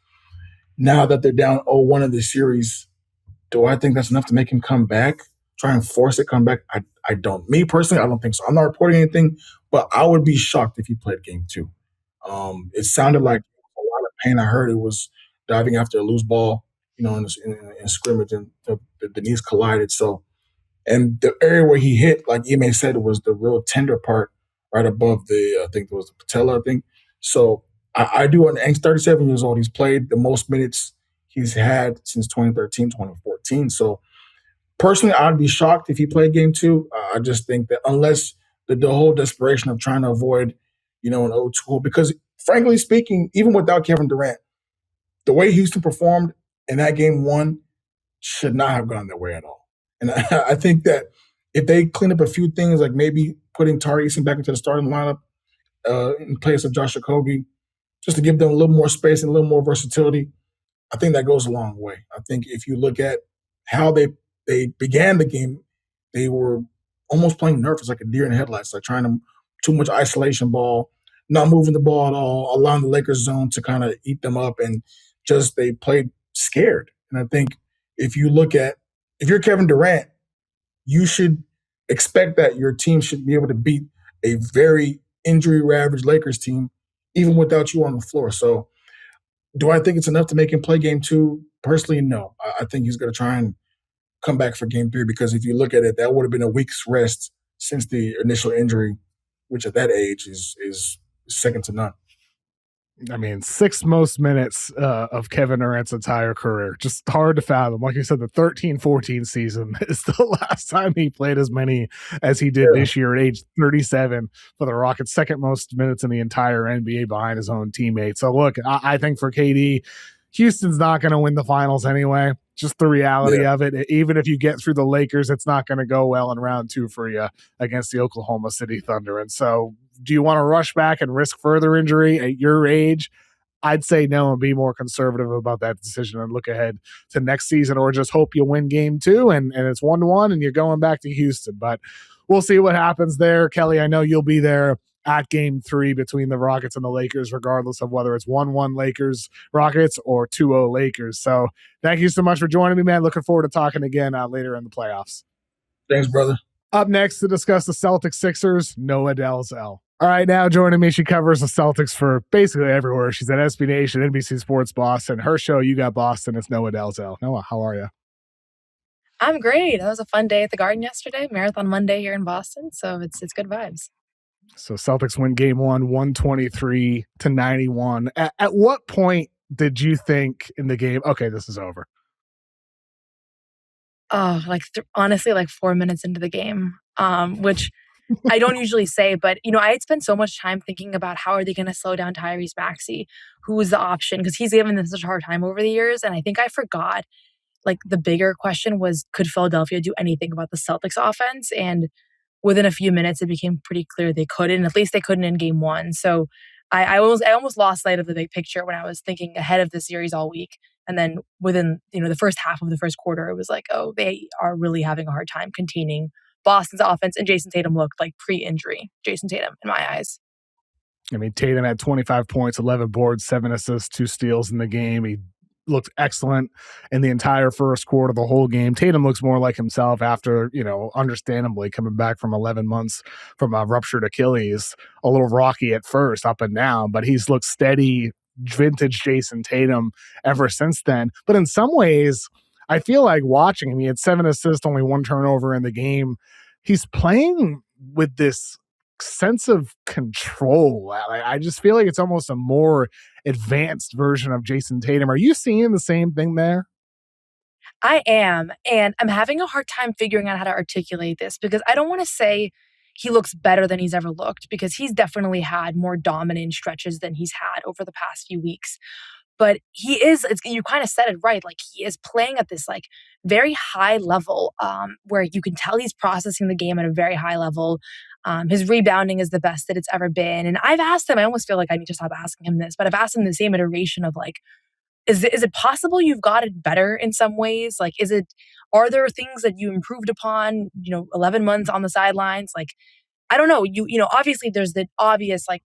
Speaker 3: Now that they're down 0-1 in the series, do I think that's enough to make him come back? Try and force it come back? I don't. Me personally, I don't think so. I'm not reporting anything, but I would be shocked if he played game 2. It sounded like a lot of pain. I heard it was diving after a loose ball, in scrimmage, and the knees collided. So, and the area where he hit, like Ime said, was the real tender part right above I think it was the patella, I think. So I do, and he's 37 years old. He's played the most minutes he's had since 2013, 2014. So personally, I'd be shocked if he played game 2. I just think that unless the whole desperation of trying to avoid, an 0-2, because frankly speaking, even without Kevin Durant, the way Houston performed in that game 1 should not have gone their way at all. And I think that if they clean up a few things, like maybe putting Tari Eason back into the starting lineup in place of Josh Okogie, just to give them a little more space and a little more versatility, I think that goes a long way. I think if you look at how they began the game, they were almost playing nervous, like a deer in headlights, like trying to too much isolation ball, not moving the ball at all, allowing the Lakers zone to kind of eat them up, and just they played scared. And I think if you're Kevin Durant, you should expect that your team should be able to beat a very injury-ravaged Lakers team, even without you on the floor. So do I think it's enough to make him play game 2? Personally, no. I think he's going to try and come back for game 3, because if you look at it, that would have been a week's rest since the initial injury, which at that age is second to none.
Speaker 1: I mean, 6 most minutes of Kevin Durant's entire career. Just hard to fathom. Like you said, the 13-14 season is the last time he played as many as he did this year at age 37 for the Rockets. Second most minutes in the entire NBA behind his own teammates. So look, I think for KD, Houston's not going to win the finals anyway. Just the reality of it. Even if you get through the Lakers, it's not going to go well in round 2 for you against the Oklahoma City Thunder. And so do you want to rush back and risk further injury at your age? I'd say no and be more conservative about that decision and look ahead to next season, or just hope you win game 2 and it's 1-1 and you're going back to Houston. But we'll see what happens there. Kelly, I know you'll be there at game 3 between the Rockets and the Lakers, regardless of whether it's 1-1 Lakers Rockets or 2-0 Lakers. So thank you so much for joining me, man. Looking forward to talking again later in the playoffs.
Speaker 3: Thanks, brother.
Speaker 1: Up next to discuss the Celtics-Sixers, Noa Dalzell. All right, now joining me, she covers the Celtics for basically everywhere. She's at SB Nation, NBC Sports Boston. Her show, You Got Boston, it's Noa Dalzell. Noa, how are you?
Speaker 4: I'm great. That was a fun day at the Garden yesterday. Marathon Monday here in Boston, so it's good vibes.
Speaker 1: So Celtics win game 1, 123-91. At what point did you think in the game, okay, this is over?
Speaker 4: Oh, honestly, 4 minutes into the game, which I don't usually say, but, I had spent so much time thinking about how are they going to slow down Tyrese Maxey, who was the option, because he's given them such a hard time over the years, and I think I forgot, the bigger question was, could Philadelphia do anything about the Celtics offense? And within a few minutes, it became pretty clear they couldn't. At least they couldn't in game 1. So I almost lost sight of the big picture when I was thinking ahead of the series all week. And then within, the first half of the first quarter, it was like, oh, they are really having a hard time containing Boston's offense. And Jason Tatum looked like pre-injury Jason Tatum in my eyes.
Speaker 1: I mean, Tatum had 25 points, 11 boards, 7 assists, 2 steals in the game. He looked excellent in the entire first quarter, the whole game. Tatum looks more like himself after, understandably coming back from 11 months from a ruptured Achilles. A little rocky at first, up and down, but he's looked steady, vintage Jason Tatum ever since then. But in some ways, I feel like watching him, he had 7 assists, only 1 turnover in the game. He's playing with this sense of control. I just feel like it's almost a more advanced version of Jason Tatum. Are you seeing the same thing there?
Speaker 4: I am, and I'm having a hard time figuring out how to articulate this, because I don't want to say he looks better than he's ever looked, because he's definitely had more dominant stretches than he's had over the past few weeks. But he is, you kind of said it right, he is playing at this very high level, where you can tell he's processing the game at a very high level. His rebounding is the best that it's ever been. And I've asked him, I almost feel like I need to stop asking him this, but I've asked him the same iteration of like, is it possible you've got it better in some ways? Like, are there things that you improved upon, 11 months on the sidelines? Like, I don't know. Obviously there's the obvious, like,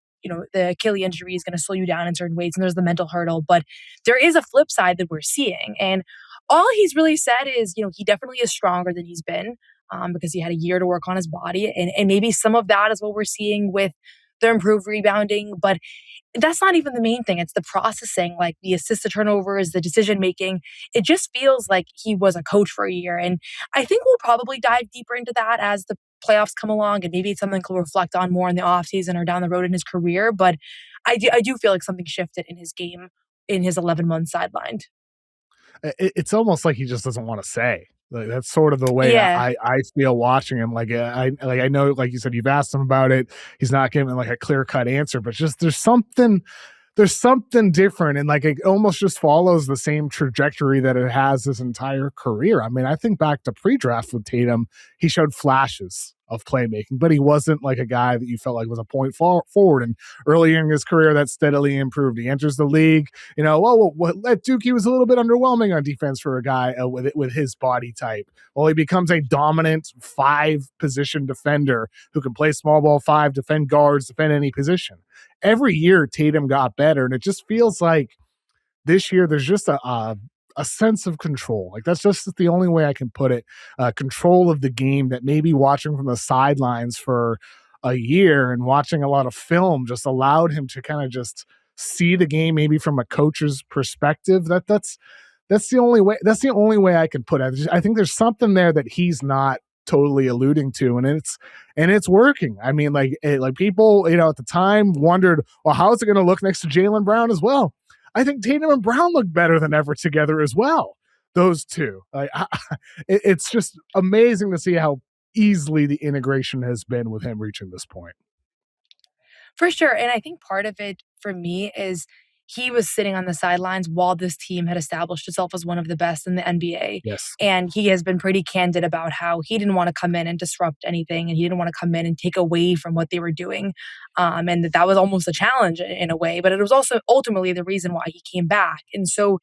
Speaker 4: the Achilles injury is going to slow you down in certain ways, and there's the mental hurdle, but there is a flip side that we're seeing. And all he's really said is, he definitely is stronger than he's been, because he had a year to work on his body. And maybe some of that is what we're seeing with the improved rebounding, but that's not even the main thing. It's the processing, like the assist to turnovers, the decision making. It just feels like he was a coach for a year. And I think we'll probably dive deeper into that as the playoffs come along, and maybe it's something he'll reflect on more in the offseason or down the road in his career. But I do feel like something shifted in his game in his 11 months sidelined.
Speaker 1: It's almost like he just doesn't want to say. Like, that's sort of the way
Speaker 4: Yeah.
Speaker 1: I feel watching him. Like I know, like you said, you've asked him about it. He's not giving like a clear cut answer, but just there's something different, and like it almost just follows the same trajectory that it has his entire career. I mean, I think back to pre-draft with Tatum, he showed flashes of playmaking, but he wasn't like a guy that you felt like was a point forward. And earlier in his career, that steadily improved. He enters the league, at Duke, he was a little bit underwhelming on defense for a guy with his body type. Well, he becomes a dominant 5-position defender who can play small ball 5, defend guards, defend any position. Every year, Tatum got better, and it just feels like this year there's just a sense of control. Like, that's just the only way I can put it. Control of the game that maybe watching from the sidelines for a year and watching a lot of film just allowed him to kind of just see the game maybe from a coach's perspective. That's the only way. That's the only way I can put it. I think there's something there that he's not totally alluding to, and it's working. I mean, like people, at the time wondered, well, how is it going to look next to Jaylen Brown as well? I think Tatum and Brown look better than ever together as well. Those two, it's just amazing to see how easily the integration has been with him reaching this point.
Speaker 4: For sure. And I think part of it for me is he was sitting on the sidelines while this team had established itself as one of the best in the NBA.
Speaker 1: Yes.
Speaker 4: And he has been pretty candid about how he didn't want to come in and disrupt anything, and he didn't want to come in and take away from what they were doing. And that was almost a challenge in a way, but it was also ultimately the reason why he came back. And so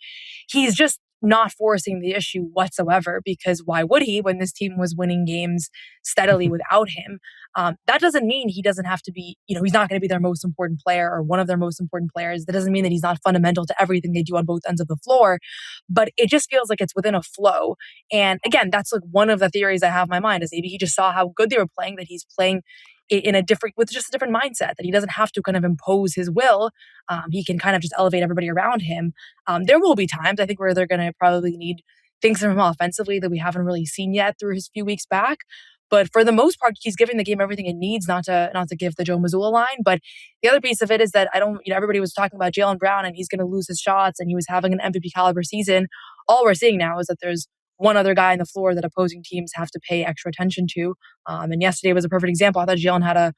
Speaker 4: he's just not forcing the issue whatsoever, because why would he when this team was winning games steadily without him? That doesn't mean he doesn't have to be, he's not going to be their most important player or one of their most important players. That doesn't mean that he's not fundamental to everything they do on both ends of the floor, but it just feels like it's within a flow. And again, that's like one of the theories I have in my mind, is maybe he just saw how good they were playing, that he's playing with just a different mindset, that he doesn't have to kind of impose his will. He can kind of just elevate everybody around him. There will be times, I think, where they're going to probably need things from him offensively that we haven't really seen yet through his few weeks back. But for the most part, he's giving the game everything it needs, not to give the Joe Mazzulla line. But the other piece of it is that everybody was talking about Jaylen Brown and he's going to lose his shots and he was having an MVP caliber season. All we're seeing now is that there's one other guy on the floor that opposing teams have to pay extra attention to. And yesterday was a perfect example. I thought Jaylen had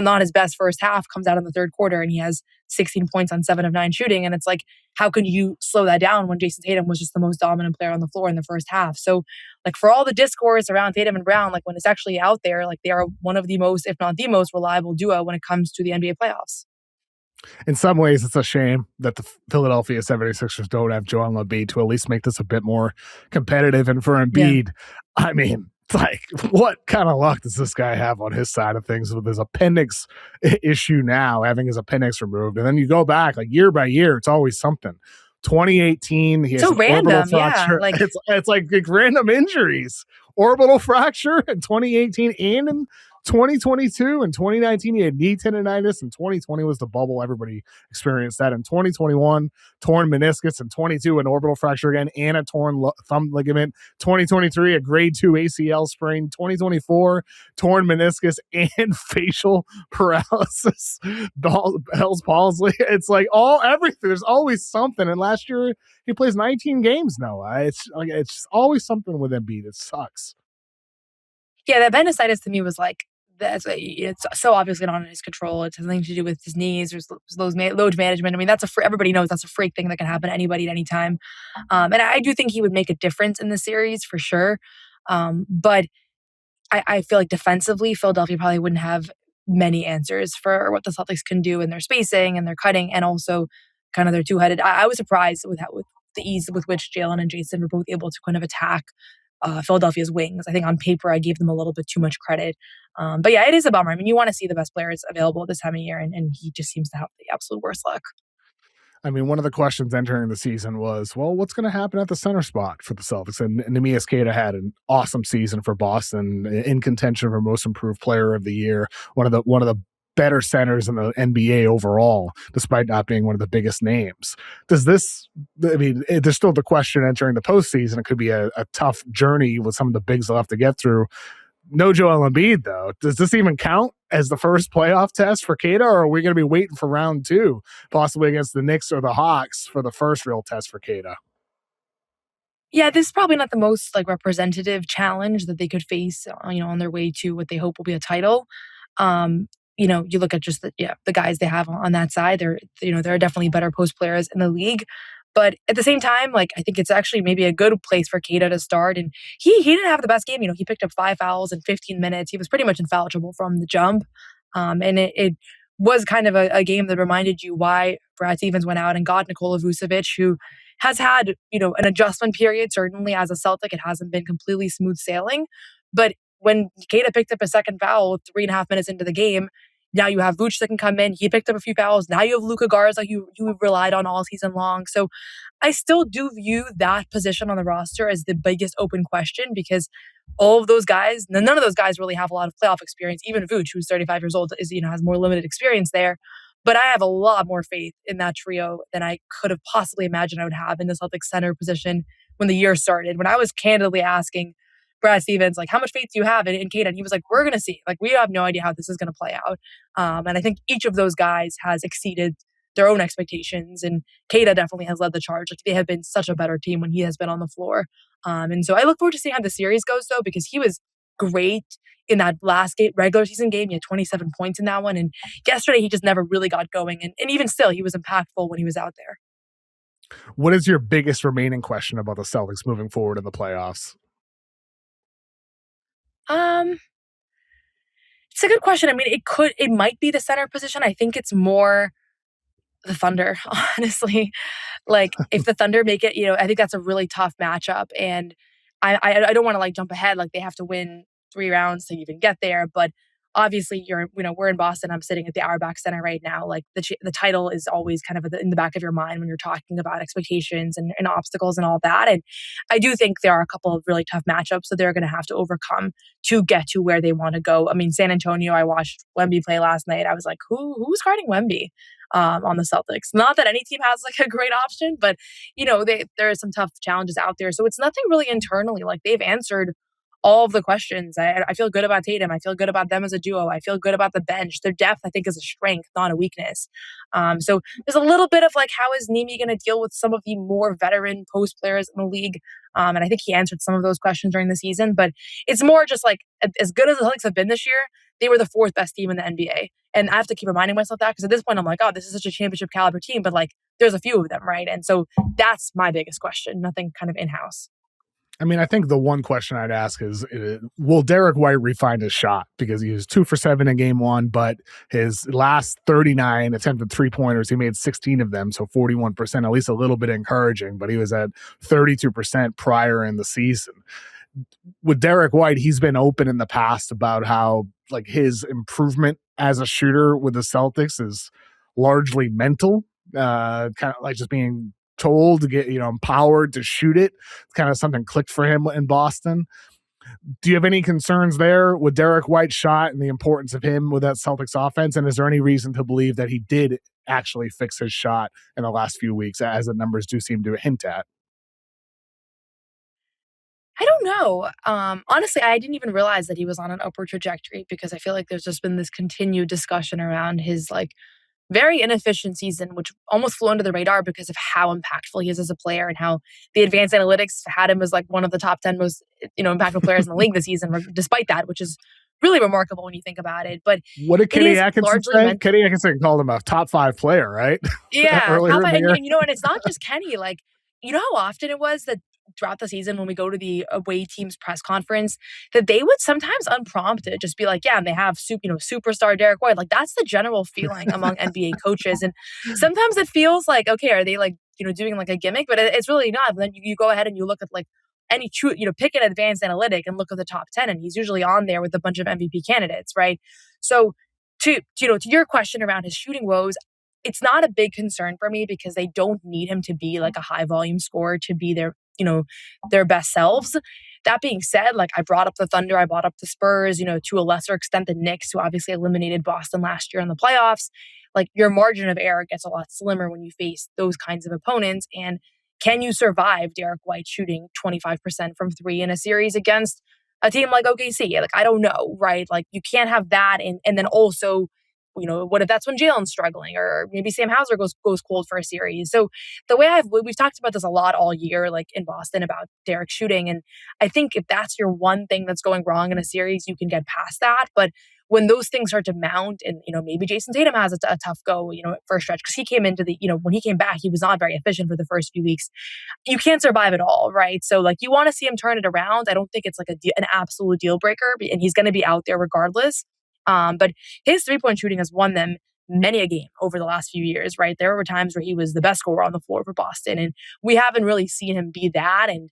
Speaker 4: not his best first half, comes out in the third quarter and he has 16 points on 7 of 9 shooting. And it's like, how can you slow that down when Jason Tatum was just the most dominant player on the floor in the first half? So like, for all the discourse around Tatum and Brown, like when it's actually out there, like they are one of the most, if not the most reliable duo when it comes to the NBA playoffs.
Speaker 1: In some ways, it's a shame that the Philadelphia 76ers don't have Joel Embiid to at least make this a bit more competitive. And for Embiid, I mean, like, what kind of luck does this guy have on his side of things with his appendix issue now, having his appendix removed? And then you go back, like, year by year, it's always something. 2018, he has
Speaker 4: so
Speaker 1: an
Speaker 4: random,
Speaker 1: orbital fracture.
Speaker 4: Like,
Speaker 1: it's like random injuries. Orbital fracture in 2018 and in 2022. In 2019, he had knee tendonitis. In 2020 was the bubble. Everybody experienced that. In 2021, torn meniscus. In 22, an orbital fracture again and a torn thumb ligament. 2023, a grade 2 ACL sprain. 2024, torn meniscus and facial paralysis. Bell's palsy. It's like everything. There's always something. And last year, he plays 19 games now. It's always something with Embiid. It sucks.
Speaker 4: Yeah, that appendicitis to me was like, it's so obviously not in his control. It has nothing to do with his knees or load management. I mean, everybody knows that's a freak thing that can happen to anybody at any time. And I do think he would make a difference in the series for sure. But I feel like defensively, Philadelphia probably wouldn't have many answers for what the Celtics can do in their spacing and their cutting, and also kind of their two-headed. I was surprised with the ease with which Jalen and Jason were both able to kind of attack Philadelphia's wings. I think on paper I gave them a little bit too much credit. But yeah, it is a bummer. I mean, you want to see the best players available at this time of year, and he just seems to have the absolute worst luck.
Speaker 1: I mean, one of the questions entering the season was, well, what's going to happen at the center spot for the Celtics? And Neemias Queta had an awesome season for Boston, in contention for most improved player of the year. One of the better centers in the NBA overall, despite not being one of the biggest names. There's still the question entering the postseason. It could be a tough journey with some of the bigs they'll have to get through. No Joel Embiid, though. Does this even count as the first playoff test for Queta, or are we going to be waiting for round 2, possibly against the Knicks or the Hawks, for the first real test for Queta?
Speaker 4: Yeah, this is probably not the most representative challenge that they could face, on their way to what they hope will be a title. You look at just the guys they have on that side. There are definitely better post players in the league. But at the same time, I think it's actually maybe a good place for Queta to start. And he didn't have the best game. He picked up 5 fouls in 15 minutes. He was pretty much infallible from the jump. And it was kind of a game that reminded you why Brad Stevens went out and got Nikola Vucevic, who has had, an adjustment period. Certainly as a Celtic, it hasn't been completely smooth sailing. But when Queta picked up a second foul 3.5 minutes into the game, now you have Vooch that can come in. He picked up a few fouls. Now you have Luka Garza, you relied on all season long. So I still do view that position on the roster as the biggest open question, because all of those guys, none of those guys really have a lot of playoff experience. Even Vooch, who's 35 years old, has more limited experience there. But I have a lot more faith in that trio than I could have possibly imagined I would have in the Celtics center position when the year started. When I was candidly asking Brad Stevens, how much faith do you have in Queta? And he was like, we're going to see. We have no idea how this is going to play out. And I think each of those guys has exceeded their own expectations. And Queta definitely has led the charge. They have been such a better team when he has been on the floor. And so I look forward to seeing how the series goes, though, because he was great in that last regular season game. He had 27 points in that one. And yesterday, he just never really got going. And even still, he was impactful when he was out there.
Speaker 1: What is your biggest remaining question about the Celtics moving forward in the playoffs?
Speaker 4: It's a good question. I mean, it might be the center position. I think it's more the Thunder, honestly. If the Thunder make it, I think that's a really tough matchup. And I don't want to jump ahead. They have to win 3 rounds to even get there. But obviously we're in Boston. I'm sitting at the Auerbach Center right now. The title is always kind of in the back of your mind when you're talking about expectations and obstacles and all that. And I do think there are a couple of really tough matchups that they're going to have to overcome to get to where they want to go. I mean, San Antonio, I watched Wemby play last night. I was like, who's guarding Wemby on the Celtics? Not that any team has a great option, but there are some tough challenges out there. So it's nothing really internally. They've answered all of the questions. I feel good about Tatum. I feel good about them as a duo. I feel good about the bench. Their depth, I think, is a strength, not a weakness. So there's a little bit of how is Nimi going to deal with some of the more veteran post players in the league? And I think he answered some of those questions during the season. But it's more just as good as the Celtics have been this year, they were the 4th best team in the NBA. And I have to keep reminding myself that, because at this point I'm oh, this is such a championship caliber team. But there's a few of them, right? And so that's my biggest question. Nothing kind of in-house.
Speaker 1: I mean, I think the one question I'd ask is, will Derek White refine his shot? Because he was 2 for 7 in game 1, but his last 39 attempted 3-pointers, he made 16 of them, so 41%, at least a little bit encouraging, but he was at 32% prior in the season. With Derek White, he's been open in the past about how his improvement as a shooter with the Celtics is largely mental, kind of just being told to get empowered to shoot it. It's kind of something clicked for him in Boston. Do you have any concerns there with Derek White's shot and the importance of him with that Celtics offense? And is there any reason to believe that he did actually fix his shot in the last few weeks, as the numbers do seem to hint at?
Speaker 4: I don't know. Honestly, I didn't even realize that he was on an upward trajectory, because I feel there's just been this continued discussion around his very inefficient season, which almost flew under the radar because of how impactful he is as a player, and how the advanced analytics had him as one of the top 10 most impactful players in the league this season, despite that, which is really remarkable when you think about it. But
Speaker 1: what did Kenny Atkinson say? Kenny Atkinson called him a top 5 player, right?
Speaker 4: Yeah.
Speaker 1: Earlier in the year.
Speaker 4: And it's not just Kenny. You know how often it was that throughout the season when we go to the away team's press conference that they would sometimes unprompted just be like, yeah, and they have superstar Derek White. Like that's the general feeling among NBA coaches. And sometimes it feels like, okay, are they like, doing like a gimmick? But it's really not. But then you go ahead and you look at like any true, pick an advanced analytic and look at the top 10, and he's usually on there with a bunch of MVP candidates, right? So to your question around his shooting woes, it's not a big concern for me because they don't need him to be like a high volume scorer to be their best selves. That being said, like I brought up the Thunder, I brought up the Spurs, to a lesser extent the Knicks, who obviously eliminated Boston last year in the playoffs. Like your margin of error gets a lot slimmer when you face those kinds of opponents. And can you survive Derek White shooting 25% from three in a series against a team like OKC? Like, I don't know, right? Like you can't have that. And then also, what if that's when Jalen's struggling, or maybe Sam Hauser goes cold for a series? So the way we've talked about this a lot all year, like in Boston about Derek shooting. And I think if that's your one thing that's going wrong in a series, you can get past that. But when those things start to mount and, maybe Jason Tatum has a tough go, for a stretch, because he came into when he came back, he was not very efficient for the first few weeks. You can't survive it all, right? So like you want to see him turn it around. I don't think it's like an absolute deal breaker, and he's going to be out there regardless. But his 3-point shooting has won them many a game over the last few years, right? There were times where he was the best scorer on the floor for Boston, and we haven't really seen him be that. And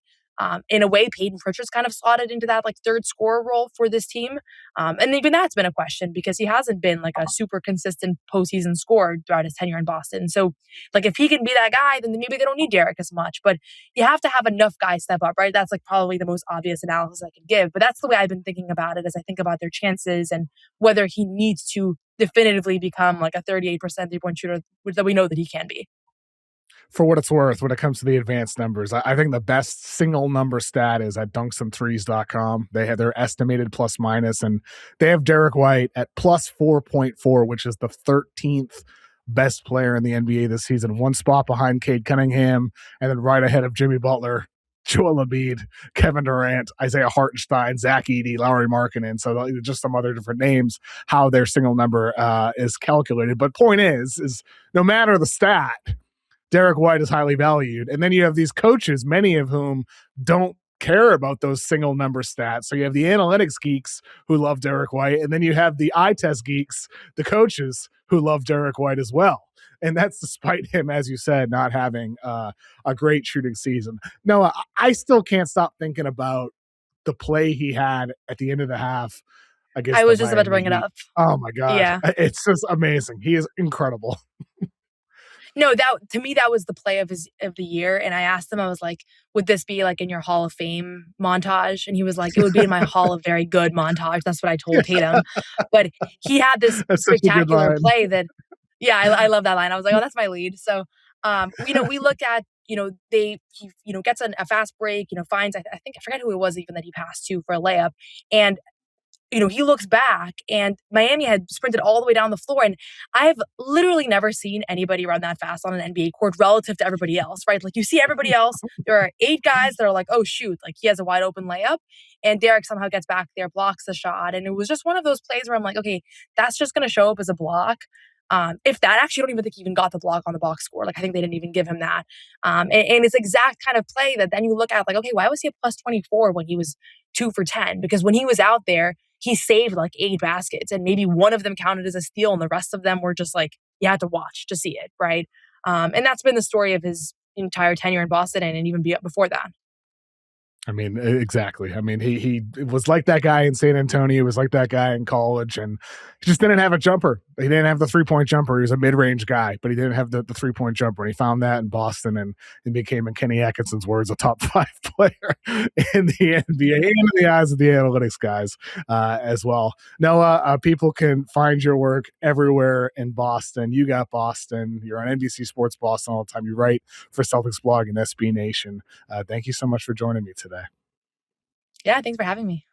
Speaker 4: in a way, Peyton Pritchard's kind of slotted into that like third scorer role for this team. And even that's been a question because he hasn't been like a super consistent postseason scorer throughout his tenure in Boston. So like if he can be that guy, then maybe they don't need Derek as much. But you have to have enough guys step up, right? That's like probably the most obvious analysis I can give. But that's the way I've been thinking about it as I think about their chances and whether he needs to definitively become like a 38% 3-point shooter that we know that he can be.
Speaker 1: For what it's worth, when it comes to the advanced numbers, I think the best single number stat is at dunksandthrees.com. They have their estimated plus minus, and they have Derek White at plus 4.4, which is the 13th best player in the NBA this season, one spot behind Cade Cunningham, and then right ahead of Jimmy Butler, Joel Embiid, Kevin Durant, Isaiah Hartenstein, Zach Edey, Lauri Markkanen. So just some other different names, how their single number is calculated. But point is no matter the stat, Derek White is highly valued. And then you have these coaches, many of whom don't care about those single number stats. So you have the analytics geeks who love Derek White, and then you have the eye test geeks, the coaches who love Derek White as well. And that's despite him, as you said, not having a great shooting season. No, I still can't stop thinking about the play he had at the end of the half.
Speaker 4: I was just about to bring it up.
Speaker 1: Oh my God.
Speaker 4: Yeah.
Speaker 1: It's just amazing. He is incredible.
Speaker 4: No, that to me, that was the play of the year. And I asked him, I was like, would this be like in your Hall of Fame montage? And he was like, it would be in my Hall of Very Good montage. That's what I told Tatum. But he had this spectacular play that, yeah, I love that line. I was like, oh, that's my lead. So, we look at, he gets a fast break, finds, I think, I forget who it was even that he passed to for a layup. And he looks back and Miami had sprinted all the way down the floor. And I've literally never seen anybody run that fast on an NBA court relative to everybody else, right? Like you see everybody else, there are 8 guys that are like, oh, shoot, like he has a wide open layup. And Derek somehow gets back there, blocks the shot. And it was just one of those plays where I'm like, okay, that's just going to show up as a block. If that, actually, I don't even think he even got the block on the box score. Like, I think they didn't even give him that. And it's exact kind of play that then you look at like, okay, why was he a plus 24 when he was 2 for 10? Because when he was out there, he saved like 8 baskets and maybe one of them counted as a steal and the rest of them were just like, you had to watch to see it, right? And that's been the story of his entire tenure in Boston and even before that.
Speaker 1: I mean, exactly. I mean, he was like that guy in San Antonio. He was like that guy in college, and he just didn't have a jumper. He didn't have the 3-point jumper. He was a mid-range guy, but he didn't have the 3-point jumper. And he found that in Boston, and became, in Kenny Atkinson's words, a top 5 player in the NBA and in the eyes of the analytics guys as well. Noah, people can find your work everywhere in Boston. You got Boston. You're on NBC Sports Boston all the time. You write for Celtics Blog and SB Nation. Thank you so much for joining me today.
Speaker 4: Yeah, thanks for having me.